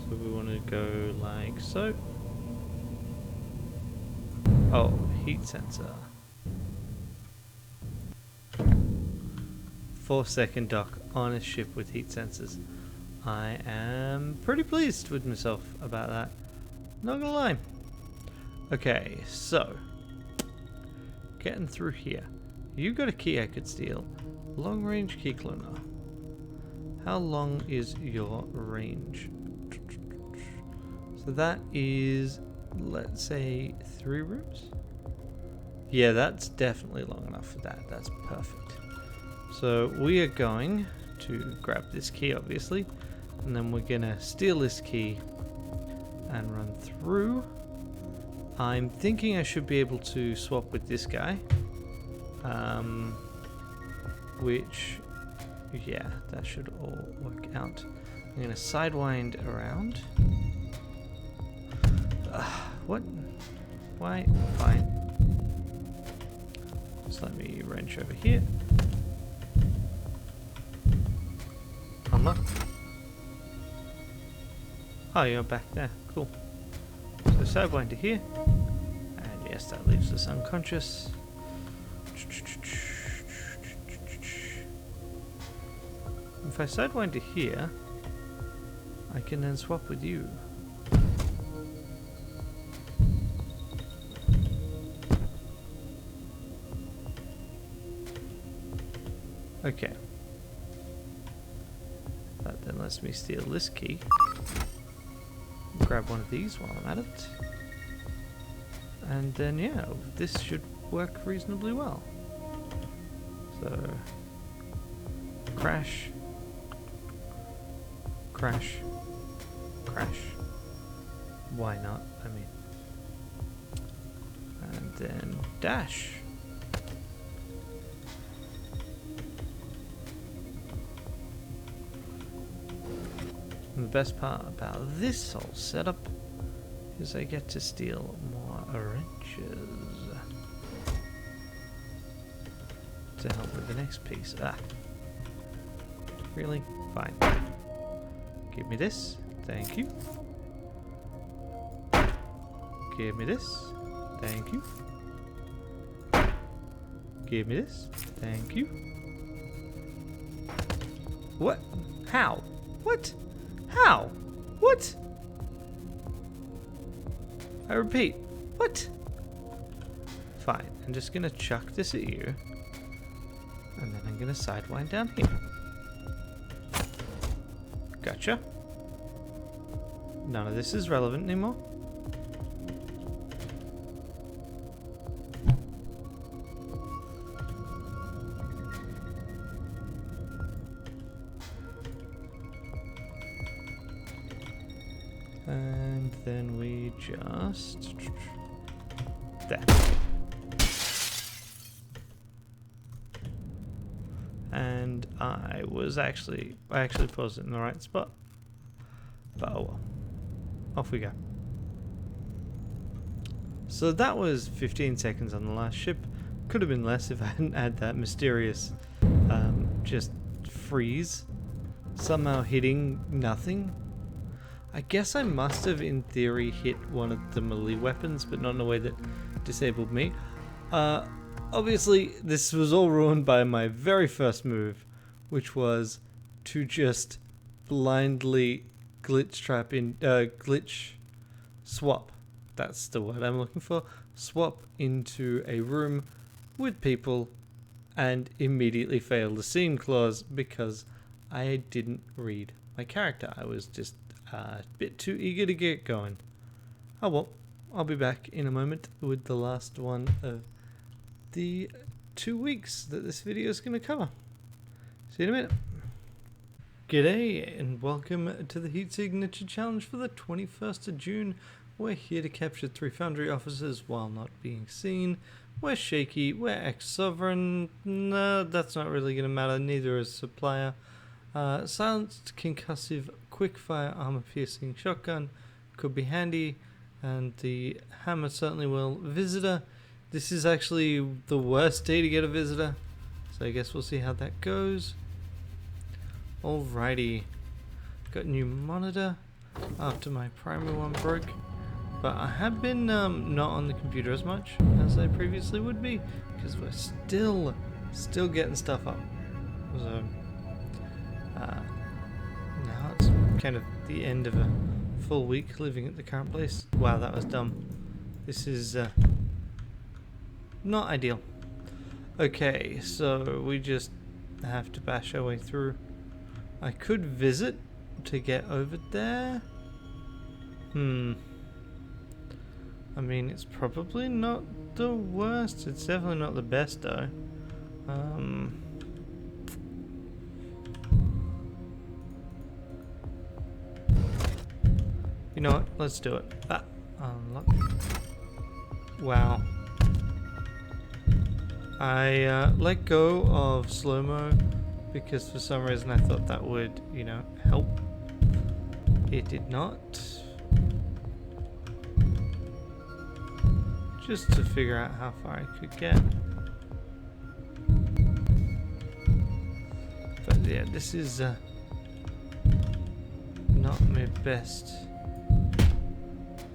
So we want to go like so. Oh, heat sensor. 4-second dock on a ship with heat sensors. I am pretty pleased with myself about that. Not gonna lie. Okay, so getting through here. You got a key I could steal. Long range key cloner. How long is your range? So that is, let's say, 3 rooms? Yeah, that's definitely long enough for that. That's perfect. So we are going to grab this key, obviously, and then we're gonna steal this key and run through. I'm thinking I should be able to swap with this guy. Which, yeah, that should all work out. I'm gonna sidewind around. What? Why? Fine. Just let me wrench over here. Unlock. Oh, you're back there. Cool. So sidewind to here. And yes, that leaves us unconscious. If I sidewind to here, I can then swap with you. Okay. That then lets me steal this key. Grab one of these while I'm at it. And then, yeah, this should work reasonably well. So, crash. Crash. Crash. Why not? I mean. And then dash. And the best part about this whole setup is I get to steal more wrenches to help with the next piece. Really? Fine. Give me this. Thank you. Give me this. Thank you. Give me this. Thank you. What? How? What? How? What? I repeat. What? Fine. I'm just gonna chuck this at you. And then I'm gonna sidewind down here. Gotcha. None of this is relevant anymore. And then we just... there. And I actually paused it in the right spot. But oh well. Off we go. So that was 15 seconds on the last ship. Could have been less if I hadn't had that mysterious just freeze. Somehow hitting nothing. I guess I must have in theory hit one of the melee weapons, but not in a way that disabled me. Obviously this was all ruined by my very first move, which was to just blindly glitch swap. That's the word I'm looking for. Swap into a room with people and immediately fail the scene clause because I didn't read my character. I was just a bit too eager to get going. Oh well, I'll be back in a moment with the last one of the 2 weeks that this video is going to cover. See you in a minute. G'day and welcome to the Heat Signature Challenge for the 21st of June. We're here to capture 3 Foundry officers while not being seen. We're shaky, we're ex-sovereign, no, that's not really going to matter, neither is supplier. Silenced, concussive, quick-fire, armor-piercing shotgun could be handy, and the hammer certainly will. Visitor, this is actually the worst day to get a visitor, so I guess we'll see how that goes. Alrighty, got a new monitor after my primary one broke. But I have been not on the computer as much as I previously would be because we're still getting stuff up. So now it's kind of the end of a full week living at the current place. Wow, that was dumb. This is not ideal. Okay, so we just have to bash our way through. I could visit to get over there. I mean, it's probably not the worst. It's definitely not the best, though. You know what? Let's do it. Unlock. Wow. I let go of slow-mo because for some reason I thought that would, you know, help. It did not. Just to figure out how far I could get. But yeah, this is not my best.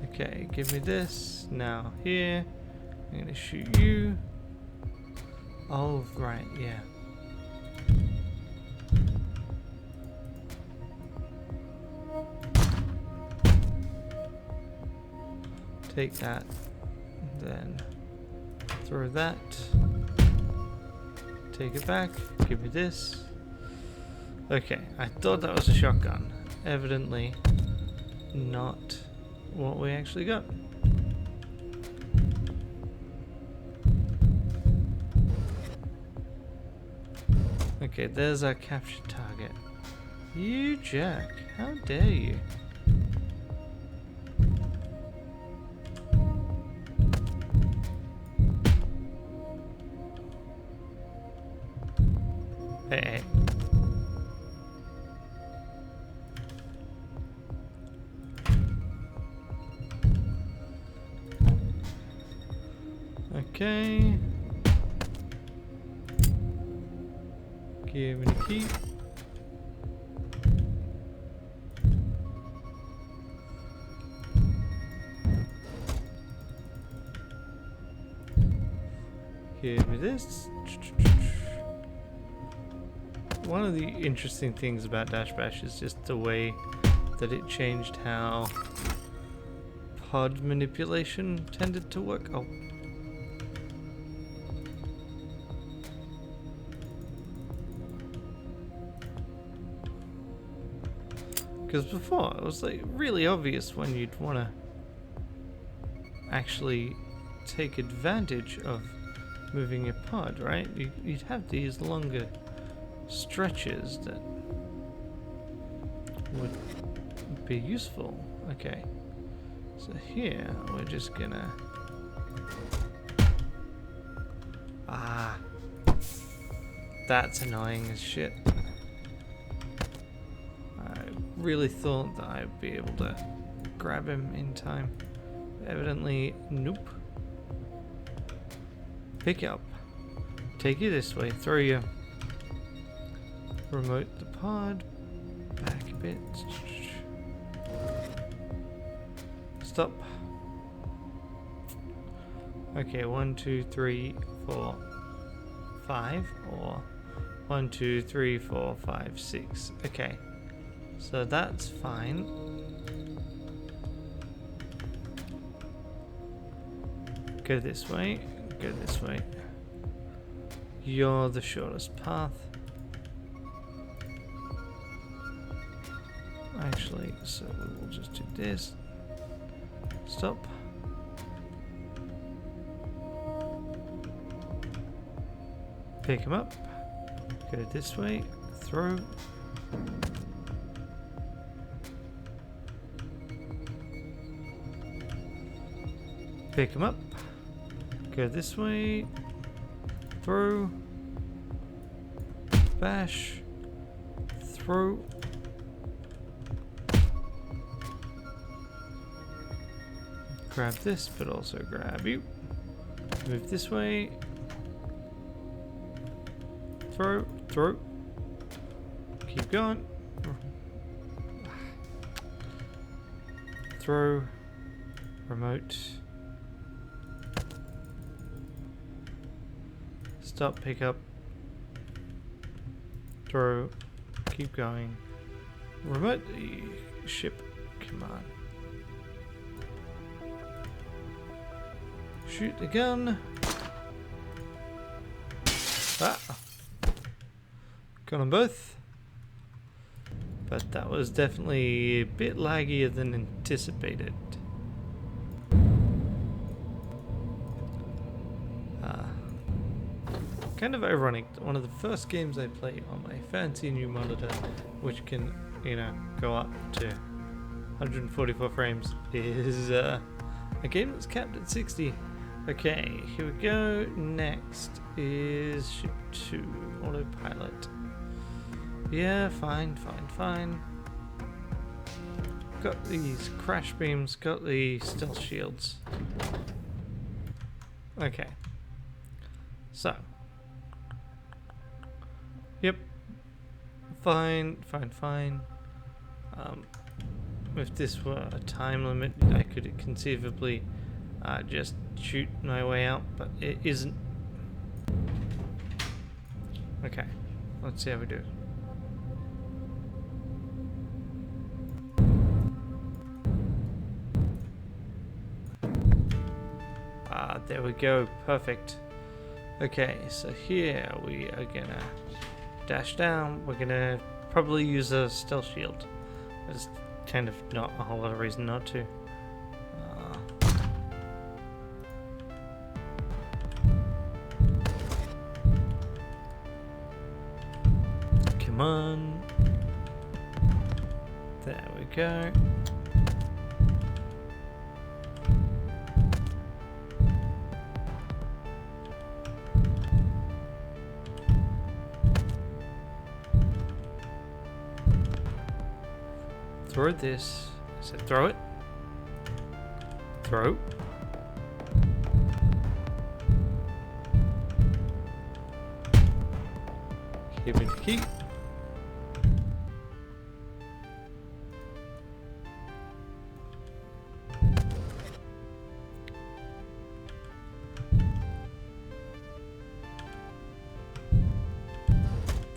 Okay, give me this. Now here, I'm gonna shoot you. Oh, right, yeah. Take that. Then throw that, take it back, give me this. Okay, I thought that was a shotgun. Evidently not what we actually got. Okay, there's our captured target. You jerk, how dare you? Hey. Okay. Give me the key. Give me this. One of the interesting things about Dash Bash is just the way that it changed how pod manipulation tended to work. Oh. Because before it was like really obvious when you'd want to actually take advantage of moving your pod, right? You'd have these longer stretches that would be useful. Okay, so here we're just gonna that's annoying as shit. I really thought that I'd be able to grab him in time. Evidently, nope. Pick up. Take you this way. Throw you. Remote the pod. Back a bit. Stop. Okay, 1, 2, 3, 4, 5, or 1, 2, 3, 4, 5, 6. Okay, so that's fine. Go this way. Go this way. You're the shortest path. Actually, so we will just do this. Stop. Pick him up. Go this way. Throw. Pick him up. Go this way. Throw. Bash. Throw. Grab this, but also grab you. Move this way. Throw, throw. Keep going. Throw. Remote. Stop, pick up. Throw. Keep going. Remote the ship. Come on. Shoot the gun. Ah! Got them both. But that was definitely a bit laggier than anticipated. Kind of ironic. One of the first games I play on my fancy new monitor, which can, you know, go up to 144 frames, is a game that's capped at 60. Okay, here we go. Next is ship 2, autopilot. Yeah, fine. Got these crash beams, got the stealth shields. Okay. So. Yep. Fine. If this were a time limit, I could conceivably just shoot my way out, but it isn't. Okay, let's see how we do. There we go, perfect. Okay, so here we are gonna dash down. We're gonna probably use a stealth shield. There's kind of not a whole lot of reason not to. Come on. There we go. Throw this. I said throw it. Throw. Give me the key.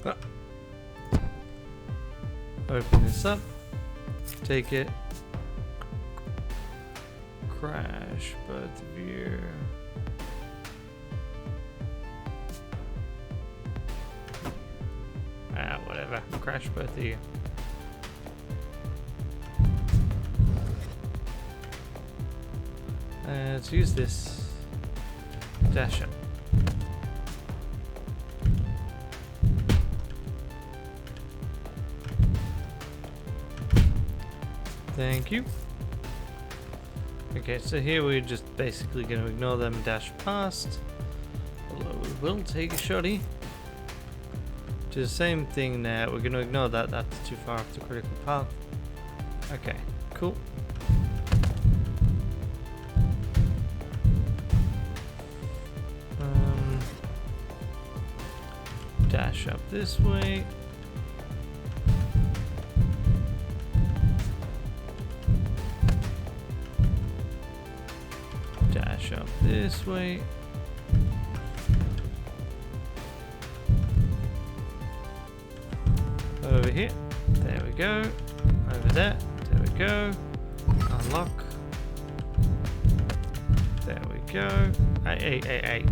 Ah. Open this up. Take it. Crash, but veer. Whatever. Crash both of you. Let's use this. Dash up. Thank you. Okay, so here we're just basically going to ignore them and dash past. Although we will take a shotty. Do the same thing there. We're going to ignore that. That's too far off the critical path. Okay, cool. Dash up this way. Dash up this way. Over here. There we go. Over there. There we go. Unlock. There we go. Hey.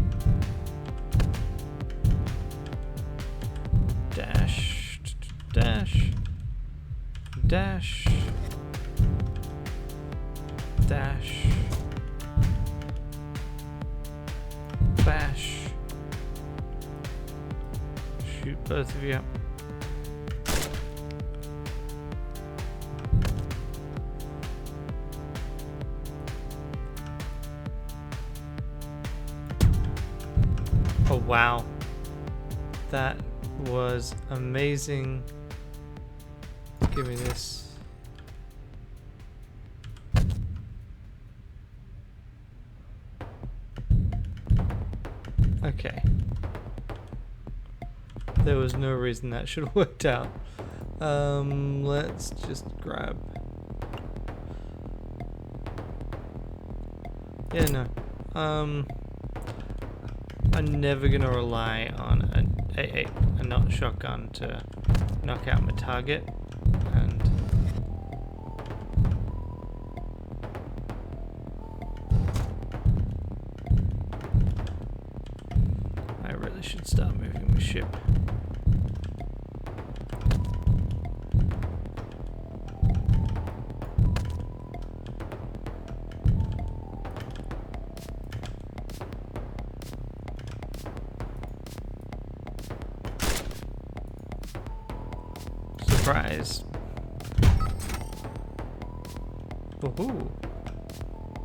Dash. Dash. Dash. Dash. Bash. Shoot both of you. Oh wow, that was amazing. Give me this. Okay. There was no reason that should have worked out. Let's just grab. Yeah, no. I'm never gonna rely on a not shotgun to knock out my target, and I really should start moving my ship. Surprise. Woohoo.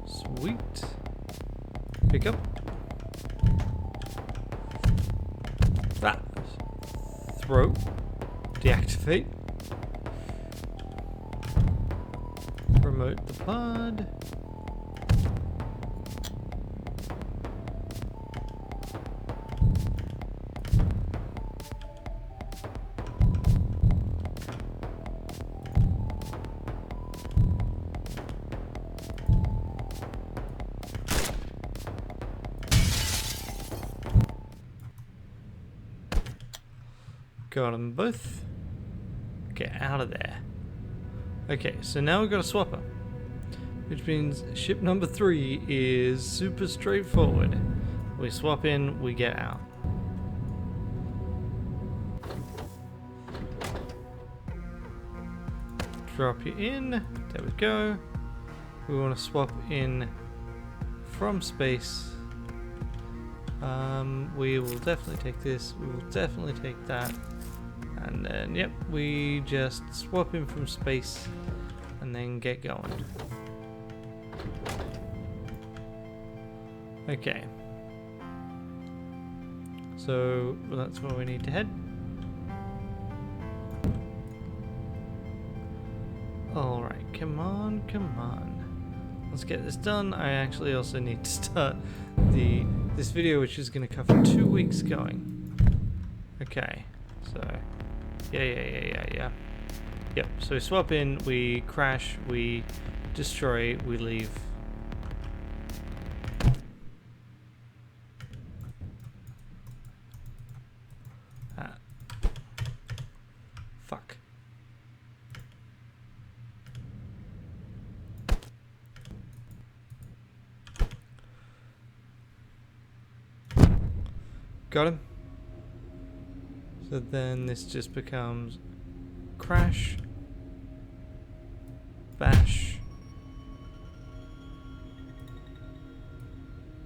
Sweet. Pick up. That. Throw. Deactivate. Remote the pod. Got them both. Get out of there. Okay, so now we've got a swapper, which means ship number 3 is super straightforward. We swap in, we get out. Drop you in. There we go. We want to swap in from space. We will definitely take this. We will definitely take that. And then, yep, we just swap in from space and then get going. Okay. So that's where we need to head. Alright, come on, come on. Let's get this done. I actually also need to start this video, which is going to cover 2 weeks going. Okay, so yeah. Yep, so we swap in, we crash, we destroy, we leave. Fuck. Got him. So then this just becomes crash, bash,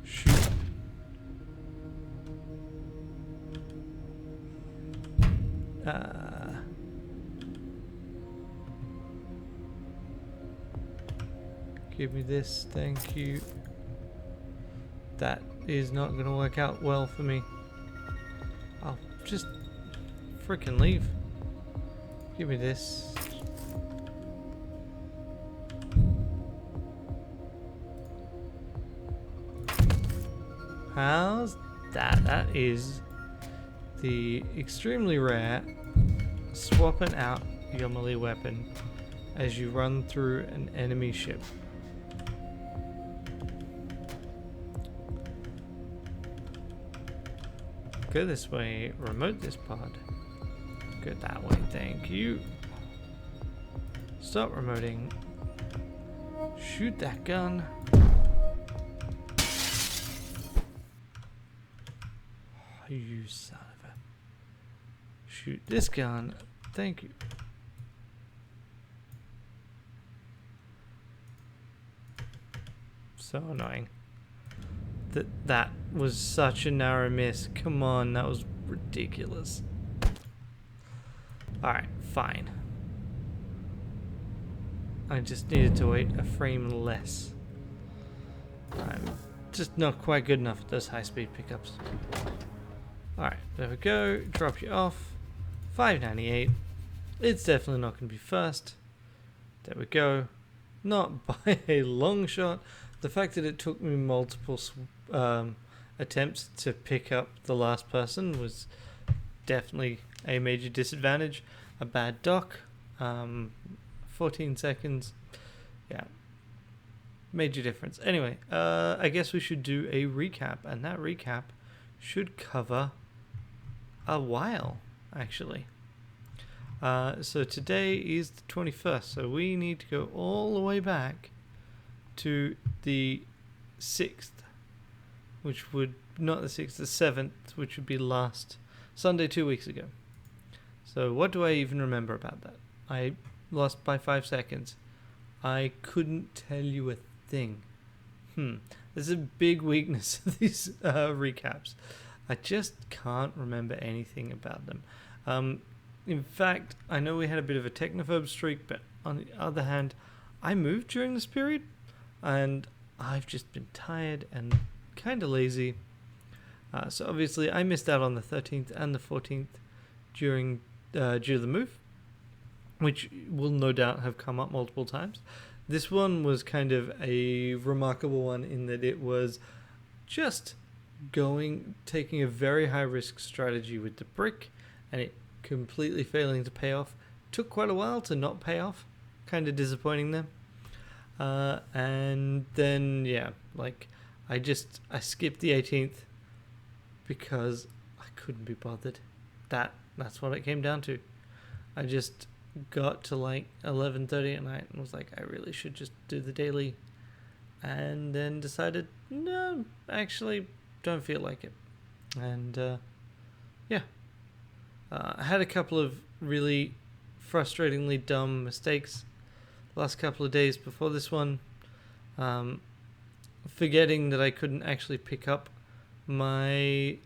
shoot, give me this, thank you. That is not going to work out well for me. I'll just frickin' leave. Give me this. How's that? That is the extremely rare swapping out your melee weapon as you run through an enemy ship. Go this way, remote this pod. Go that way, thank you. Stop remoting. Shoot that gun. Oh, you son of a... Shoot this gun. Thank you. So annoying. That was such a narrow miss. Come on, that was ridiculous. Alright, fine. I just needed to wait a frame less. I'm just not quite good enough at those high-speed pickups. Alright, there we go. Drop you off. 598. It's definitely not going to be first. There we go. Not by a long shot. The fact that it took me multiple attempts to pick up the last person was definitely a major disadvantage. A bad dock. 14 seconds. Yeah. Major difference. Anyway, I guess we should do a recap. And that recap should cover a while, actually. So today is the 21st. So we need to go all the way back to the 6th, which would, not the 6th, the 7th, which would be last Sunday 2 weeks ago. So what do I even remember about that? I lost by 5 seconds. I couldn't tell you a thing. There's a big weakness of these recaps. I just can't remember anything about them. In fact, I know we had a bit of a technophobe streak, but on the other hand, I moved during this period, and I've just been tired and kind of lazy. So obviously, I missed out on the 13th and the 14th due to the move, which will no doubt have come up multiple times. This one was kind of a remarkable one in that it was just taking a very high risk strategy with the brick, and it completely failing to pay off. Took quite a while to not pay off, kind of disappointing them. And then yeah, like I skipped the 18th because I couldn't be bothered. That's what it came down to. I just got to like 11:30 at night and was like, I really should just do the daily, and then decided no, actually don't feel like it. And yeah, I had a couple of really frustratingly dumb mistakes last couple of days before this one, forgetting that I couldn't actually pick up a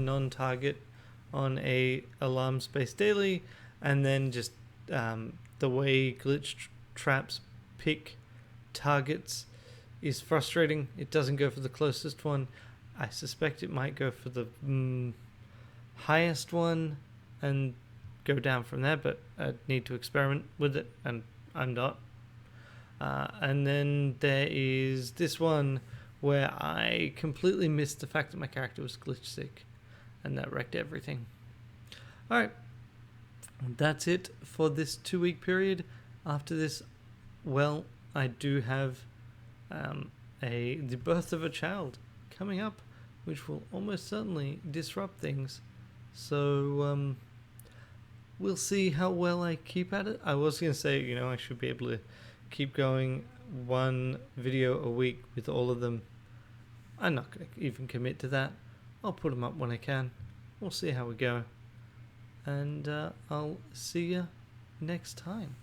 non-target on a alarm space daily, and then just the way glitch traps pick targets is frustrating. It doesn't go for the closest one. I suspect it might go for the highest one and go down from there, but I need to experiment with it, and I'm not. And then there is this one where I completely missed the fact that my character was glitch sick, and that wrecked everything. Alright, that's it for this 2 week period. After this, well, I do have the birth of a child coming up, which will almost certainly disrupt things. So we'll see how well I keep at it. I was going to say, I should be able to keep going one video a week with all of them. I'm not going to even commit to that. I'll put them up when I can. We'll see how we go. And I'll see you next time.